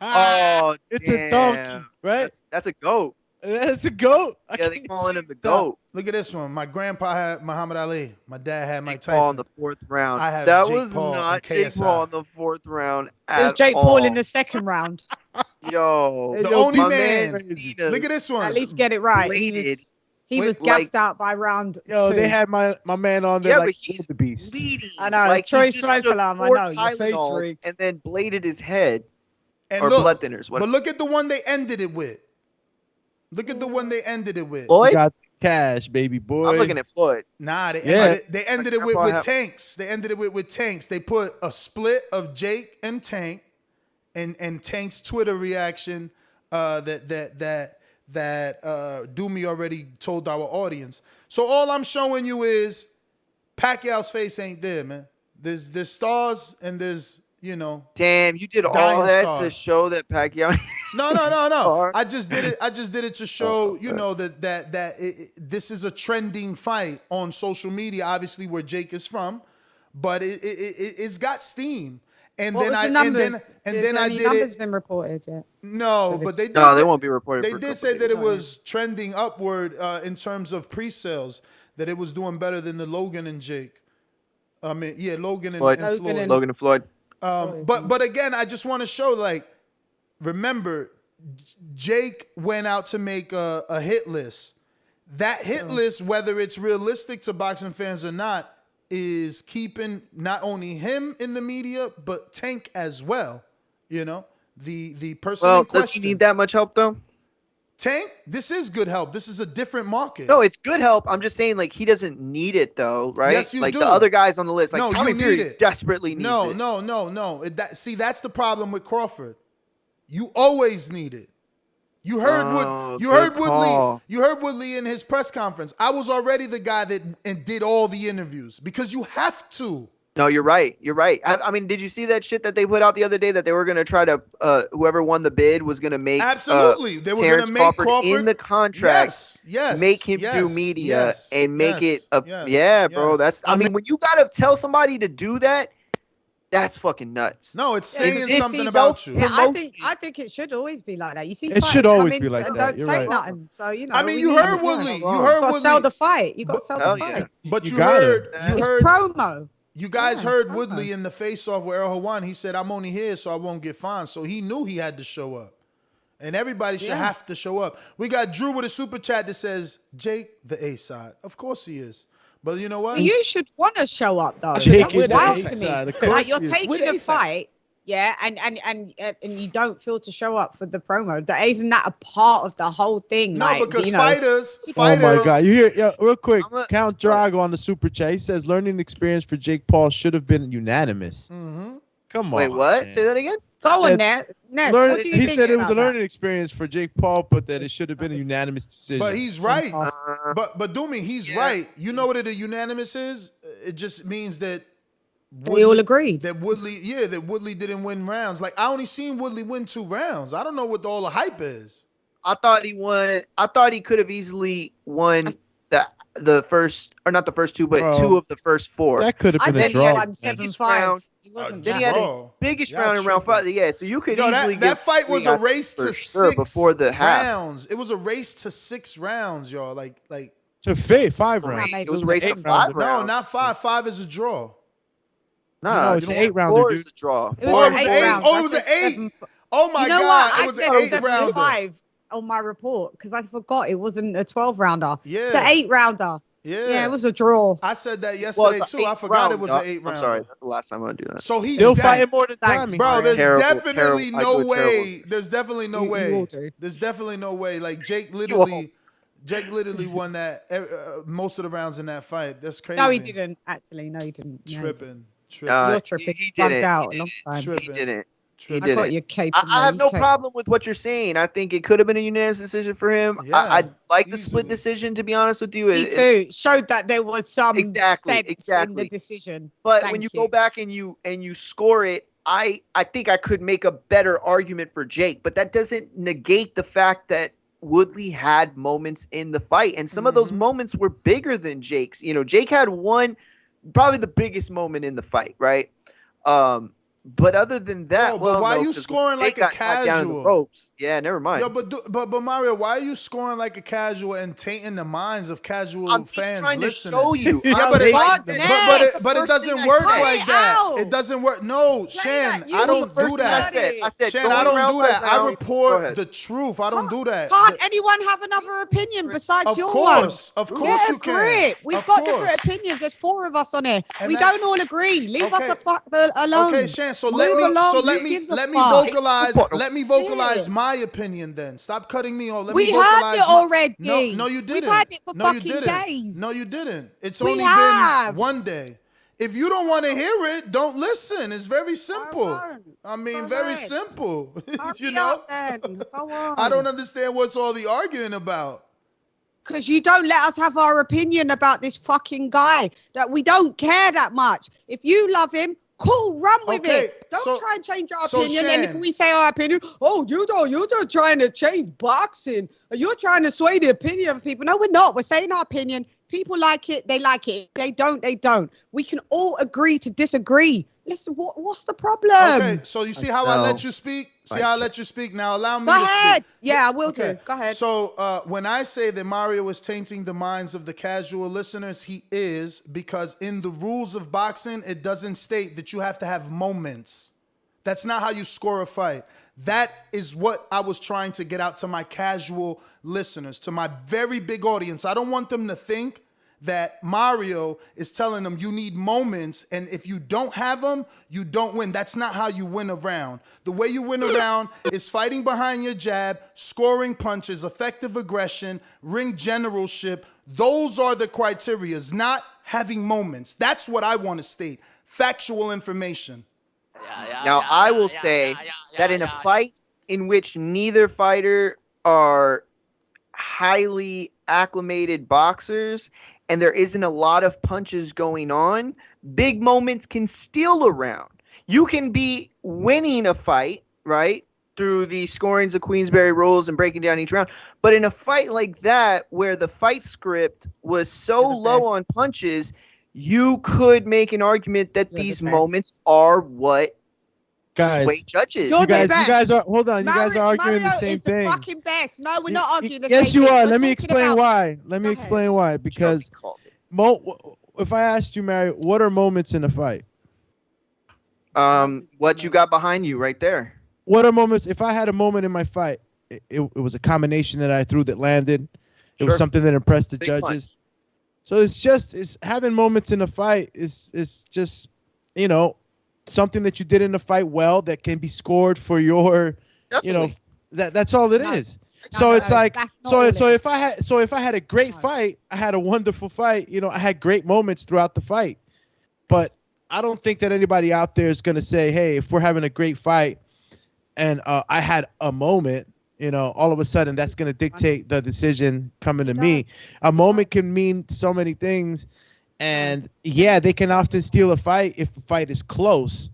Oh, it's damn. a donkey, right? That's a goat. That's a goat. Yeah, they calling him the GOAT. Look at this one. My grandpa had Muhammad Ali. My dad had Mike Jake Paul Tyson. in the 4th round. I have That Jake was Paul not and Jake KSI. Paul in the 4th round. It was at Jake all. Paul in the 2nd round. Yo, The only my man. Cena Look at this one. At least get it right. bladed. He was like- gassed out by round Yo, 2. they had my man on there Yeah, like but he's the beast. bleeding. I know, Like, Troy he just Smoke took alarm, I 4 know, your face Tylenols freaked. and then bladed his head. And or look, blood thinners. but look at the one they ended it with. Look at the one they ended it with. You Floyd? got cash, baby boy. I'm looking at Floyd. Nah, they Yeah. ended it with tanks. They ended it with tanks. They put a split of Jake and Tank, and Tank's Twitter reaction that Doomy already told our audience. So all I'm showing you is Pacquiao's face ain't there, man. There's stars and there's, you know. Damn, you did all dying that stars. to show that Pacquiao. No. I just did it to show, you know, that this is a trending fight on social media, obviously where Jake is from, but it's got steam. And What then was I the numbers? and Has then I any did numbers it. been reported yet? No, but they did. No, they won't be reported. They for a did couple say days. that it was trending upward in terms of pre-sales, that it was doing better than the Logan and Jake. I mean, yeah, Logan and Floyd. Floyd. Logan and Floyd. But again, I just want to show, like, remember, Jake went out to make a hit list. That hit list, whether it's realistic to boxing fans or not, is keeping not only him in the media, but Tank as well. You know, the person in Well, does he question. need that much help though? Tank, this is good help. This is a different market. No, it's good help. I'm just saying, like, he doesn't need it though, right? Yes, you like do. the other guys on the list, like No, Tommy you need Fury it. desperately needs it. No. See, that's the problem with Crawford. You always need it. You heard call. You heard Woodley in his press conference. I was already the guy that did all the interviews because you have to. No, you're right. You're right. I mean, did you see that shit that they put out the other day that they were going to try to, whoever won the bid was going to make Absolutely. They were Terrence going to make Crawford in the contract. Yes. Make him do media and make it bro. That's I mean, when you got to tell somebody to do that, that's fucking nuts. No, it's saying This something is about you. Yeah, I think it should always be like that. You see, It should fighters always come be in like and that. don't You're say right. nothing. So you know. I mean, we you need heard to- Woodley. You You heard got to sell Woodley. the fight. You got to sell Hell the yeah. fight. But You you got heard, it. you It's heard, promo. you guys Yeah, heard promo. Woodley in the face-off with El Hawan. He said, "I'm only here so I won't get fined." So he knew he had to show up, and everybody should have to show up. We got Drew with a super chat that says, "Jake, the A side." Of course he is, but you know what? You should want to show up though. Jake That's is the wild A to side, me. of course Like you're he is. taking a fight, yeah, and you don't feel to show up for the promo. That isn't that a part of the whole thing? No, like, because you know, fighters. Oh my God! You hear? Yeah, real quick. I'm a- Count Drago on the super chat. He says learning experience for Jake Paul should have been unanimous. Mm-hmm. Come on. Wait, what? man. Say that again? Go on said- there. Ness, Learn- what do you he think said it was a about that? learning experience for Jake Paul, but that it should have been a unanimous decision. But he's right. Uh, But Doomy, he's right. You know what a unanimous is? It just means that We all agreed. that Woodley didn't win rounds. Like, I only seen Woodley win 2 rounds. I don't know what all the hype is. I thought he won. I thought he could have easily won the first, or not the first 2, but Bro. 2 of the first 4. That could have I been a said he draw. won man. 7-5. He wasn't Then he that had Draw. the biggest Y'all round in round tripping. 5. Yeah, so you could Yo, easily that give fight was 3, a I race think, to for sure 6 before the half. rounds. It was a race to 6 rounds, y'all. Like To 5 Nah, rounds. mate, It was it race to eight 5 rounds. rounds. no, not 5. 5 is a draw. Nah, No, it's you an don't- 8-rounder, 4 dude. is a draw. It was Oh, an it was 8 an 8. rounds. Oh, I it was an said 8. 7-5. Oh my You know God! what? It I was said an 8 rounder. 7-5 on my report because I forgot it wasn't a 12-rounder. Yeah. It's an 8-rounder. Yeah, it was a draw. I said that Well, yesterday it's too. an I 8 forgot round, it was dog. an 8 round. I'm sorry, that's the last time I do that. So he Still def- fighting more than Thanks, Tommy. Bro, there's Terrible, definitely terrible. I no do it way. terrible. There's definitely no You will way. do. There's definitely no way. Like Jake won't. literally won that most of the rounds in that fight. That's crazy. No, he didn't. Actually, no, he didn't. No, he didn't. Tripping. You're tripping. He Bugged didn't. out He a long didn't. time. Tripping. He didn't. He I didn't. got your cape. I have no problem with what you're saying. I think it could have been a unanimous decision for him. Yeah, I like the easily. split decision, to be honest with you. Me too. Showed that there was some Exactly, sense in exactly. the decision. But Thank when you go back and you score it, I think I could make a better argument for Jake. But that doesn't negate the fact that Woodley had moments in the fight, and some of those moments were bigger than Jake's. You know, Jake had one, probably the biggest moment in the fight, right? But other than that, But well, why no, are you 'cause scoring they like a got knocked down in the casual? ropes. Yeah, never mind. Yo, but Mario, why are you scoring like a casual and tainting the minds of casual I'm just fans trying to listening? show you. Yeah, I'm but saying that. it First doesn't thing I work said. like that. It doesn't work. No, Shan, I don't do that. I said Shan, going I don't round do by that. I round. Go report ahead. the truth. I don't do that. Can't anyone have another opinion besides Of your course, one? of course Get you a can. grip. We've Of got different course. opinions. There's 4 of us on here. And We that's- don't all agree. Leave us Okay. a fuck alone. Okay, Shan. So Move let me along. so Who let me gives a let me fuck? vocalize Yeah. my opinion then. Stop cutting me off. Let We me heard vocalize it already. No, you didn't. We've had it for no, you fucking didn't. days. No, you didn't. It's We only have. been one day. If you don't want to hear it, don't listen. It's very simple. I mean, very simple. You know? Then. Go on. I don't understand what's all the arguing about. Because you don't let us have our opinion about this fucking guy that we don't care that much. If you love him, cool, run with it. Don't try and change our opinion. And if Shan, we say our opinion, oh, you're trying to change boxing. You're trying to sway the opinion of people. No, we're not. We're saying our opinion. People like it. They like it. If they don't, they don't. We can all agree to disagree. Listen, what's the problem? Okay, so you see how I let you speak? See how I let you speak? Now allow me Go to ahead. speak. Yeah, I will do. Go ahead. So when I say that Mario is tainting the minds of the casual listeners, he is, because in the rules of boxing, it doesn't state that you have to have moments. That's not how you score a fight. That is what I was trying to get out to my casual listeners, to my very big audience. I don't want them to think that Mario is telling them you need moments, and if you don't have them, you don't win. That's not how you win a round. The way you win a round is fighting behind your jab, scoring punches, effective aggression, ring generalship. Those are the criterias, not having moments. That's what I want to state. Factual information. Now, I will say that in a fight in which neither fighter are highly acclimated boxers and there isn't a lot of punches going on, big moments can steal a round. You can be winning a fight, right, through the scorings of Queensberry rules and breaking down each round. But in a fight like that, where the fight script was so low on punches, you could make an argument that these moments are what sway judges. You guys are hold on. You guys are arguing the same thing. Fucking best. No, we're not arguing the Yes, same you thing. are. We're Let me talking explain about- why. Let me explain why. Because if I asked you, Mary, what are moments in a fight? What you got behind you right there. What are moments? If I had a moment in my fight, it was a combination that I threw that landed. It was something that impressed the judges. punch. So it's having moments in a fight is just, you know, something that you did in the fight well that can be scored for your, you know, that's all it is. So it's like so if I had a great fight, I had a wonderful fight, you know, I had great moments throughout the fight. But I don't think that anybody out there is going to say, hey, if we're having a great fight and I had a moment, you know, all of a sudden that's going to dictate the decision coming to me. A moment can mean so many things. And yeah, they can often steal a fight if the fight is close.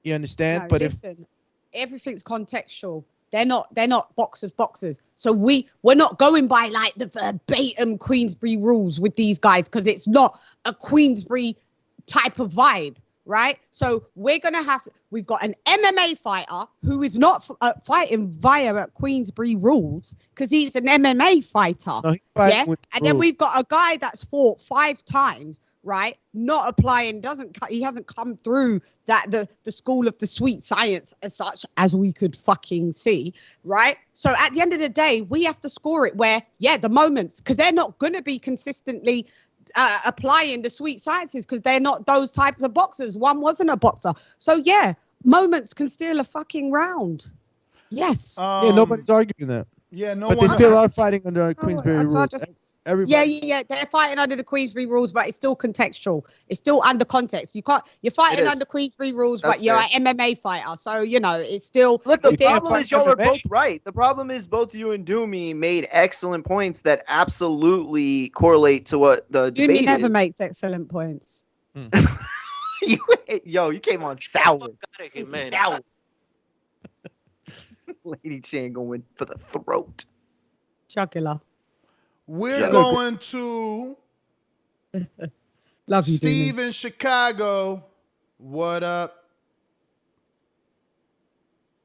You understand? No, but listen, everything's contextual. They're not boxers. So we're not going by like the verbatim Queensberry rules with these guys because it's not a Queensberry type of vibe, right? So we've got an MMA fighter who is not fighting via Queensberry rules because he's an MMA fighter. No, yeah, and then we've got a guy that's fought 5 times, right? Not applying, he hasn't come through that the school of the sweet science as such as we could fucking see, right? So at the end of the day, we have to score it where, yeah, the moments, because they're not going to be consistently applying the sweet sciences because they're not those types of boxers. One wasn't a boxer. So yeah, moments can steal a fucking round. Yes. Yeah, nobody's arguing that. Yeah, no but one. they still are fighting under Queensberry rules. Yeah, they're fighting under the Queensberry rules, but it's still contextual. It's still under context. You're fighting under Queensberry rules, but you're an MMA fighter, so you know it's still. Look, the problem is y'all are both right. The problem is both you and Doomy made excellent points that absolutely correlate to what the debate Doomy never is. makes excellent points. You came on sour. Man. Sour. Lady Chan going for the throat. Jugular. We're going to Love you, Steve in Chicago. What up?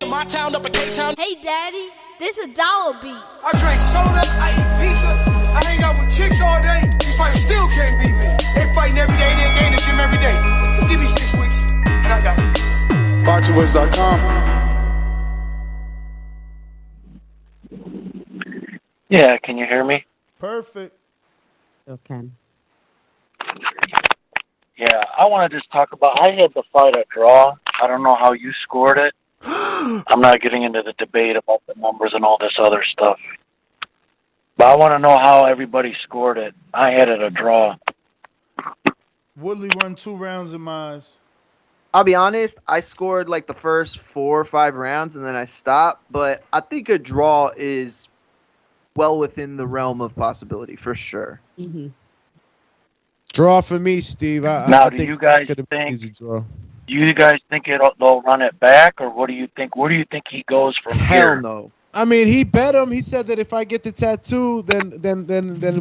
My town up in K-Town. Hey, Daddy, this a Dolla beat. I drink soda, I eat pizza. I hang out with chicks all day. These fighters still can't beat me. They fighting every day, they're in the gym every day. Just give me 6 weeks, and I got it. BoxingVoice.com. Yeah, can you hear me? Perfect. Okay. Yeah, I want to just talk about. I had the fight a draw. I don't know how you scored it. I'm not getting into the debate about the numbers and all this other stuff. But I want to know how everybody scored it. I had it a draw. Woodley won 2 rounds in my eyes. I'll be honest, I scored like the first 4 or 5 rounds and then I stopped. But I think a draw is well within the realm of possibility for sure. Mm-hmm. Draw for me, Steve. Now, I do think you guys it could be think? easy draw. Do you guys think they'll run it back, or what do you think? Where do you think he goes from here? Hell no. I mean, he bet him. He said that if I get the tattoo, then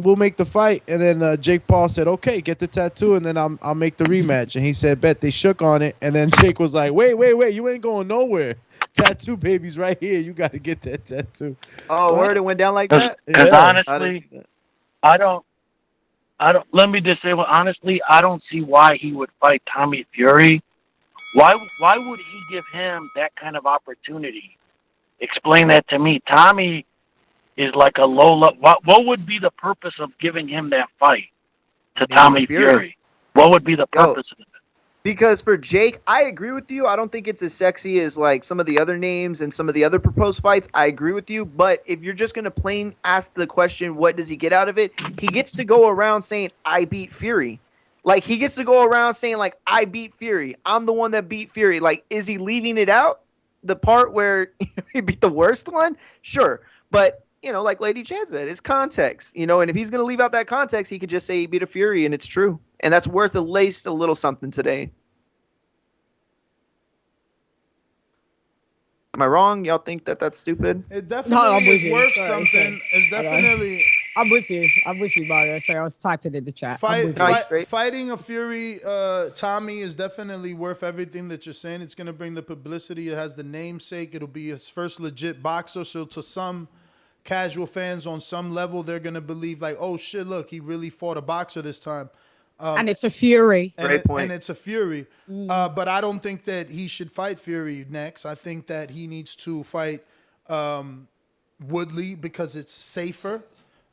we'll make the fight. And then Jake Paul said, "Okay, get the tattoo, and then I'll make the rematch." And he said, "Bet." They shook on it, and then Jake was like, "Wait, you ain't going nowhere. Tattoo baby's right here. You got to get that tattoo." Oh, So word, it went down like that? Because Yeah. honestly, I don't. Let me just say, well, honestly, I don't see why he would fight Tommy Fury. Why would he give him that kind of opportunity? Explain that to me. Tommy is like a low level. What would be the purpose of giving him that fight to Tommy Fury? What would be the purpose of it? Because for Jake, I agree with you. I don't think it's as sexy as like some of the other names and some of the other proposed fights. I agree with you. But if you're just going to plain ask the question, what does he get out of it? He gets to go around saying, I beat Fury. Like, he gets to go around saying, like, I beat Fury. I'm the one that beat Fury. Like, is he leaving it out? The part where he beat the worst one? Sure. But, you know, like Lady Chan said, it's context. You know, and if he's going to leave out that context, he could just say he beat a Fury, and it's true. And that's worth at least a little something today. Am I wrong? Y'all think that that's stupid? It definitely is worth something. Sorry. It's definitely... I'm with you, Mario. So I was typing in the chat. Fighting a Fury, Tommy, is definitely worth everything that you're saying. It's going to bring the publicity. It has the namesake. It'll be his first legit boxer. So to some casual fans on some level, they're going to believe like, oh, shit, look, he really fought a boxer this time. And it's a Fury. And it's a Fury. But I don't think that he should fight Fury next. I think that he needs to fight Woodley because it's safer.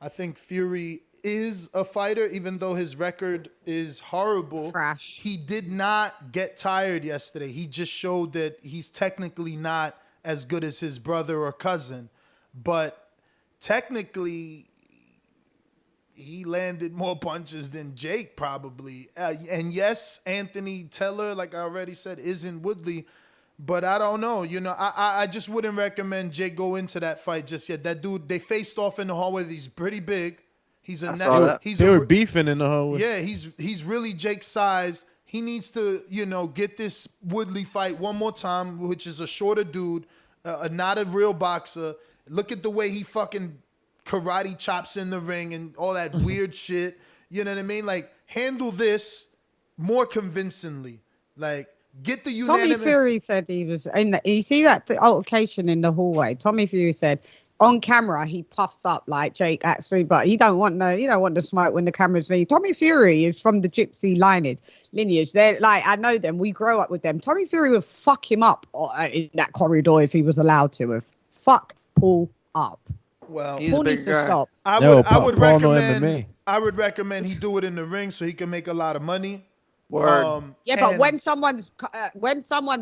I think Fury is a fighter, even though his record is horrible. Trash. He did not get tired yesterday. He just showed that he's technically not as good as his brother or cousin. But technically, he landed more punches than Jake probably. And yes, Anthony Taylor, like I already said, isn't Woodley. But I don't know. You know, I just wouldn't recommend Jake go into that fight just yet. That dude, they faced off in the hallway. He's pretty big. He's a They were beefing in the hallway. Yeah, he's really Jake's size. He needs to, you know, get this Woodley fight one more time, which is a shorter dude, not a real boxer. Look at the way he fucking karate chops in the ring and all that weird shit. You know what I mean? Like, handle this more convincingly. Like, get the unanimous. Tommy Fury said he was in you see that altercation in the hallway. Tommy Fury said on camera he puffs up like Jake Axford, but he don't want the smoke when the camera's me. Tommy Fury is from the gypsy lineage. They're like, I know them. We grow up with them. Tommy Fury would fuck him up in that corridor if he was allowed to. Have fuck Paul up. Well, Paul needs to stop. I would recommend he do it in the ring so he can make a lot of money. Yeah, but when someone's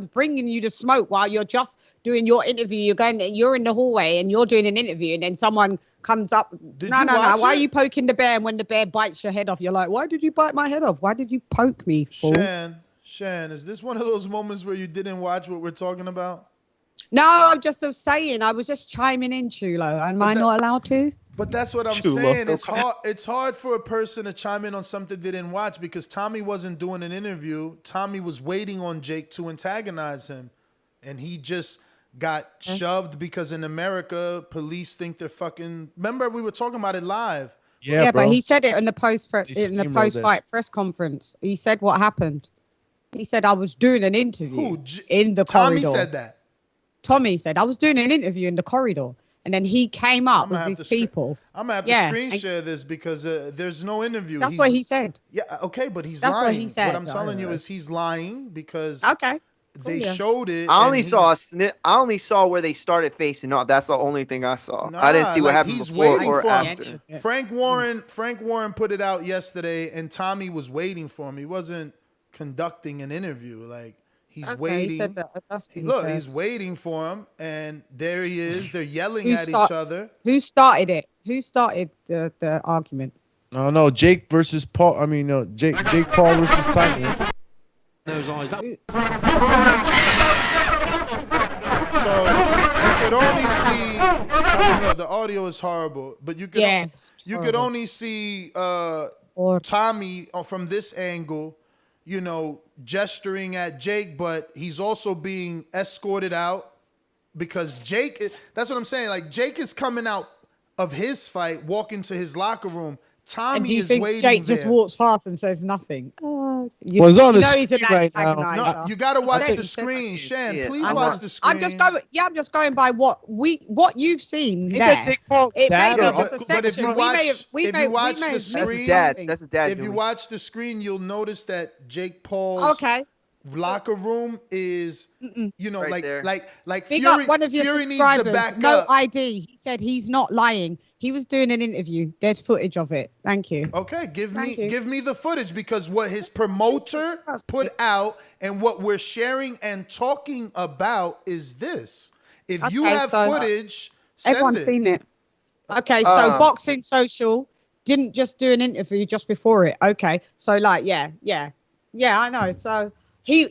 bringing you the smoke while you're just doing your interview, you're in the hallway and you're doing an interview, and then someone comes up. No. Why are you poking the bear? And when the bear bites your head off, you're like, why did you bite my head off? Why did you poke me? Fool? Shan, is this one of those moments where you didn't watch what we're talking about? No, I'm just saying. I was just chiming in, Chulo. Am I not allowed to? But that's what I'm saying. It's hard for a person to chime in on something they didn't watch because Tommy wasn't doing an interview. Tommy was waiting on Jake to antagonize him. And he just got shoved because in America, police think they're fucking... Remember, we were talking about it live. Yeah, but he said it in the post-fight press conference. He said what happened. He said, I was doing an interview in the corridor. Tommy said that. Tommy said, I was doing an interview in the corridor, and then he came up with his people. I'm gonna have to screen share this because there's no interview. That's what he said. Yeah, okay, but he's That's lying. what he said. What I'm telling you is he's lying because they Cool, showed it. I only and saw a snip. I only saw where they started facing off. That's the only thing I saw. I didn't see what happened he's before waiting or for after. him. Frank Warren put it out yesterday, and Tommy was waiting for him. He wasn't conducting an interview. Like he's waiting. He said that. That's what Look, said. he's waiting for him, and there he is. They're yelling at each other. Who started it? Who started the argument? No, Jake versus Paul. I mean, no, Jake Paul versus Tyron. So you could only see. I mean, the audio is horrible, but you could only see Tommy from this angle, you know, gesturing at Jake, but he's also being escorted out because Jake. That's what I'm saying. Like Jake is coming out of his fight, walking to his locker room. Tommy and do you is think waiting Jake there. just walks past and says nothing? Well, it's on the he's an screen right now. antagonizer. No, you got to watch the screen, Shan. Please watch the screen. I'm just going by what you've seen. Ain't there. that Jake Paul's It dad may or be just a But section. if you watch, we if you watch may the have screen, missed That's his dad. if you doing watch the screen, you'll notice that Jake Paul's locker room is, you know, Right there. like Big Fury, up one of your Fury needs subscribers. to back No up. ID. He said he's not lying. He was doing an interview. There's footage of it. Thank you. Okay, give Thank you. me the footage because what his promoter put out and what we're sharing and talking about is this. If you Okay, have so footage, send everyone's it. seen it. Okay, so Boxing Social didn't just do an interview just before it. Okay, so like, yeah, I know. So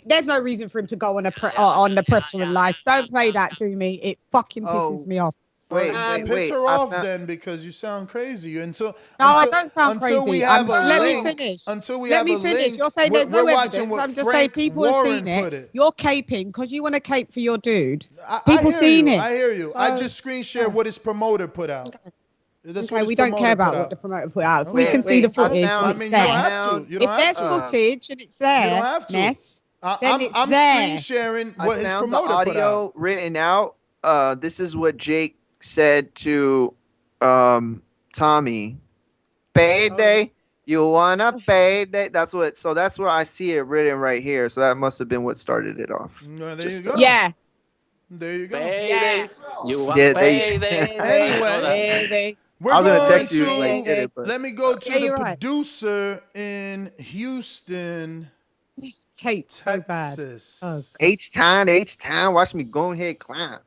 there's no reason for him to go on the press release. Don't play that to me. It fucking pisses me off. Piss her off then because you sound crazy. I don't sound until crazy. we have a Let link. me finish. Until we Let have me a finish. link. You're saying there's no we're watching evidence. what I'm just Frank saying people have Warren seen put it. You're caping because you want to cape for your dude. I People hear seen you. it. I hear you. I So- just screen share what his promoter put out. That's what Okay, his we don't care promoter about put what out. the promoter put out. If Wait, we can see the wait, footage, I it's mean, you there. don't have to. You don't If have there's to. footage and it's there, You don't have to. Ness, then I'm it's screen there. sharing I what his found the promoter put out. audio written out. This is what Jake said to Tommy. Payday. You wanna payday? That's what. So that's where I see it written right here. So that must have been what started it off. No, there you go. Yeah. There you go. Payday. You want Yeah, payday. Anyway, we're I was gonna going text you to. like get it, but Let me go to Yeah, the you're right. producer in Houston, This cape so bad. Texas. Oh, H-Town. Watch me go ahead climb.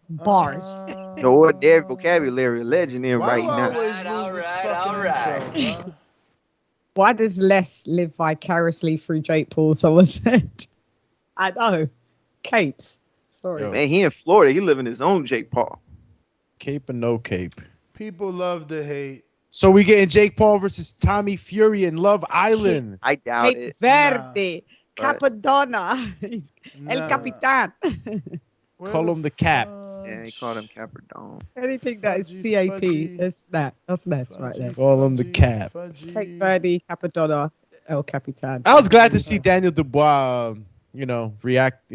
bars. No their vocabulary legend in Why right do I now. always lose this fucking intro, bro? Why does Les live vicariously through Jake Paul? Someone said. I know. Capes. Sorry. Man, he in Florida. He living his own Jake Paul. Cape and no cape. People love to hate. So we getting Jake Paul versus Tommy Fury in Love Island. I doubt Cape it. Verde. But- Capadonna. El Nah. Capitan. Where Call him the cap. Yeah, he called him Caperdone. Anything that is Fudgy, CAP. fudgy. That's mess right there. Call him the cap. Cape Verde, Capadonna, El Capitan. I was glad to see Daniel Dubois, react,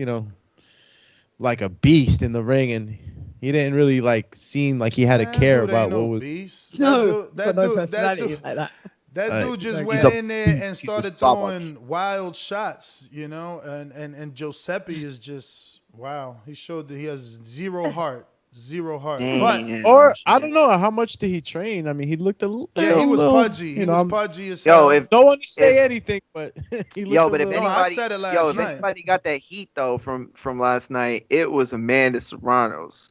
like a beast in the ring, and he didn't really seem like he had to care about what was. Beast. No, that no dude, personality like that. that dude just He's went a in there beast. and started He's a throwing wild shots, and Giuseppe is just wow. He showed that he has zero heart. Damn. Or I don't know how much did he train. I mean, he looked a little. Yeah, he was pudgy. He was I'm- pudgy as Yo, hell. if Don't want to say anything, but he looked Yo, a but if little- No, I anybody, said it last if night. anybody got that heat though from last night, it was Amanda Serrano's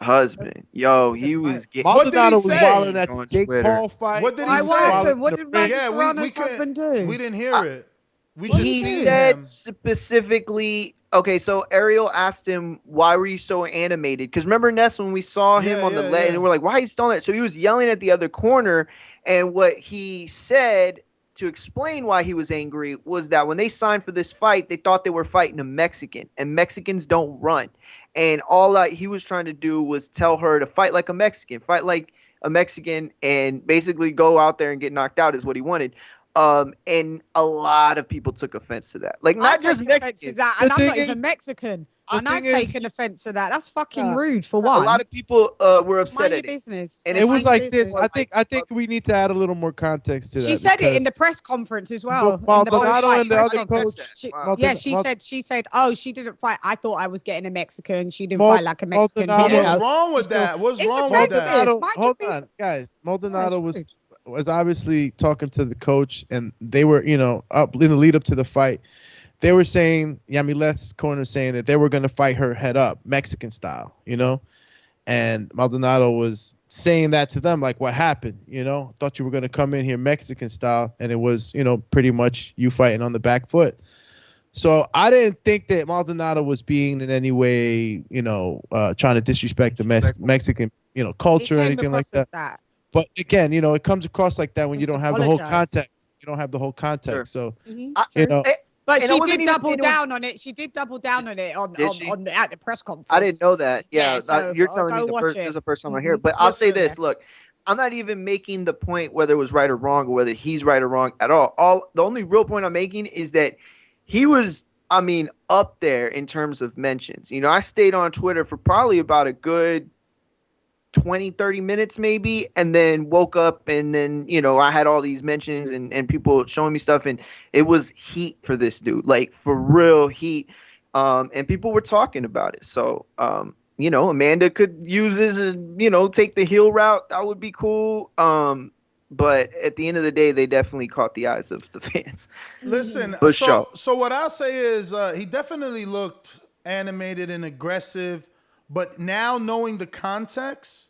husband. Yo, he was getting. What did he Maldonado was say? wilding at the On Jake Twitter. Paul fight. What did he Why say? what happened? What The did ring. Randy Yeah, Serrano's husband do? we didn't hear it. We just He seen said him. specifically, okay, so Ariel asked him, why were you so animated? Because remember, Ness, when we saw him Yeah, on the yeah, leg, yeah. and we're like, why is he stalling it? So he was yelling at the other corner, and what he said to explain why he was angry was that when they signed for this fight, they thought they were fighting a Mexican, and Mexicans don't run. And all he was trying to do was tell her to fight like a Mexican, and basically go out there and get knocked out is what he wanted. And a lot of people took offense to that. Like, not just take offense to Mexicans. that, and The I'm not thing even is- Mexican. And I've taken offense to that. That's fucking Nah, rude for one. A lot of people were upset Mind at your it. business. And It was Mind your like this. business. I think we need to add a little more context to that. She said it in because the press conference as well. Maldonado and the press other conference. coach. She, Wow. yeah, she said, oh, she didn't fight. I thought I was getting a Mexican. She didn't fight like a Mexican. But what's wrong with that? What's wrong with that? Maldonado, hold on, guys. Maldonado was obviously talking to the coach, and they were, up in the lead up to the fight. They were saying, Yamilet's corner saying that they were going to fight her head up, Mexican style, and Maldonado was saying that to them, like, what happened? Thought you were going to come in here Mexican style, and it was, pretty much you fighting on the back foot. So I didn't think that Maldonado was being in any way, trying to disrespect the Mexican, culture or anything like that. But again, it comes across like that when you don't have the whole context. You don't have the whole context. So, But And she I wasn't did even double saying it down on it. She did double down on it at the press conference. I didn't know that. Yeah, so you're telling go me watch this it. is the first time I hear it. But I'll say this: look, I'm not even making the point whether it was right or wrong, or whether he's right or wrong at all. The only real point I'm making is that he was, up there in terms of mentions. I stayed on Twitter for probably about a good 20, 30 minutes maybe, and then woke up, and then, I had all these mentions and people showing me stuff, and it was heat for this dude, like for real heat. And people were talking about it. So, Amanda could use this and, take the heel route. That would be cool. But at the end of the day, they definitely caught the eyes of the fans. Listen, so what I'll say is he definitely looked animated and aggressive, but now knowing the context,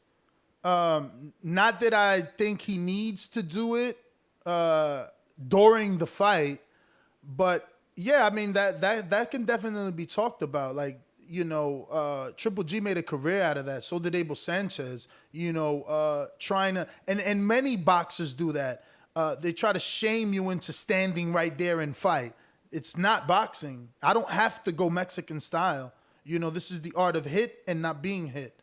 not that I think he needs to do it during the fight, but yeah, that can definitely be talked about. Like, Triple G made a career out of that. So did Abel Sanchez, trying to, and many boxers do that. They try to shame you into standing right there and fight. It's not boxing. I don't have to go Mexican style. This is the art of hit and not being hit.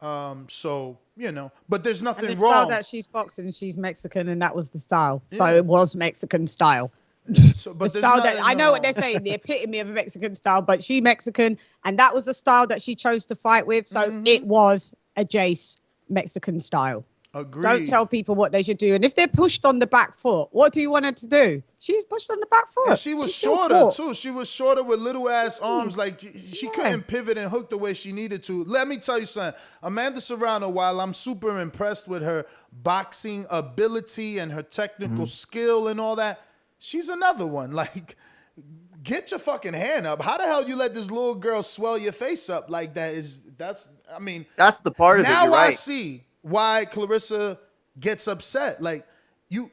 But there's nothing and the wrong. style that she's boxing, she's Mexican, and that was the style. So it was Mexican style. But the style that I know what they're saying, the epitome of a Mexican style, but she Mexican, and that was the style that she chose to fight with. So it was a Jace Mexican style. Agreed. Don't tell people what they should do. And if they're pushed on the back foot, what do you want her to do? She was pushed on the back foot. And she was shorter too. She was shorter with little ass arms. Like she couldn't pivot and hook the way she needed to. Let me tell you something. Amanda Serrano, while I'm super impressed with her boxing ability and her technical skill and all that, she's another one. Like, get your fucking hand up. How the hell you let this little girl swell your face up like that? That's the part of it. Now You're I right. see why Clarissa gets upset. Like, you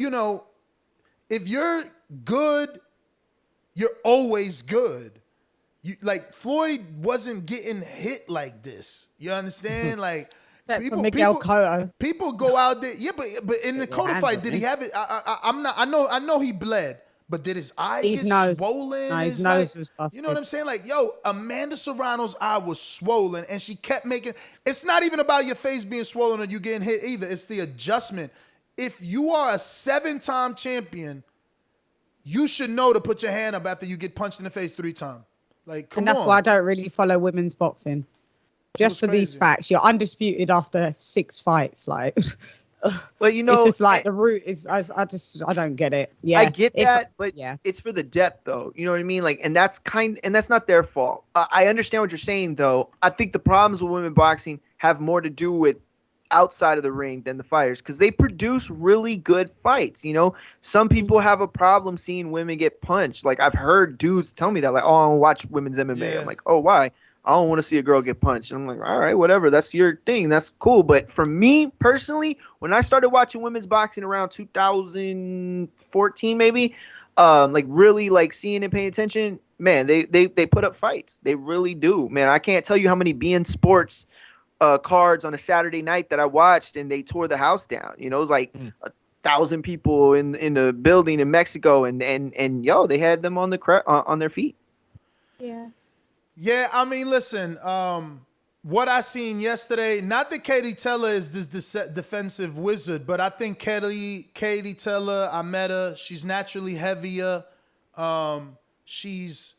know, if you're good, you're always good. Like, Floyd wasn't getting hit like this. You understand? Like, people go out there. Yeah, but in the Cotto fight, did he have it? I know he bled, but did his eye get swollen? No, his nose was busted. You know what I'm saying? Like, Amanda Serrano's eye was swollen, and she kept making. It's not even about your face being swollen or you getting hit either. It's the adjustment. If you are a 7-time champion, you should know to put your hand up after you get punched in the face 3 times. Like, come on. And that's why I don't really follow women's boxing. Just for these facts, you're undisputed after 6 fights. Like, well, it's just like the root is. I don't get it. Yeah, I get that, but it's for the depth, though. You know what I mean? Like, and that's not their fault. I understand what you're saying, though. I think the problems with women boxing have more to do with outside of the ring than the fighters, because they produce really good fights. Some people have a problem seeing women get punched. Like, I've heard dudes tell me that, like, oh, I don't watch women's MMA. Yeah. I'm like, oh, why? I don't want to see a girl get punched. And I'm like, all right, whatever. That's your thing. That's cool. But for me personally, when I started watching women's boxing around 2014, maybe, like really like seeing and paying attention, man, they put up fights. They really do, man. I can't tell you how many beIN Sports cards on a Saturday night that I watched, and they tore the house down. It was like 1,000 people in the building in Mexico, and they had them on on their feet. Yeah. Yeah, listen, what I seen yesterday, not that Katie Taylor is this defensive wizard, but I think Katie Taylor, I met her, she's naturally heavier. She's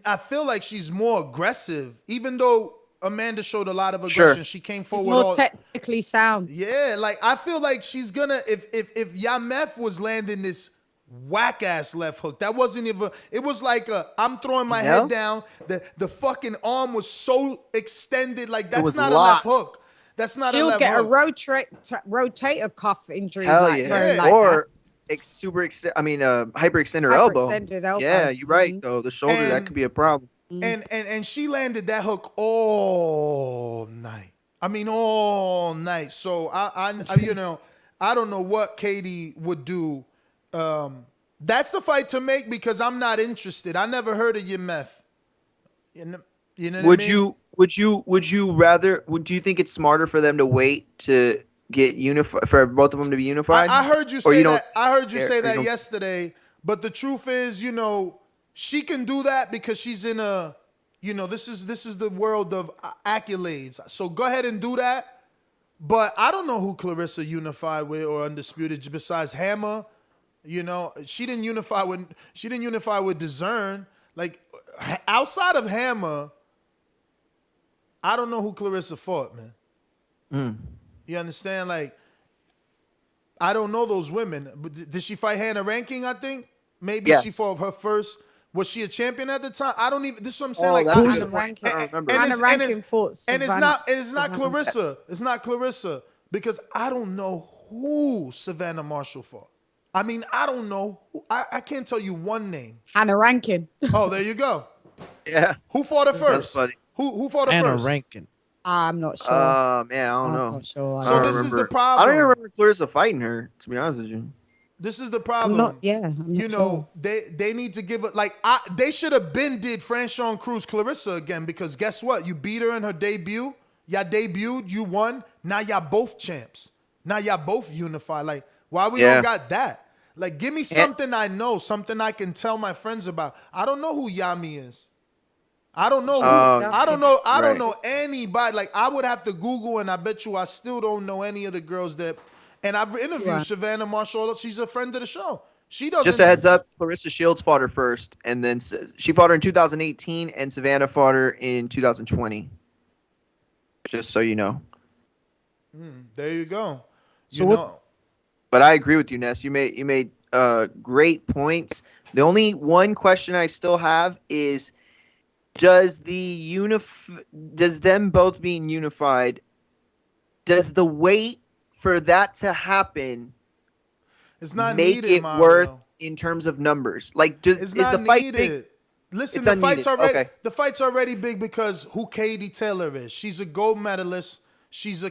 I feel like she's more aggressive, even though Amanda showed a lot of aggression. Sure. She came It's forward. more technically sound. Yeah, like I feel like she's gonna if Yameth was landing this whack ass left hook, that wasn't even. It was like I'm throwing my head down. The fucking arm was so extended, like that's not locked. a left hook. That's not She'll a left get hook. a rotator cuff injury. Hell like, yeah. like Or hyperextend her elbow. Hyperextended elbow. Yeah, you're right though. The shoulder, that could be a problem. And she landed that hook all night. I mean, all night. So I you know, I don't know what Katie would do. That's the fight to make because I'm not interested. I never heard of Yameth. You know what I mean? Would you rather? Do you think it's smarter for them to wait to get unified, for both of them to be unified? I heard you say that. I heard you say that yesterday. But the truth is, you know, she can do that because she's in a, you know, this is the world of accolades. So go ahead and do that. But I don't know who Clarissa unified with or undisputed besides Hammer. You know, she didn't unify with Dazn. Like outside of Hammer, I don't know who Clarissa fought, man. You understand? Like, I don't know those women. But did she fight Hannah Ranking, I think? Maybe she fought her first. Was she a champion at the time? I don't even. This is what I'm saying. Hannah Rankin. Hannah Rankin fought. And it's not Clarissa. It's not Clarissa because I don't know who Savannah Marshall fought. I mean, I don't know. I can't tell you one name. Hannah Rankin. Oh, there you go. Yeah. Who fought her first? That's funny. Who fought her Hannah first? Rankin. I'm not sure. Man, I don't know. I'm not sure. So this is the problem. I don't even remember Clarissa fighting her, to be honest with you. This is the problem. I'm not sure. They need to give it they should have been did Franchon Cruz Clarissa again because guess what? You beat her in her debut. Y'all debuted, you won. Now y'all both champs. Now y'all both unified. Like, why we don't got that? Like, give me something I know, something I can tell my friends about. I don't know who Yami is. I don't know who. I don't know anybody. Like, I would have to Google, and I bet you I still don't know any of the girls that. And I've interviewed Savannah Marshall. She's a friend of the show. She doesn't. Just a heads up, Clarissa Shields fought her first, and then she fought her in 2018, and Savannah fought her in 2020. Just so you know. There you go. But I agree with you, Ness. You made great points. The only one question I still have is, does them both being unified, does the wait for that to happen it's not make needed, it Mario. worth in terms of numbers? Like, it's is not the fight needed. big? Listen, It's the fight's already big because who Katie Taylor is. She's a gold medalist. She's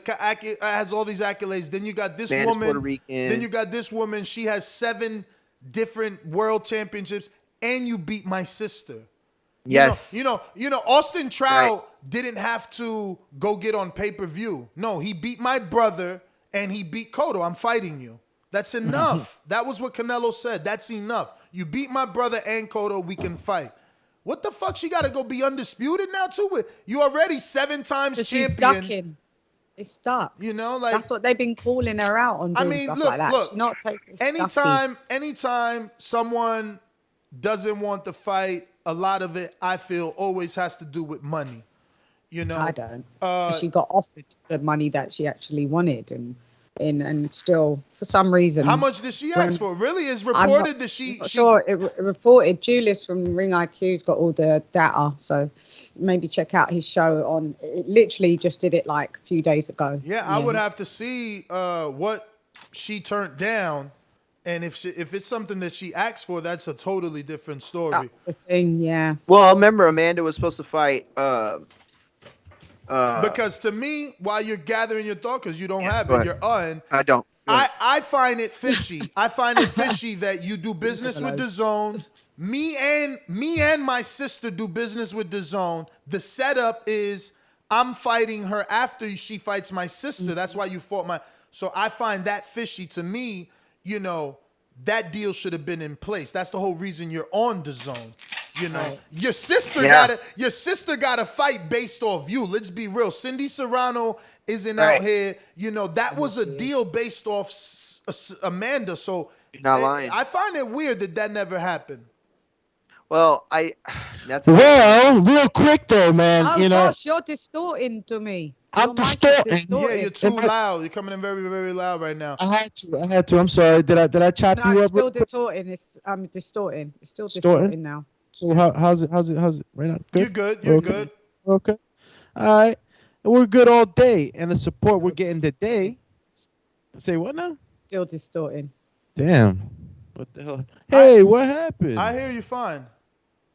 has all these accolades. Then you got this Spanish, woman. Puerto Rican. Then you got this woman. She has 7 different world championships, and you beat my sister. Yes. You know. Austin Trout didn't have to go get on pay-per-view. No, he beat my brother, and he beat Cotto. I'm fighting you. That's enough. That was what Canelo said. That's enough. You beat my brother and Cotto. We can fight. What the fuck? She got to go be undisputed now too. You already 7 times champion. She's ducking. It's stuck. You know, like that's what they've been calling her out on. Doing stuff like that. She's not taking. Anytime someone doesn't want the fight, a lot of it I feel always has to do with money. You know, I don't. She got offered the money that she actually wanted, and still for some reason. How much did she ask for? Really, it's reported that she. Sure, it reported. Julius from Ring IQ's got all the data, so maybe check out his show on. It literally just did it like a few days ago. Yeah, I would have to see what she turned down, and if it's something that she asked for, that's a totally different story. That's the thing, yeah. Well, I remember Amanda was supposed to fight. Because to me, while you're gathering your thought, because you don't have it, you're on. I don't. I find it fishy. I find it fishy that you do business with DAZN. Me and my sister do business with DAZN. The setup is I'm fighting her after she fights my sister. That's why you fought my. So I find that fishy. To me, you know, that deal should have been in place. That's the whole reason you're on DAZN. You know, your sister gotta fight based off you. Let's be real. Cindy Serrano isn't out here. You know, that was a deal based off Amanda. So you're not lying. I find it weird that never happened. Well, that's well, real quick though, man. Oh You know, gosh, you're distorting to me. I'm Your mic is distorting. distorted. Yeah, you're too loud. You're coming in very, very loud right now. I had to. I'm sorry. Did I chop No, you it's up? still distorting. It's distorting. It's still Distorting? distorting now. So how's it right now? Good? You're good. You're Okay. good. Okay. All right. And we're good all day. And the support we're getting today. Say what now? Still distorting. Damn. What the hell? Hey, what happened? I hear you fine.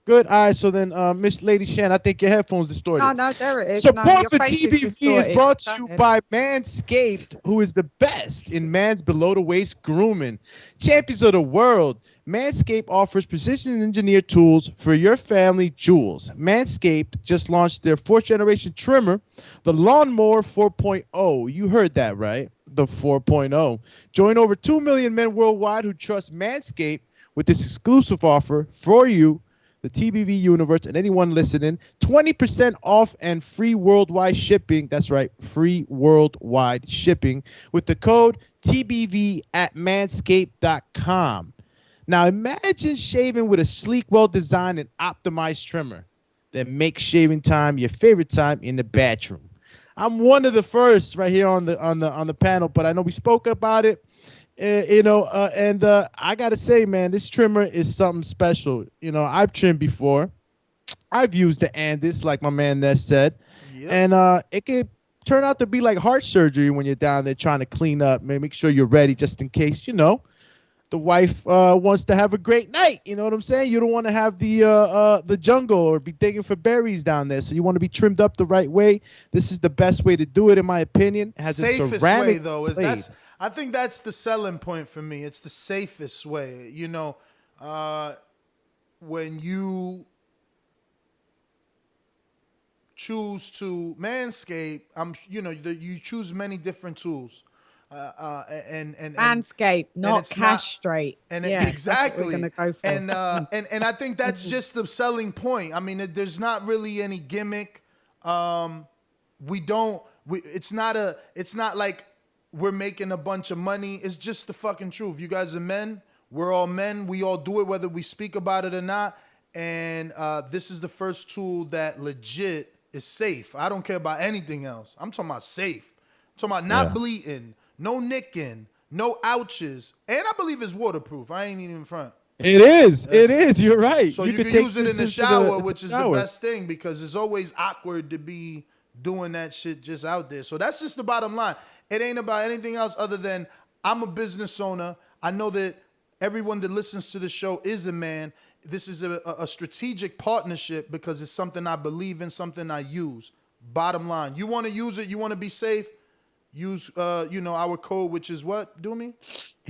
Good. All right. So then, Miss Lady Shan, I think your headphones distorted. No, there it is. No, Support your for face is TBV is distorted. brought to you Go ahead. by Manscaped, who is the best in man's below-the-waist grooming. Champions of the world, Manscaped offers precision-engineered tools for your family jewels. Manscaped just launched their fourth-generation trimmer, the Lawnmower 4.0. You heard that, right? The 4.0. Join over 2 million men worldwide who trust Manscaped with this exclusive offer for you, the TBV universe, and anyone listening. 20% off and free worldwide shipping. That's right, free worldwide shipping with the code TBV at manscaped.com. Now imagine shaving with a sleek, well-designed and optimized trimmer that makes shaving time your favorite time in the bathroom. I'm one of the first right here on the panel, but I know we spoke about it. And I gotta say, man, this trimmer is something special. You know, I've trimmed before. I've used the Andis, like my man Ness said, and it could turn out to be like heart surgery when you're down there trying to clean up. Make sure you're ready just in case, you know, the wife wants to have a great night. You know what I'm saying? You don't want to have the jungle or be digging for berries down there. So you want to be trimmed up the right way. This is the best way to do it, in my opinion. It has Safest a ceramic way though is blade. I think that's the selling point for me. It's the safest way. You know, when you choose to manscape, you choose many different tools. And Manscaped, not castrate. Exactly. That's what we're gonna go for. And I think that's just the selling point. I mean, there's not really any gimmick. It's not like we're making a bunch of money. It's just the fucking truth. You guys are men. We're all men. We all do it whether we speak about it or not. And this is the first tool that legit is safe. I don't care about anything else. I'm talking about safe. I'm talking about not bleeding, no nicking, no ouches. And I believe it's waterproof. I ain't even front. It is. You're right. So you can use it in the shower, which is the best thing, because it's always awkward to be doing that shit just out there. So that's just the bottom line. It ain't about anything else other than I'm a business owner. I know that everyone that listens to the show is a man. This is a strategic partnership because it's something I believe in, something I use. Bottom line. You want to use it, you want to be safe, use our code, which is what, Doomy?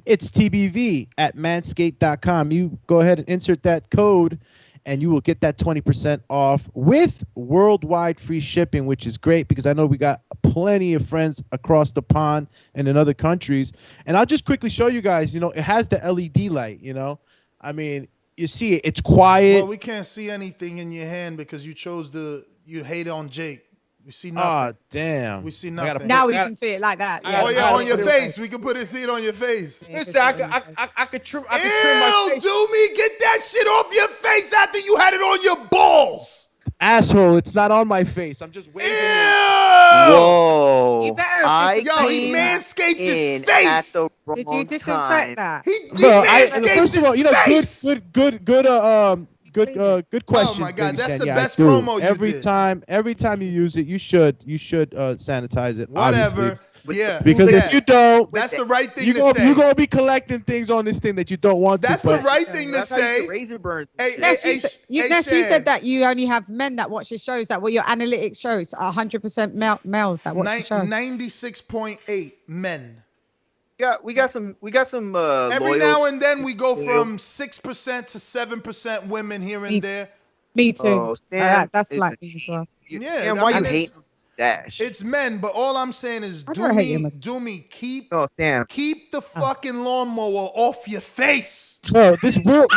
It's TBV at manscaped.com. You go ahead and insert that code and you will get that 20% off with worldwide free shipping, which is great because I know we got plenty of friends across the pond and in other countries. And I'll just quickly show you guys, it has the LED light, I mean, you see it, it's quiet. Well, we can't see anything in your hand because you hate on Jake. We see nothing. Oh, damn. We see nothing. Now we can see it like that. Oh, yeah, on your face. We can see it on your face. Listen, I could trim my face. Doomy, get that shit off your face after you had it on your balls. Asshole, it's not on my face. I'm just waving it. Whoa. You better. He manscaped his face. Did you disinfect that? He manscaped first of all, his face. Good question. Oh my God, Baby that's Stan. the Yeah, best I do. promo you every did. Every time you use it, you should sanitize it. Whatever. Obviously. Yeah. Because if you don't, that's the right thing to say. You're gonna be collecting things on this thing that you don't want That's to. the right thing to say. Razor burns. You said that you only have men that watch the shows. That your analytics shows are 100% males that watch the show. 96.8 men. We got some. Every loyal now and then we go from 6% to 7% women here and there. Me too. Oh, Sam that's like me as well. Yeah, Sam, why you hate stash? It's men, but all I'm saying is, Doomy, keep the fucking lawnmower off your face. Bro, we're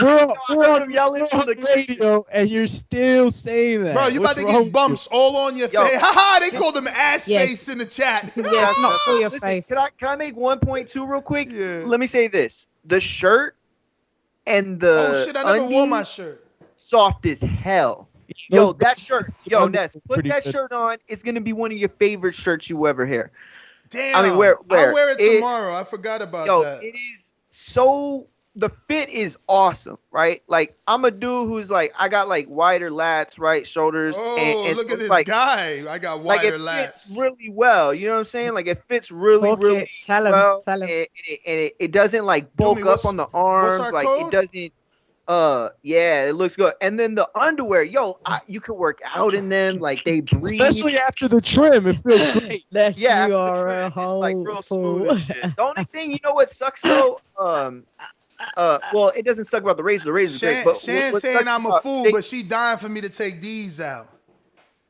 on yelling on the radio, and you're still saying that. Bro, you about to get bumps all on your face. Haha, they called them ass face in the chat. Yeah, not for your face. Can I make 1.2 real quick? Yeah. Let me say this: the shirt and the oh shit, I never wore my shirt. soft as hell. Yo, Those that shirt. Yo, Ness, put pretty that good. shirt on. It's gonna be one of your favorite shirts you ever hear. Damn. I mean, wear I'll wear it tomorrow. I forgot about that. It is so. The fit is awesome, right? Like I'm a dude who's like I got like wider lats, right, shoulders. Oh, and look so at this like, guy! I got like wider it lats. fits really well. You know what I'm saying? Like it fits really, Talk really it. Tell him. well. Tell him. And it doesn't like bulk me, up what's- on the arms. our Like code? it doesn't. Yeah, it looks good. And then the underwear, you can work out in them. Like they breathe. Especially after the trim, it feels great. Yes, Yeah, you after the are trim, a it's whole like real fool. smooth and shit. The only thing, you know what sucks though? Well, it doesn't suck about the razor. The razor's great. Shan, But Shan what saying sucks I'm a about fool, big- but she dying for me to take these out.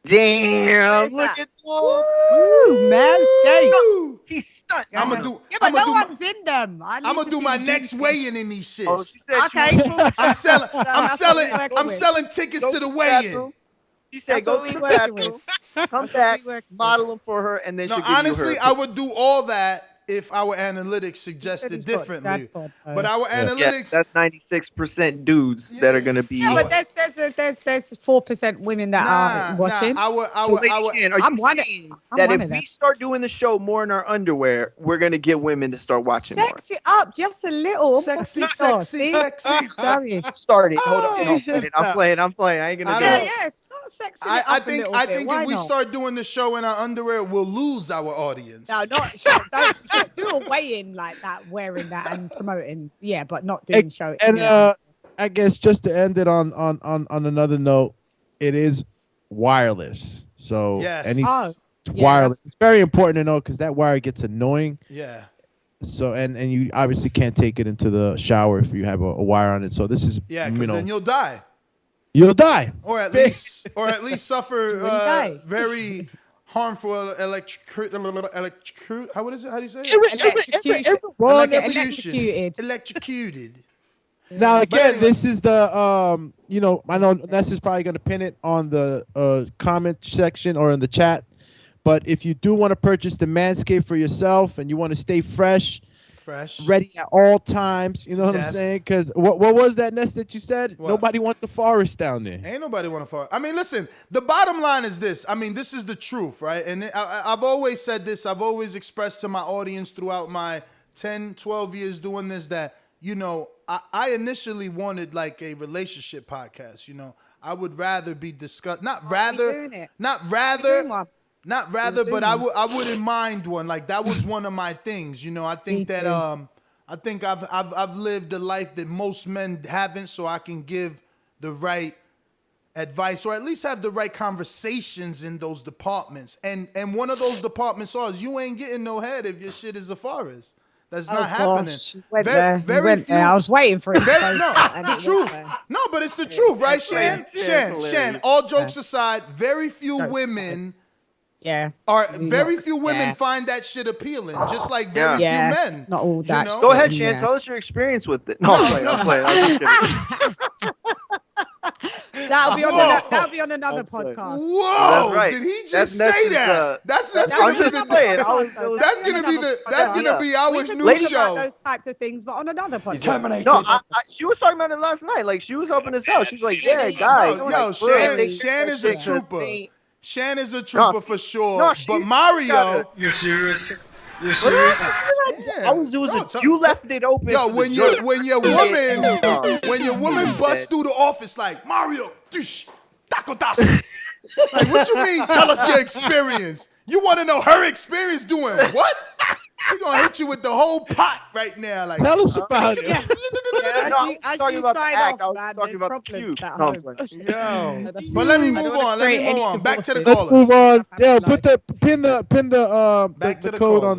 Damn, look at Ooh, Manscaped. Ooh. he's stunned. I'm gonna do. Yeah, but I'm no gonna do my, one's in them. I'm gonna do my next weigh-in in these shits. Oh, she said Okay, cool. I'm selling. I'm That's what selling. we working I'm with. selling tickets Go to the to the weigh-in. bathroom. She said, That's "Go what to we the working bathroom, with. come That's back, what we working with. model them for her, and then No, she'll give honestly, you I her." would do all that if our analytics suggested He's got differently. dad bod, But our Yeah, analytics, that's 96% dudes that are gonna be. Yeah, but there's 4% women that are watching. Our So, Lady Shan, are I'm you one of- saying I'm that one if of we them. start doing the show more in our underwear, we're gonna get women to start watching Sex it up just a little. sexy, Fuck off, sexy, see? sexy. Sorry. more? Start it. Hold on. No, I'm playing. I ain't gonna do Yeah, it. yeah. It's not sexy. I think if we start doing the show in our underwear, we'll lose our audience. No, not show. Don't do a weigh-in like that, wearing that and promoting. Yeah, but not doing show. And I guess just to end it on another note, it is wireless. So Yes. any Oh, yeah, wireless. It's very important to know because that wire gets annoying. Yeah. So and you obviously can't take it into the shower if you have a wire on it. So this is Yeah, because then you'll die, you'll die. or at least suffer die. very harmful electric. How do you say it? Electrocution. Electrocution. Electrocuted. Electrocuted. Now again, anyway. this is the I know Ness is probably gonna pin it on the comment section or in the chat. But if you do want to purchase the Manscaped for yourself and you want to stay fresh, ready at all times, you know what I'm saying? Because what was that, Ness, that you said? What? Nobody wants a forest down there. Ain't nobody want to fall. I mean, listen, the bottom line is this. I mean, this is the truth, right? And I've always said this. I've always expressed to my audience throughout my 10, 12 years doing this that, I initially wanted like a relationship podcast. I would rather be discussed. Not rather, but I wouldn't mind one. Like that was one of my things. I think that I think I've lived a life that most men haven't, so I can give the right advice or at least have the right conversations in those departments. And one of those departments is you ain't getting no head if your shit is a forest. That's not happening. Very few. I was waiting for it. The truth. No, but it's the truth, right, Shan? Shan. All jokes aside, very few women. Yeah. Very few women find that shit appealing, just like very few men. Not all that. Go ahead, Shan. Tell us your experience with it. No, I'm playing. I'm just kidding. That'll be on another podcast. Whoa! That's right. Did he just say that? That's gonna be the. That's gonna be our new show. Those types of things, but on another podcast. No, she was talking about it last night. Like she was helping us out. She's like, "Yeah, guys." Shan is a trooper. Shan is a trooper for sure. But Mario, You're serious? You're serious? I was doing you left it open. Yo, when your woman busts through the office like Mario, taco taco. Like, what you mean? Tell us your experience. You want to know her experience doing what? She gonna hit you with the whole pot right now. Like, tell us about it. I was talking about the act. I was talking about the cube. Yo, but let me move on. Back to the Let's callers. move on. Yeah, pin the code on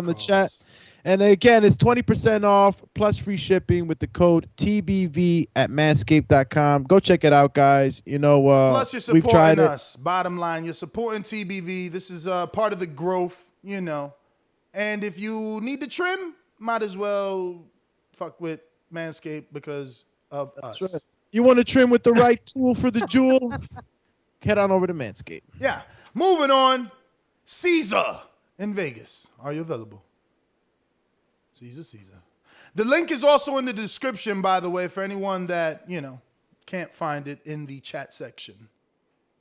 the chat. And again, it's 20% off plus free shipping with the code TBV at manscaped.com. Go check it out, guys. Plus, you're we've tried supporting us. Bottom line, you're supporting TBV. This is part of the growth, And if you need to trim, might as well fuck with Manscaped because of us. Right. You want to trim with the right tool for the jewel? Head on over to Manscaped. Yeah. Moving on. Caesar in Vegas. Are you available? Caesar. The link is also in the description, by the way, for anyone that, Can't find it in the chat section.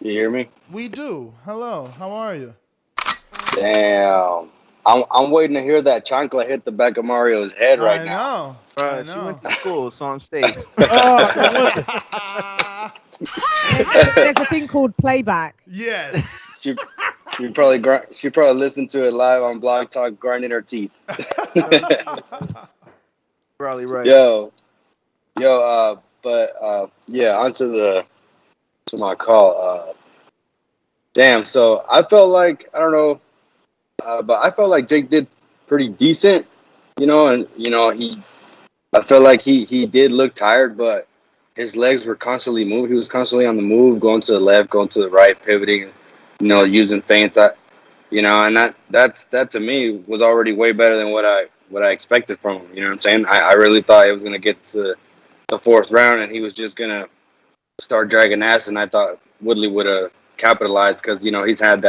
You hear me? We do. Hello. How are you? Damn. I'm waiting to hear that chancla hit the back of Mario's head right now. I know. She went to school, so I'm safe. There's a thing called playback. Yes. She probably listened to it live on Blog Talk, grinding her teeth. Probably right. Onto my call. Damn. So I felt like but I felt like Jake did pretty decent, I felt like he did look tired, but his legs were constantly moving. He was constantly on the move, going to the left, going to the right, pivoting, using feints. And that to me was already way better than what I expected from him. You know what I'm saying? I really thought it was gonna get to the fourth round and he was just gonna start dragging ass, and I thought Woodley would have capitalized because he's had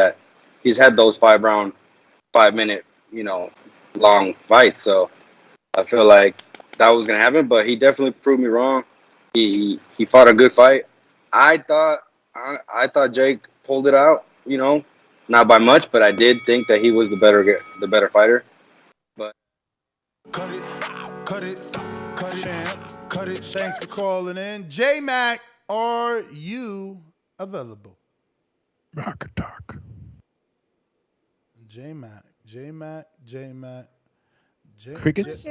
those 5-minute long fights. So I feel like that was gonna happen, but he definitely proved me wrong. He fought a good fight. I thought Jake pulled it out, not by much, but I did think that he was the better fighter. But cut it. Thanks for calling in. J-Mac, are you available? Rocket Talk. J-Mac. Crickets?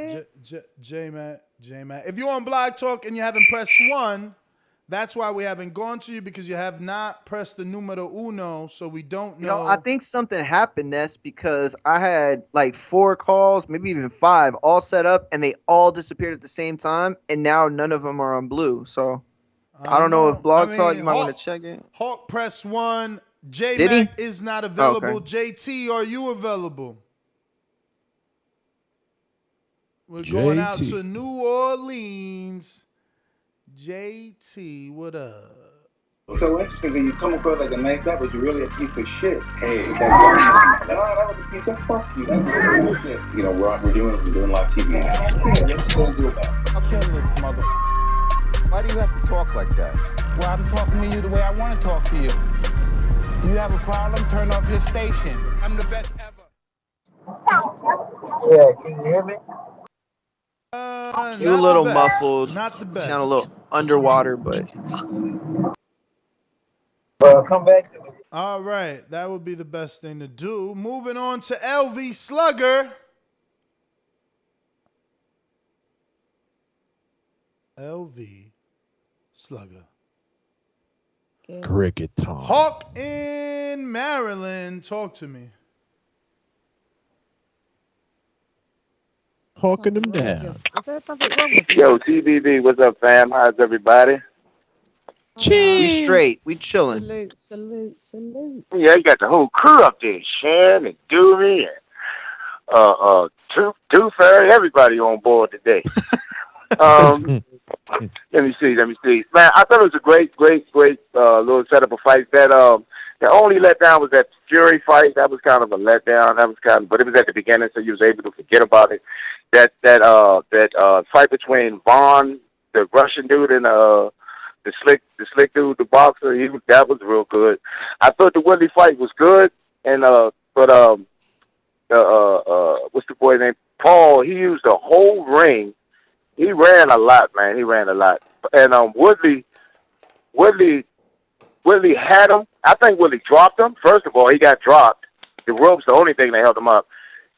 J-Mac. If you're on Blog Talk and you haven't pressed 1, that's why we haven't gone to you, because you have not pressed the numero uno, so we don't know. I think something happened, Ness, because I had like 4 calls, maybe even 5, all set up, and they all disappeared at the same time, and now none of them are on blue. So I don't know if Blog Talk, you might want to check it. Hawk press 1. J-Mac is not available. Okay. JT, are you available? We're going out to New Orleans. JT, what up? So interesting that you come across like a nice guy, but you're really a piece of shit. Hey, that was a piece of fuck you. That's bullshit. We're doing live TV. Yes, don't do about it. I'll kill this mother. Why do you have to talk like that? Well, I'm talking to you the way I want to talk to you. You have a problem? Turn off your station. I'm the best ever. Yeah, can you hear me? You a little muffled. Not the best. Sound a little underwater, but. Well, come back to me. All right, that would be the best thing to do. Moving on to LV Slugger. LV Slugger. Cricket Talk. Hawk in Maryland, talk to me. Hawking them down. Is there something wrong with you? Yo, TBV, what's up, fam? How's everybody? We straight. We chilling. Salute. Yeah, you got the whole crew up there, Shan and Dooley and Tooth Fairy, everybody on board today. Let me see. Man, I thought it was a great little setup of fight. That the only letdown was that Fury fight. That was kind of a letdown. But it was at the beginning, so you was able to forget about it. That fight between Vaughn, the Russian dude, and the slick dude, the boxer, that was real good. I thought the Woodley fight was good, and what's the boy named Paul? He used the whole ring. He ran a lot, man. And Woodley had him. I think Woodley dropped him. First of all, he got dropped. The rope's the only thing that held him up.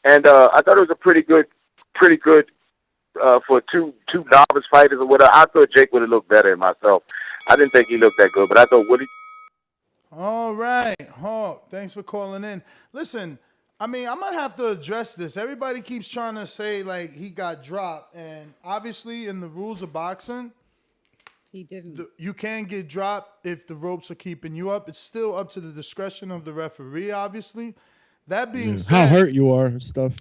And I thought it was a pretty good for two novice fighters or whatever. I thought Jake would have looked better than myself. I didn't think he looked that good, but I thought Woodley. All right, Hawk, thanks for calling in. Listen, I mean, I'm going to have to address this. Everybody keeps trying to say, like, he got dropped. And obviously, in the rules of boxing, he didn't. You can get dropped if the ropes are keeping you up. It's still up to the discretion of the referee, obviously. That being said, how hurt you are and stuff.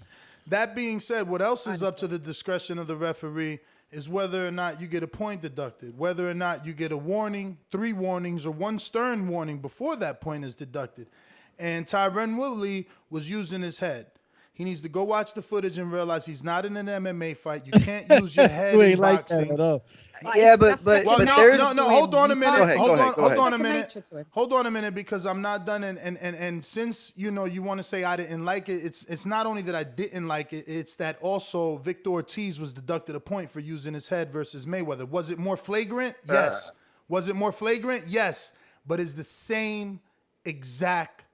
That being said, what else is up to the discretion of the referee is whether or not you get a point deducted, whether or not you get a warning, 3 warnings, or 1 stern warning before that point is deducted. And Tyron Woodley was using his head. He needs to go watch the footage and realize he's not in an MMA fight. You can't use your head You in ain't like boxing. that at all. Yeah, but Well, there's no. Hold on a minute. Hold on a second minute. nature to him. Hold on a minute, because I'm not done. And since you want to say I didn't like it, it's not only that I didn't like it. It's that also Victor Ortiz was deducted a point for using his head versus Mayweather. Was it more flagrant? Yes. Was it more flagrant? Yes. But it's the same exact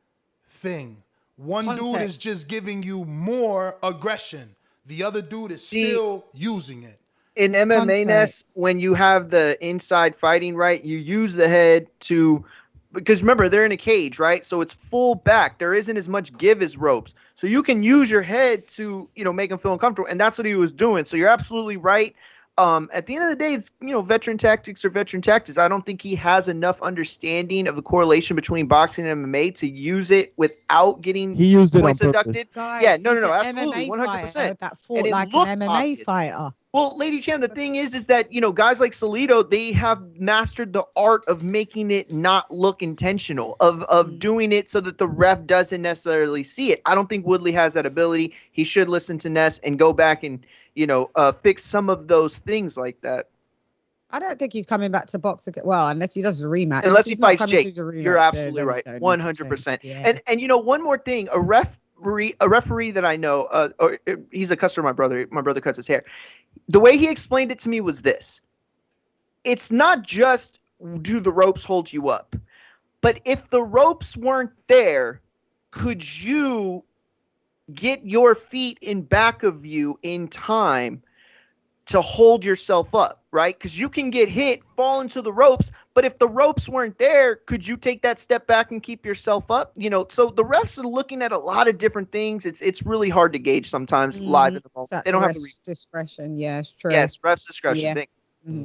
thing. One dude is just giving you more aggression. The other dude is still using it. In MMA, Ness, when you have the inside fighting, right, you use the head to, because remember, they're in a cage, right? So it's full back. There isn't as much give as ropes. So you can use your head to, make them feel uncomfortable. And that's what he was doing. So you're absolutely right. At the end of the day, it's, veteran tactics are veteran tactics. I don't think he has enough understanding of the correlation between boxing and MMA to use it without getting points deducted. Guys, No, MMA absolutely, 100%. fighter that fought And it like looked an MMA obvious. fighter. Well, Lady Chan, the thing is that, guys like Salido, they have mastered the art of making it not look intentional, of doing it so that the ref doesn't necessarily see it. I don't think Woodley has that ability. He should listen to Ness and go back and, fix some of those things like that. I don't think he's coming back to box again. Well, unless he does a rematch. Unless he He's not fights coming Jake. to the rematch, You're absolutely right. then 100%. Yeah. And one more thing, a referee that I know, or he's a customer of my brother. My brother cuts his hair. The way he explained it to me was this. It's not just do the ropes hold you up, but if the ropes weren't there, could you get your feet in back of you in time to hold yourself up, right? Because you can get hit, fall into the ropes, but if the ropes weren't there, could you take that step back and keep yourself up? So the refs are looking at a lot of different things. It's really hard to gauge sometimes live in the moment. They don't have the discretion. Yeah, it's true. Yes, refs discretion. Yeah.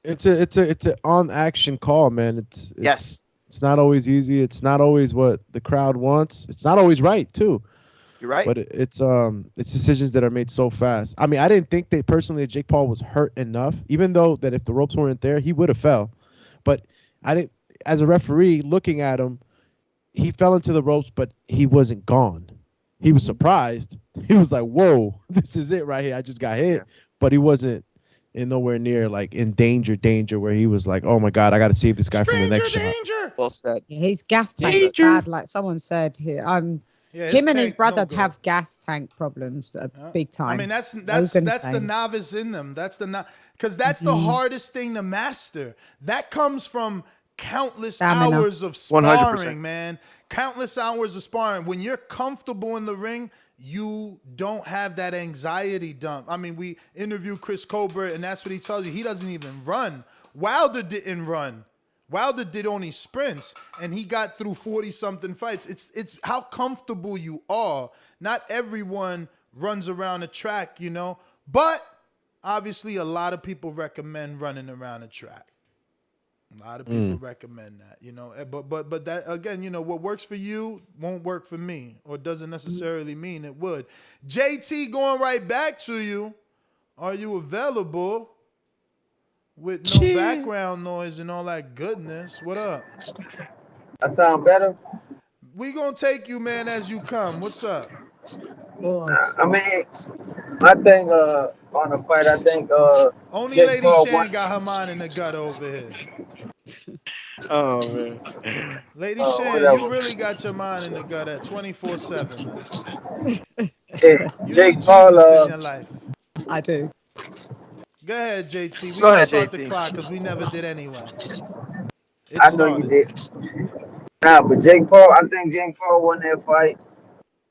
It's an on action call, man. It's not always easy. It's not always what the crowd wants. It's not always right too. You're right. But it's decisions that are made so fast. I mean, I didn't think that personally Jake Paul was hurt enough, even though that if the ropes weren't there, he would have fell. But I didn't, as a referee looking at him, he fell into the ropes, but he wasn't gone. He was surprised. He was like, whoa, this is it right here. I just got hit. Yeah. But he wasn't in nowhere near like in danger where he was like, oh my God, I got to save this guy from the next shot. Well said. Yeah, his gas tank is bad, like someone said here. Him and his brother have gas tank problems, big time. I mean, that's the novice in them. That's because that's the hardest thing to master. That comes from countless hours of sparring, 100%. man. Countless hours of sparring. When you're comfortable in the ring, you don't have that anxiety dump. I mean, we interviewed Chris Colbert, and that's what he tells you. He doesn't even run. Wilder didn't run. Wilder did only sprints, and he got through 40-something fights. It's how comfortable you are. Not everyone runs around a track, But obviously, a lot of people recommend running around a track. A lot of people recommend that, But that again, what works for you won't work for me, or doesn't necessarily mean it would. JT, going right back to you. Are you available? With no background noise and all that goodness. What up? I sound better? We gonna take you, man, as you come. What's up? I mean, I think on the fight, I think only Jake Lady Paul Shan got her mind in the gut over here. Oh man. Lady Shan, you really got your mind in the gut at 24/7, man. You Jake need Paul Jesus in your life. I do. Go ahead, JT. We Go ahead, start JT. the clock because we never did anyway. I know you did. Nah, but Jake Paul, I think Jake Paul won that fight.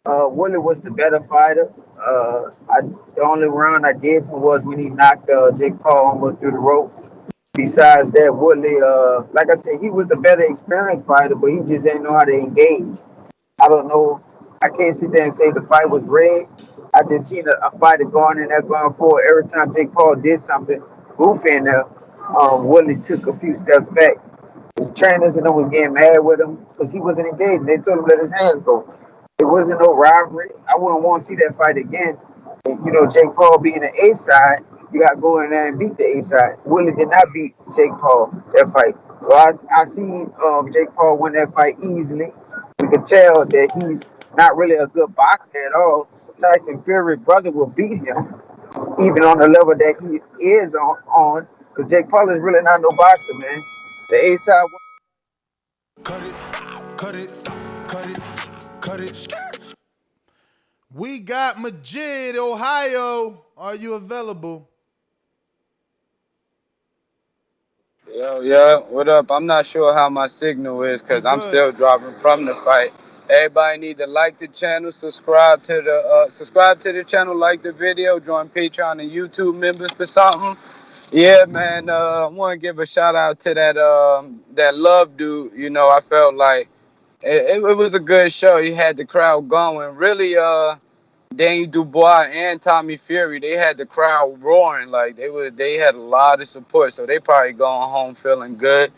Woodley was the better fighter. The only round I gave him was when he knocked Jake Paul almost through the ropes. Besides that, Woodley, like I said, he was the better experienced fighter, but he just didn't know how to engage. I don't know. I can't sit there and say the fight was rigged. I just seen a fighter going in there, going forward. Every time Jake Paul did something goofy in there, Woodley took a few steps back. His trainers and them was getting mad with him because he wasn't engaged. They told him to let his hands go. It wasn't no rivalry. I wouldn't want to see that fight again. And, Jake Paul being the A side, you got to go in there and beat the A side. Woodley did not beat Jake Paul that fight. So I seen Jake Paul win that fight easily. We could tell that he's not really a good boxer at all. Tyson Fury brother will beat him, even on the level that he is on. Because Jake Paul is really not no boxer, man. The A side. Cut it. We got Majid, Ohio. Are you available? Yo, what up? I'm not sure how my signal is because I'm still driving from the fight. Everybody need to like the channel, subscribe to the channel, like the video, join Patreon and YouTube members for something. Yeah, man. I want to give a shout out to that Love dude. You know, I felt like it was a good show. He had the crowd going. Really, Danny Dubois and Tommy Fury, they had the crowd roaring. Like they had a lot of support. So they probably going home feeling good.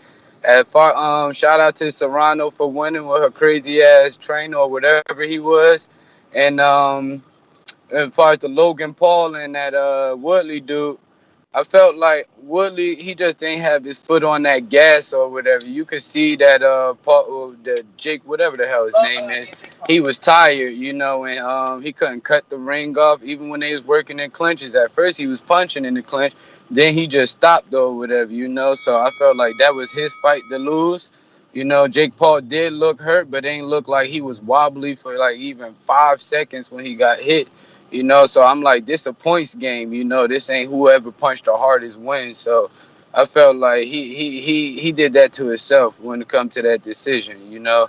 Shout out to Serrano for winning with her crazy ass trainer or whatever he was. And as far as the Logan Paul and that Woodley dude, I felt like Woodley, he just didn't have his foot on that gas or whatever. You could see that the Jake, whatever the hell his name is, he was tired, you know, and he couldn't cut the ring off even when they was working in clinches. At first he was punching in the clinch, then he just stopped or whatever, you know. So I felt like that was his fight to lose. You know, Jake Paul did look hurt, but it ain't look like he was wobbly for like even 5 seconds when he got hit. You know, so I'm like, this a points game. You know, this ain't whoever punched the hardest wins. So I felt like he did that to himself when it comes to that decision. You know,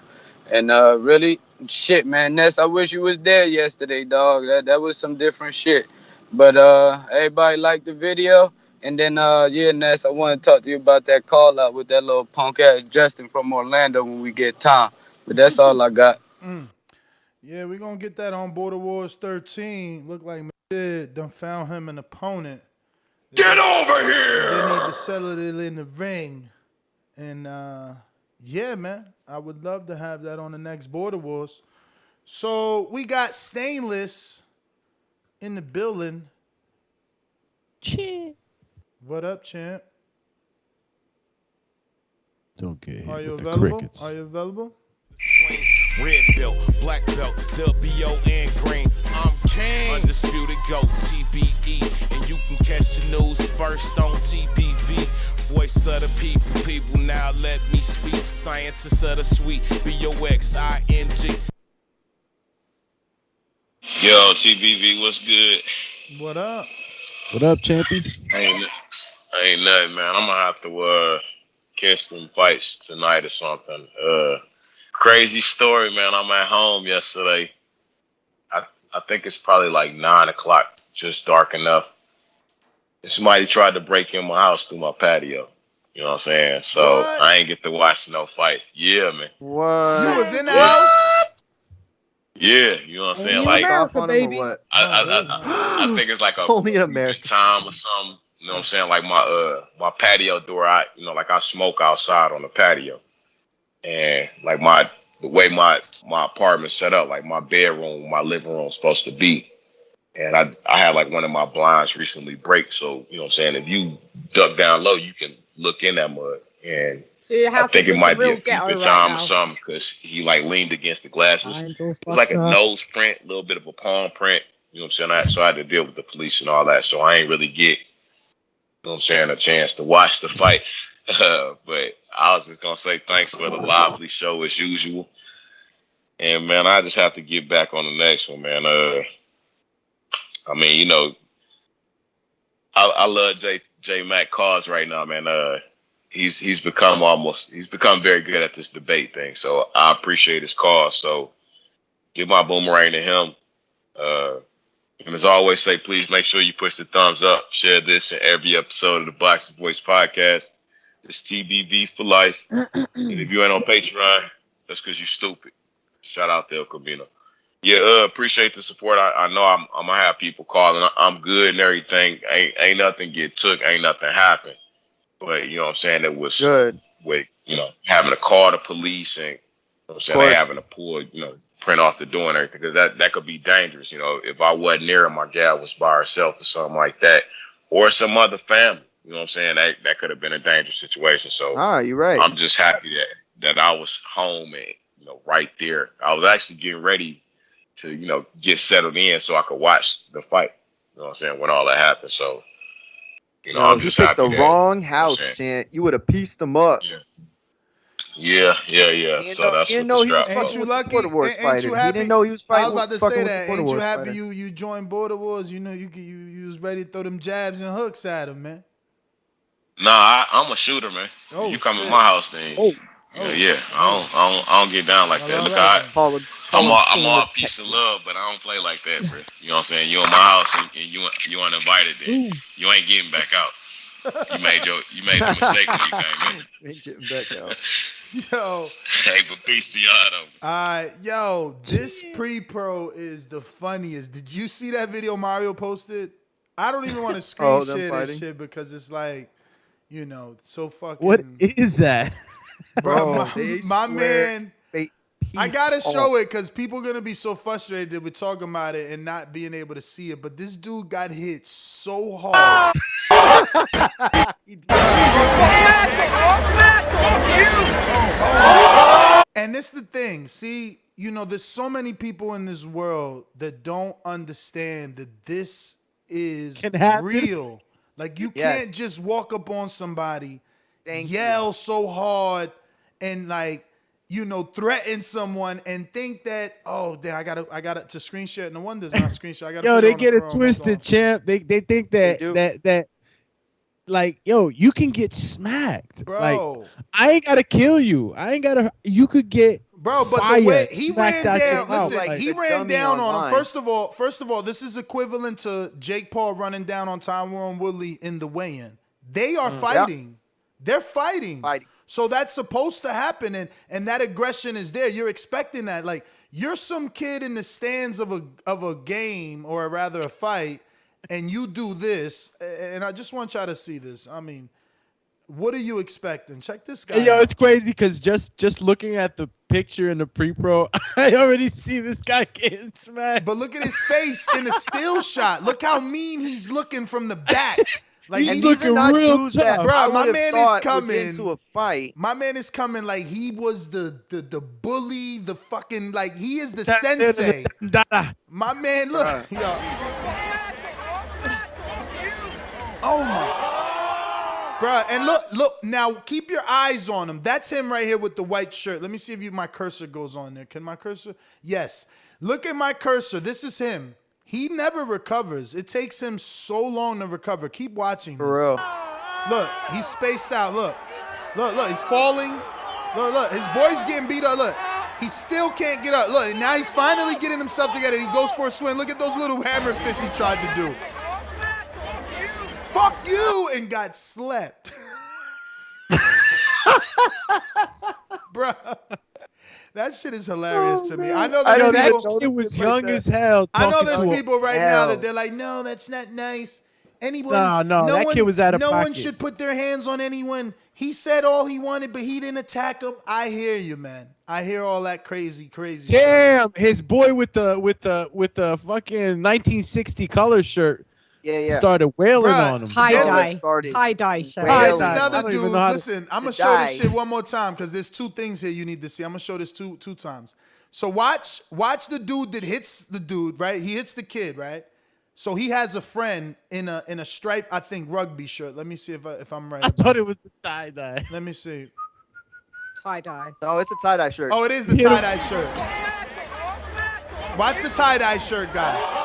and really, shit, man, Ness, I wish you was there yesterday, dog. That was some different shit. But everybody liked the video. And then yeah, Ness, I want to talk to you about that call out with that little punk ass Justin from Orlando when we get time. But that's all I got. Yeah, we're going to get that on Border Wars 13. Look like Madrid done found him an opponent. Get over here! They need to settle it in the ring. And, yeah, man, I would love to have that on the next Border Wars. So we got Stainless in the building. Champ. What up, champ? Don't get hit Are you with the available? crickets. Are you available? Red belt, black belt, WBO and green. I'm king. Undisputed GOAT, TBE. And you can catch the news first on TBV. Voice of the people, people now let me speak. Scientists of the sweet, BOXING. Yo, TBV, what's good? What up? What up, champion? Ain't nothing, man. I'm gonna have to catch them fights tonight or something. Crazy story, man. I'm at home yesterday. I think it's probably like 9 o'clock, just dark enough. And somebody tried to break in my house through my patio. You know what I'm saying? So What? I ain't get to watch no fights. Yeah, man. What? You was in the house? Yeah, you know what I'm saying? Only Like America, baby. I think it's like a Only in America. time or something. You know what I'm saying? Like my patio door, I smoke outside on the patio. And like the way my apartment's set up, like my bedroom, my living room is supposed to be. And I had like one of my blinds recently break. So, you know what I'm saying? If you duck down low, you can look in that mud. And So your I house think is it might be a real ghetto keep right time now. or something because he like leaned against the glasses. It's It's like a nose print, a little bit of a palm print. You know what I'm saying? So I had to deal with the police and all that. So I ain't really get, you know what I'm saying, a chance to watch the fights. But I was just going to say thanks for the lively show as usual. And, man, I just have to get back on the next one, man. I mean, you know, I love J Mac cause right now, man. He's become very good at this debate thing. So I appreciate his cause. So give my boomerang to him. And as I always say, please make sure you push the thumbs up. Share this in every episode of the Boxing Voice podcast. It's TBV for life. And if you ain't on Patreon, that's because you stupid. Shout out to El Camino. Yeah, appreciate the support. I know I'm gonna have people calling. I'm good and everything. Ain't nothing get took. Ain't nothing happen. But you know what I'm saying? It was good. With having to call the police and you know what I'm saying they having to pull print off the door and everything because that could be dangerous. You know, if I wasn't near and my gal was by herself or something like that, or some other family. You know what I'm saying? That could have been a dangerous situation. So you're right. I'm just happy that I was home and right there. I was actually getting ready to get settled in so I could watch the fight. You know what I'm saying? When all that happened, so I'm you just picked happy the that, wrong you know house, what I'm Chant. You would have pieced them up. Yeah. So that's He what didn't the know he was strap fucking for. with the Border Wars Ain't fighter. you He happy? didn't know he was I fighting. was about to fucking say with the that. Border Ain't you Wars happy fighter. you joined Border Wars? You know you was ready to throw them jabs and hooks at him, man. Nah, I'm a shooter, man. Oh, you come shit. in my house, then yeah. I don't get down like that. Look, I'm all peace and love, but I don't play like that, bro. You know what I'm saying? You in my house and you uninvited, then you ain't getting back out. You made the mistake when you came in. Ain't getting back out. Yo. Hey, but peace to y'all though. Yo, this pre-pro is the funniest. Did you see that video Mario posted? I don't even want to screen share this shit because it's like, so fucking. What is that? Bro, my man. I gotta show it because people are gonna be so frustrated with talking about it and not being able to see it. But this dude got hit so hard. And this is the thing. See, there's so many people in this world that don't understand that this is real. Like you can't just walk up on somebody, yell so hard, and threaten someone and think that, oh, damn, I gotta to screen share. No wonder it's not screen share. I gotta Yo, put they it get on it twisted, champ. They think that like, yo, you can get smacked. Bro. Like, I ain't gotta kill you. You could get Bro, but the way he smacked ran out down, your mouth. listen, Like, he ran down on him. First of all, this is equivalent to Jake Paul running down on Tyron Woodley in the weigh-in. They are fighting. They're fighting. So that's supposed to happen, and that aggression is there. You're expecting that. Like, you're some kid in the stands of a game, or rather a fight, and you do this, and I just want y'all to see this. I mean, what are you expecting? Check this guy out. It's crazy because just looking at the picture in the pre-pro, I already see this guy getting smacked. But look at his face in the still shot. Look how mean he's looking from the back. Like he's looking real tough. Bro, my man is coming into a fight. My man is coming like he was the bully, the fucking, like he is the sensei. My man, look, yo. Oh my. Bro, and look, now keep your eyes on him. That's him right here with the white shirt. Let me see if my cursor goes on there. Can my cursor? Yes. Look at my cursor. This is him. He never recovers. It takes him so long to recover. Keep watching this. For real. Look, he's spaced out. Look, he's falling. Look, his boy's getting beat up. Look, he still can't get up. Look, now he's finally getting himself together. He goes for a swing. Look at those little hammer fists he tried to do. Fuck you, and got slept. Bruh. That shit is hilarious to me. I know there's people. It was young as hell. I know there's people right now that they're like, no, that's not nice. Anyone? No, that kid was out of pocket. No one should put their hands on anyone. He said all he wanted, but he didn't attack him. I hear you, man. I hear all that crazy shit. Damn, his boy with the fucking 1960 color shirt. Yeah. Started wailing on him. Tie-dye shirt. There's another dude. Listen, I'm going to show this shit one more time because there's two things here you need to see. I'm going to show this two times. So watch the dude that hits the dude, right? He hits the kid, right? So he has a friend in a striped, I think, rugby shirt. Let me see if I'm right. I thought it was the tie-dye. Let me see. Tie-dye. No, it's a tie-dye shirt. Oh, it is the tie-dye shirt. Watch the tie-dye shirt guy.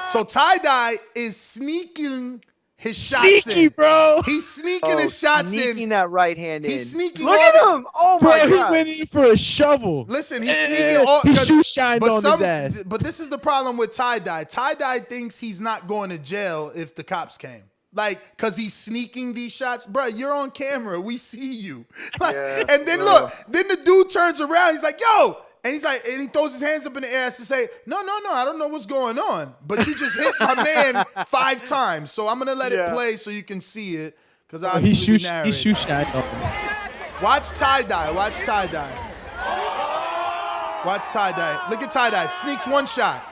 So tie-dye is sneaking his shots in. Bro. He's sneaking his shots in. Sneaking that right hand in. He's sneaking. Look at him. Oh my God. He went in for a shovel. Listen, he's sneaking. He shoe shined on his ass. But this is the problem with tie-dye. Tie-dye thinks he's not going to jail if the cops came. Like, because he's sneaking these shots. Bro, you're on camera. We see you. Like, and then look, then the dude turns around. He's like, yo. And he's like, and he throws his hands up in the air as to say, no, I don't know what's going on. But you just hit my man 5 times. So I'm going to let it play so you can see it. Because obviously we narrate. He shoe shined on him. Watch tie-dye. Watch tie-dye. Watch tie-dye. Look at tie-dye. Sneaks one shot.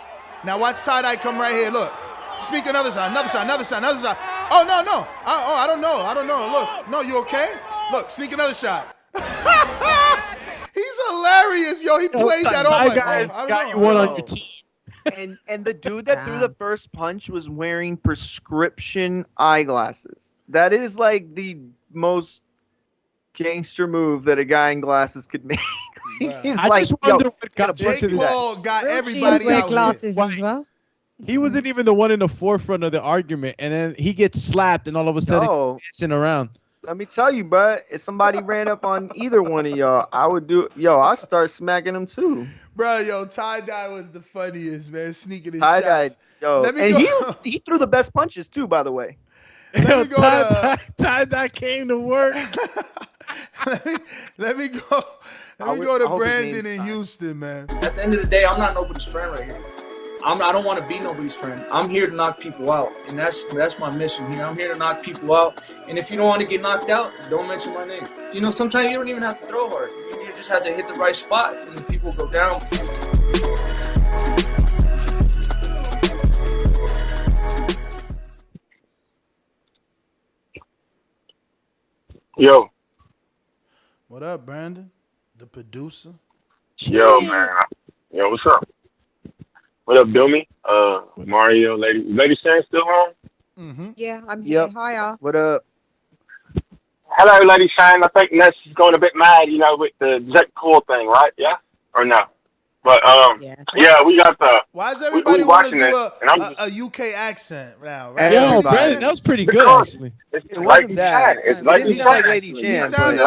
Now watch tie-dye come right here. Look. Sneak another shot. Another shot. Another shot. Another shot. Oh, no. I don't know. Look. No, you okay? Look. Sneak another shot. He's hilarious, yo. He played that off. My Like, guys I don't got know. you one on your team. And the dude that threw the first punch was wearing prescription eyeglasses. That is like the most gangster move that a guy in glasses could make. He's I like, just wonder what got Jake into that. Paul got Real everybody G's wear out glasses here. as well. He wasn't even the one in the forefront of the argument, and then he gets slapped, and all of a sudden he's dancing around. Let me tell you, bro. If somebody ran up on either one of y'all, I would do. Yo, I start smacking them too. Bro, yo, tie-dye was the funniest, man. Sneaking his Tie-dye, shots. yo, Let me and go. he threw the best punches too, by the way. Let me go to Tie-dye came to work. let me go. Let me go to Brandon in Houston, man. At the end of the day, I'm not nobody's friend right here. I don't want to be nobody's friend. I'm here to knock people out, and that's my mission here. I'm here to knock people out, and if you don't want to get knocked out, don't mention my name. You know, sometimes you don't even have to throw hard. You just have to hit the right spot, and the people go down. Yo. What up, Brandon? The producer. Yo, man. Yo, what's up? What up, Bilmy? Mario, Lady Shan still on? Mm-hmm. Yeah, I'm here. Hiya. What up? Hello, Lady Shan. I think Ness is going a bit mad, you know, with the Jack Paul thing, right? Yeah? Or no? But, yeah, we got the... Why does everybody we want to watching do it, and I'm just, a UK accent now, right? Yo, Brandon, that was pretty good, actually. It's like bad. It's like He bad. Lady He Jan. sounded It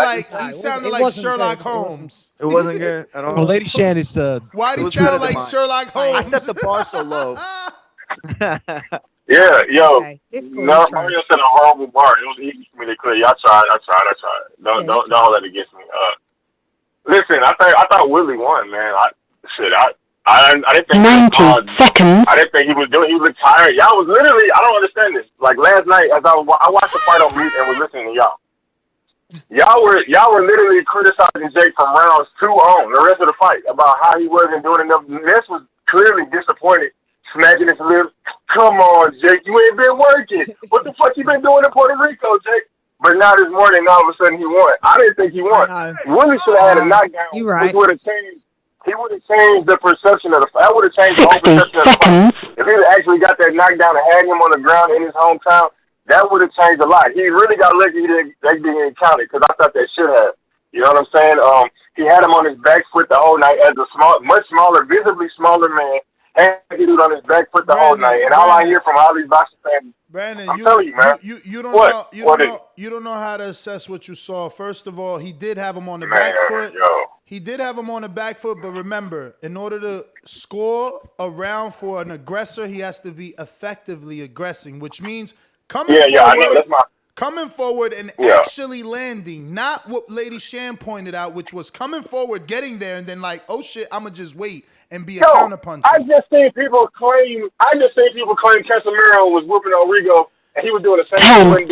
like wasn't Sherlock good. Holmes. It wasn't good at all. Oh, Lady Shan is Why It did he was sound better than like mine. Sherlock I Holmes? set the bar so low. Yeah, yo. Okay, it's cool. No, We tried. Mario said a horrible bar. It was easy for me to clear. I tried. Don't hold that against me. Listen, I thought Woodley won, man. I didn't think 90 seconds. I didn't think he was doing. He looked tired. Y'all was literally. I don't understand this. Like last night, as I watched the fight on mute and was listening to y'all. Y'all were literally criticizing Jake from rounds 2 on the rest of the fight about how he wasn't doing enough. Ness was clearly disappointed, smacking his lips. Come on, Jake, you ain't been working. What the fuck you been doing in Puerto Rico, Jake? But now this morning, all of a sudden he won. I didn't think he won. Willie should have had a knockdown. You right. Which would have changed. He would have changed the perception of the fight. That would have changed the whole perception of the fight. If he had actually got that knockdown and had him on the ground in his hometown, that would have changed a lot. He really got lucky that didn't count it because I thought that should have. You know what I'm saying? He had him on his back foot the whole night as a much smaller, visibly smaller man. And he was on his back foot the whole night. And all I hear from all these boxing fans, Brandon, I'm telling you, man. You don't What? know. You don't know how to assess what you saw. First of all, he did have him on the back foot. He did have him on the back foot, but remember, in order to score a round for an aggressor, he has to be effectively aggressing, which means coming forward and actually landing, not what Lady Shan pointed out, which was coming forward, getting there, and then like, oh shit, I'ma just wait and be a counterpuncher. I just seen people claim Casemiro was whooping on Rigo, and he was doing the same thing.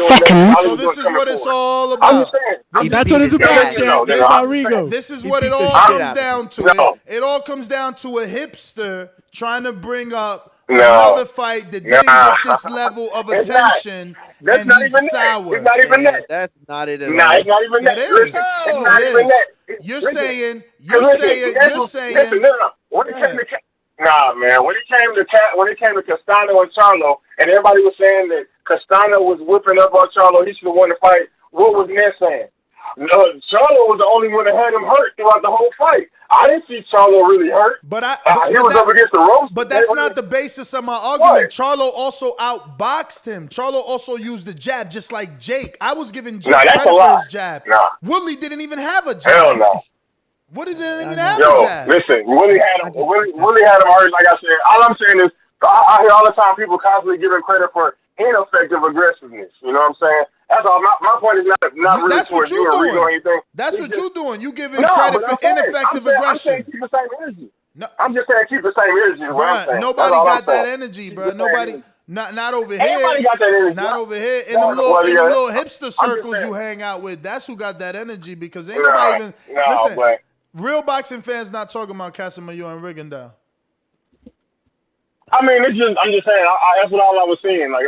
So this is what it's all about. I'm just saying. That's what it's about, champ. It's about Rigo. This is what it all comes down to. It all comes down to a hipster trying to bring up another fight that didn't get this level of attention, and he's sour. It's not even that. That's not it at all. Nah, it's not even that. It is. It's not even that. You're saying. When it came to Castano and Charlo, and everybody was saying that Castano was whipping up on Charlo, he should have won the fight. What was Ness saying? No, Charlo was the only one that had him hurt throughout the whole fight. I didn't see Charlo really hurt. But he was up against the ropes. But that's not the basis of my argument. Charlo also outboxed him. Charlo also used the jab, just like Jake. I was giving Jake credit for his jab. Woodley didn't even have a jab. Hell no. Woodley didn't even have a jab. Listen, Willie had him hurt. Like I said, all I'm saying is, I hear all the time people constantly giving credit for ineffective aggressiveness. You know what I'm saying? That's all. My point is not really towards you or Rigo or anything. That's what you're doing. You giving credit for ineffective aggression. I'm saying keep the same energy. No, I'm just saying keep the same energy. Bruh, nobody got that energy, bro. Nobody. Not over here. Everybody got that energy. Not over here. In them little hipster circles you hang out with, that's who got that energy because ain't nobody even. Listen, real boxing fans not talking about Casemiro and Rigondeaux. I mean, I'm just saying. That's what all I was seeing. Like,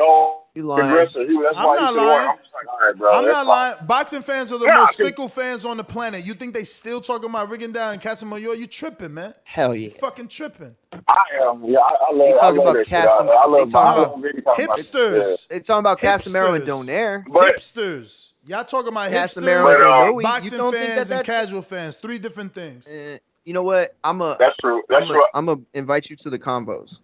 aggressor. That's why I'm not lying. all right, bro. I'm that's not fine. lying. Boxing fans are the Yeah, most 'cause- fickle fans on the planet. You think they still talking about Riggin Down and Casamayor? You tripping, man. Hell You yeah. fucking tripping. I am. Yeah, I love. They talking I love about that shit. Casim. I They love. talking I about love really talking about. Hipsters. They talking about Casemiro and Hipsters. Donaire. But Hipsters. Y'all talking about Casemiro hipsters, and Donaire. boxing You don't think fans, that and that's- casual fans. Three different things. You know what? That's true. That's true. I'm gonna invite you to the combos.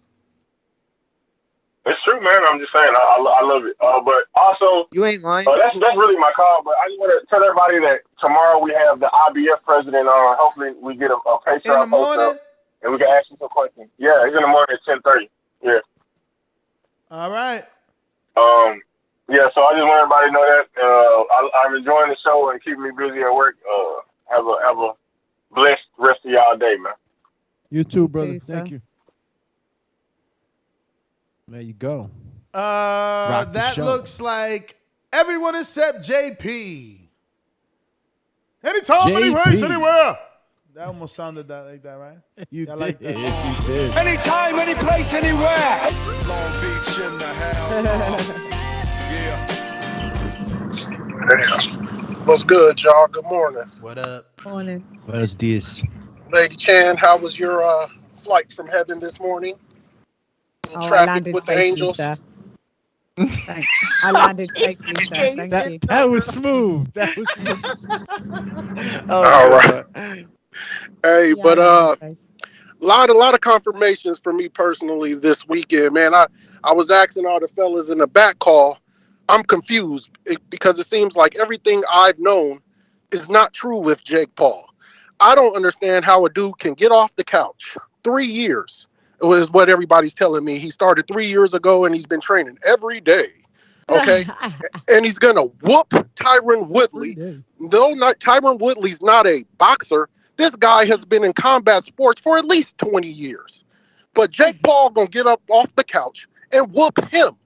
It's true, man. I'm just saying. I love it. But also, You ain't lying. that's really my call. But I just want to tell everybody that tomorrow we have the IBF president on. Hopefully, we get a Patreon In the post morning? up, and we can ask you some questions. Yeah, it's in the morning at 10:30. Yeah. All right. Yeah. So I just want everybody to know that I'm enjoying the show and keeping me busy at work. Have a blessed rest of y'all day, man. You too, brother. too, sir. Thank you. There you go. the That show. looks like everyone except JP. Anytime, JP. any place, anywhere. That almost sounded like that, right? You I like that. You did. Anytime, any place, anywhere. Long Beach in the house. What's good, y'all? Good morning. What up? Morning. What's this? Lady Chan, how was your flight from heaven this morning? In Oh, I traffic landed with the safely, angels? sir. Thanks. I landed safely, sir. Thank you. That was smooth. That was smooth. All right. Hey, Yeah, but I a landed safe. lot of confirmations for me personally this weekend, man. I was asking all the fellas in the back call. I'm confused because it seems like everything I've known is not true with Jake Paul. I don't understand how a dude can get off the couch 3 years. It was what everybody's telling me. He started 3 years ago and he's been training every day. Okay. And he's going to whoop Tyron Woodley. No, not Tyron Woodley's not a boxer. This guy has been in combat sports for at least 20 years. But Jake Paul going to get up off the couch and whoop him.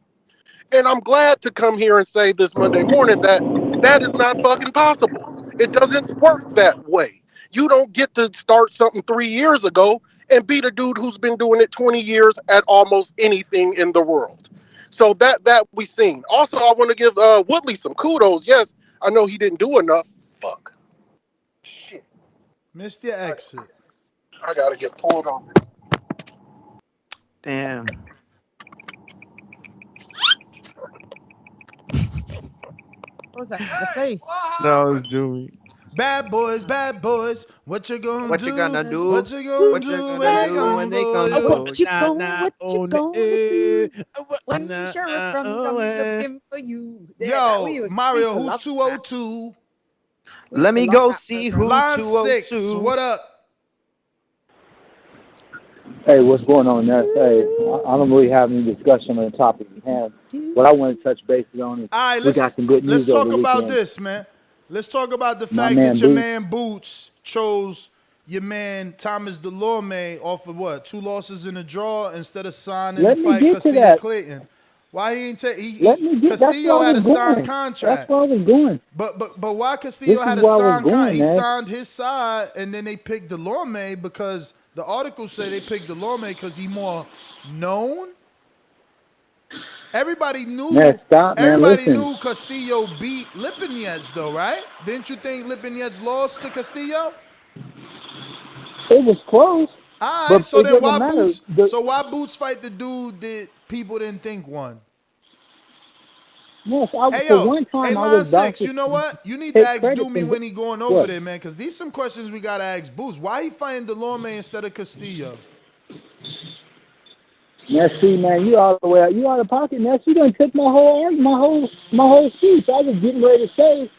And I'm glad to come here and say this Monday morning that is not fucking possible. It doesn't work that way. You don't get to start something 3 years ago and beat a dude who's been doing it 20 years at almost anything in the world. So that we seen. Also, I want to give Woodley some kudos. Yes, I know he didn't do enough. Fuck. Shit. Missed your exit. I got to get pulled on. Damn. What was that? The face. No, it's doing. Bad boys, what you gonna What do? you gonna do? What you gonna What do you gonna when they do come when they for come you? for What you gonna do? When the sheriff from looking for you. Yeah, we Yo, was Mario, super who's love 202? Let me go see who Line 202. 6, what up? Hey, what's going on there? Hey, I don't really have any discussion on the topic at hand. What I want to touch base on is All right, we got some good let's news over talk the about weekend. this, man. Let's talk about the My fact man that your Boots. man Boots chose your man Thomas Delorme off of what? 2 losses in a draw instead of signing Let the me fight get to Castillo that. Clayton. Why he ain't take? Let me get. That's Castillo where I had a was signed going. contract. That's where I was going. But why Castillo This had is a where I was signed contract? going, He man. signed his side, and then they picked Delorme because the articles say they picked Delorme because he more known. Everybody knew. Man, stop, man. Everybody Listen. knew Castillo beat Lipinets, though, right? Didn't you think Lipinets lost to Castillo? It was close. All but right, so it then doesn't why matter. Boots? So why Boots fight the dude that people didn't think won? Yes, Hey for yo, one time hey I Line was 6, Dr. you know what? You need Take to ask credit Doomy from- when he going over What? there, man, because these some questions we gotta ask Boots. Why he fighting Delorme instead of Castillo? Now, see, man, you all the way out. You out of pocket, man. You done took my whole speech. I was getting ready to say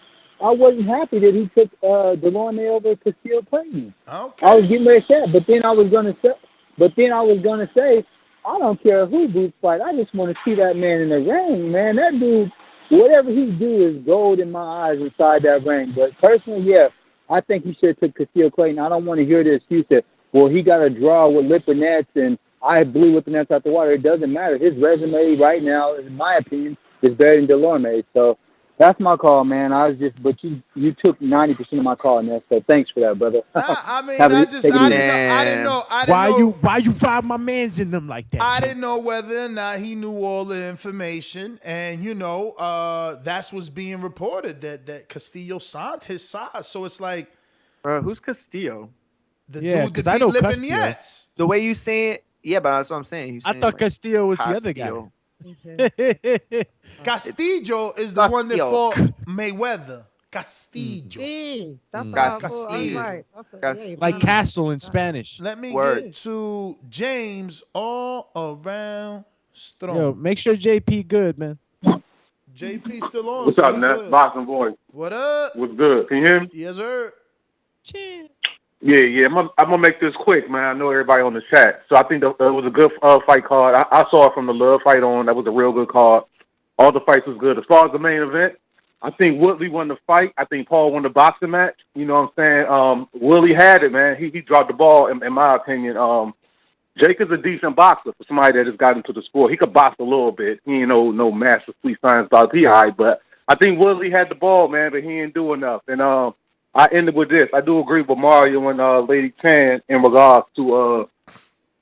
I wasn't happy that he took Delorme over Castillo Clayton. Okay. I was getting ready to say it, but then I was gonna say, I don't care who Boots fight. I just want to see that man in the ring, man. That dude, whatever he do is gold in my eyes inside that ring. But personally, yeah, I think he should have took Castillo Clayton. I don't want to hear the excuse that, well, he got a draw with Lipinets and I blew Lipinets out the water. It doesn't matter. His resume right now, in my opinion, is better than Delorme. So That's my call, man. But you took 90% of my call, Ness. So thanks for that, brother. I mean, Take it I easy. didn't know. Why you five my mans in them like that? I Chief? didn't know whether or not he knew all the information, and that's what's being reported that Castillo signed his size. So it's like, who's Castillo? The Yeah, dude 'cause that I beat know Lip Castillo. Nets. The way you say it, yeah, but that's what I'm saying. I thought Castillo was the other guy. Castillo is the one that fought Mayweather. Castillo. That's Castillo. right. Like castle in Spanish. Let me get to James all around strong. Yo, make sure JP good, man. JP still on. What's so up, we Ness? good. Boxing boy. What up? What's good? Can you hear me? Yes, sir. Yeah. I'm gonna make this quick, man. I know everybody on the chat, so I think it was a good fight card. I saw it from the Love fight on. That was a real good card. All the fights was good. As far as the main event, I think Woodley won the fight. I think Paul won the boxing match. You know what I'm saying? Willie had it, man. He dropped the ball, in my opinion. Jake is a decent boxer for somebody that has got into the sport. He could box a little bit. He ain't no master sweet science about he high, but I think Woodley had the ball, man, but he didn't do enough. And I ended with this. I do agree with Mario and Lady Chan in regards to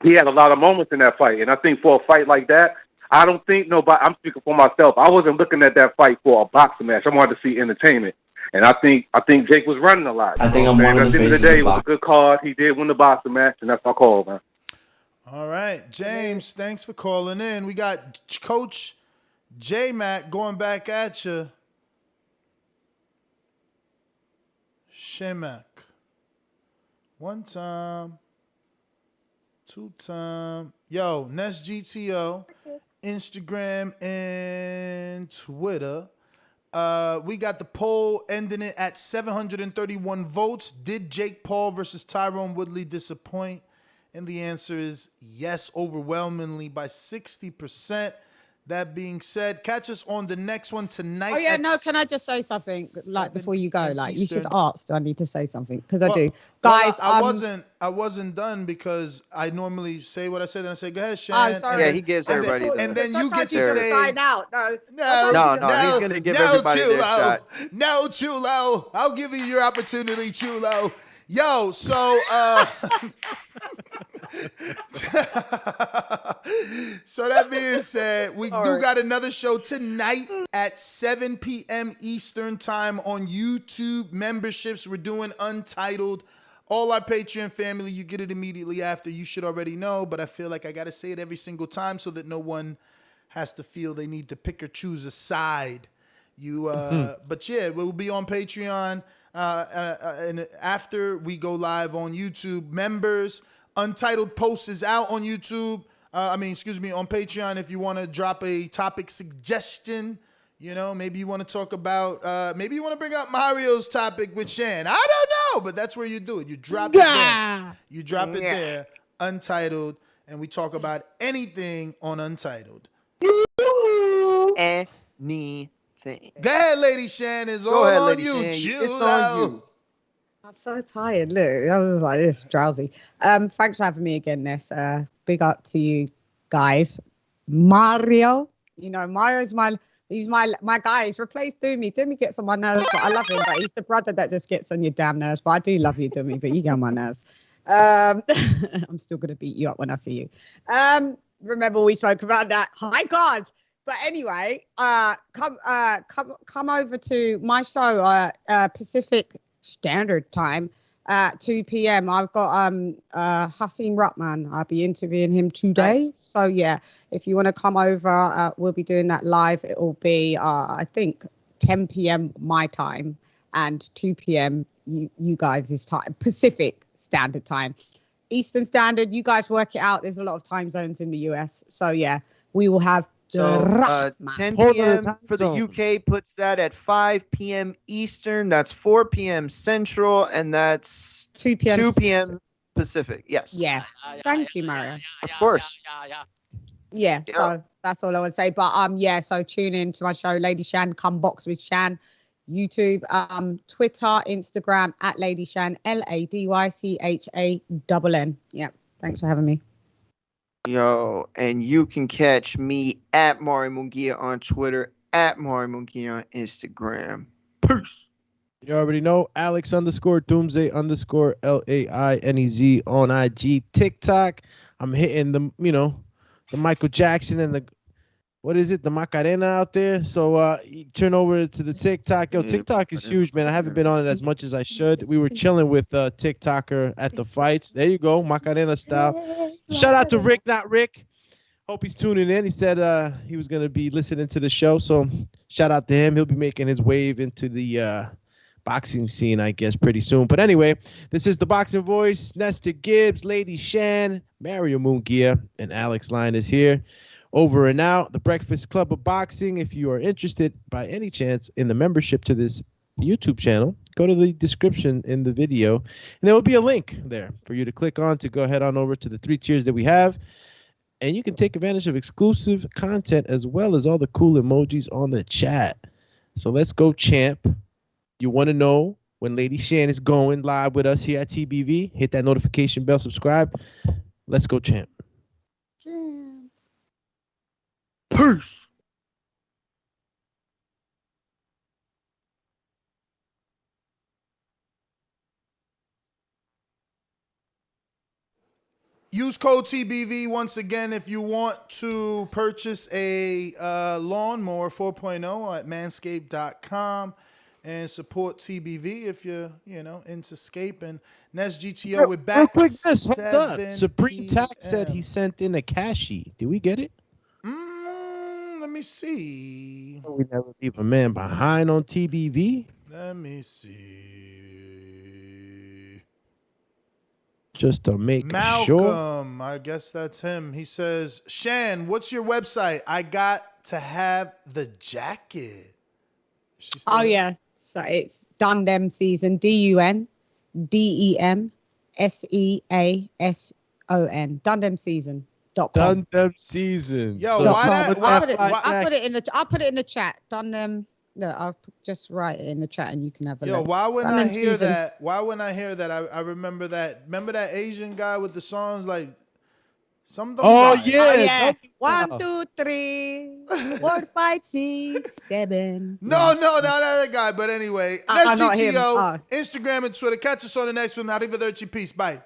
he had a lot of moments in that fight. And I think for a fight like that, I don't think nobody, I'm speaking for myself, I wasn't looking at that fight for a boxing match. I wanted to see entertainment. And I think Jake was running a lot. I think I'm one of the At the end of the faces day, it of was a good card. He did win the boxing match, and that's my call, man. All right, James, thanks for calling in. We got Coach J-Mac going back at you. Shemak. One time. Two time. Yo, Nest GTO, Instagram and Twitter. We got the poll ending it at 731 votes. Did Jake Paul versus Tyron Woodley disappoint? And the answer is yes, overwhelmingly by 60%. That being said, catch us on the next one tonight. Oh yeah, no. Can I just say something before you go? You should Eastern. ask. Do I need to say something? Because I Well- do, well, guys. I wasn't done because I normally say what I said, then I say, "Go ahead, Shan." Oh, sorry. Yeah, he gives everybody and then you get to Sometimes say, sign out. No, he's gonna give everybody their shot. No, Chulo. I'll give you your opportunity, Chulo. Yo, so so that being said, we do got another show tonight at 7 p.m. Eastern time on YouTube memberships. We're doing Untitled. All our Patreon family, you get it immediately after. You should already know, but I feel like I got to say it every single time so that no one has to feel they need to pick or choose a side. But yeah, we'll be on Patreon. And after we go live on YouTube, members, Untitled Post is out on YouTube. On Patreon. If you want to drop a topic suggestion, maybe you want to talk about, maybe you want to bring up Mario's topic with Shan. I don't know, but that's where you do it. You drop it there. You drop it there, Untitled, and we talk about anything on Untitled. Anything. Go ahead, Lady Shan. It's all ahead, on Lady you. Shan. Chulo. It's on you. I'm so tired. Look, I was like this, drowsy. Thanks for having me again, Ness. Big up to you guys. Mario, Mario's he's my guy. He's replaced Doomy. Doomy gets on my nerves, but I love him. But he's the brother that just gets on your damn nerves. But I do love you, Doomy, but you get on my nerves. I'm still gonna beat you up when I see you. Remember we spoke about that. Hi God. But anyway, come over to my show, Pacific Standard Time, 2 p.m. I've got Hasim Rutman. I'll be interviewing him today. Nice. So yeah, if you want to come over, we'll be doing that live. It will be I think 10 p.m. my time and 2 p.m. you guys' time, Pacific Standard Time. Eastern Standard, you guys work it out. There's a lot of time zones in the US. So yeah, we will have 10 p.m. for the UK puts that at 5 p.m. Eastern. That's 4 p.m. Central, and that's 2 p.m. Pacific. Yes. Yeah. Thank you, Mario. Of course. Yeah. So that's all I would say. But so tune in to my show, Lady Shan, Come Box with Shan. YouTube, Twitter, Instagram at Lady Shan, LadyChann. Yeah. Thanks for having me. Yo, and you can catch me at Mario Munguia on Twitter, at Mari Monkey on Instagram. Peace. You already know Alex_Doomsday_LAINEZ on IG, TikTok. I'm hitting the Michael Jackson and the Macarena out there. So you turn over to the TikTok. Yo, TikTok is huge, man. I haven't been on it as much as I should. We were chilling with TikToker at the fights. There you go, Macarena style. Shout out to Rick, not Rick. Hope he's tuning in. He said he was gonna be listening to the show. So shout out to him. He'll be making his wave into the boxing scene, I guess, pretty soon. But anyway, this is the Boxing Voice. Nestor Gibbs, Lady Shan, Mario Mungia, and Alex Line is here. Over and out. The Breakfast Club of Boxing. If you are interested by any chance in the membership to this YouTube channel, go to the description in the video, and there will be a link there for you to click on to go head on over to the 3 tiers that we have. And you can take advantage of exclusive content as well as all the cool emojis on the chat. So let's go, champ. You want to know when Lady Shan is going live with us here at TBV? Hit that notification bell, subscribe. Let's go, champ. Peace. Use code TBV once again if you want to purchase a lawnmower 4.0 at manscaped.com and support TBV if you're, into scaping. Nest GTO, we're back. Real quick, hold up. 7 Supreme Tax said he sent in a cashy. Did we get it? Let me see. We never leave a man behind on TBV. Let me see. Just to make Malcolm, sure. I guess that's him. He says, Shan, what's your website? I got to have the jacket. Oh, yeah. So it's Dundem Season, DUNDEMSEASON. DundemSeason.com. Dundem Season. Yo, So why that? I'll put it in the chat. Dundem. No, I'll just write it in the chat and you can have a Yo, look. why wouldn't Dundem I hear Season. that? Why wouldn't I hear that? I remember that. Remember that Asian guy with the songs like some of them. Oh, guys. yeah. Oh, yeah. 1, 2, 3, 4, 5, 6, 7. No, not that guy. But anyway, not Nest him. GTO, Instagram and Twitter. Catch us on the next one. Arrivederci. Peace. Bye.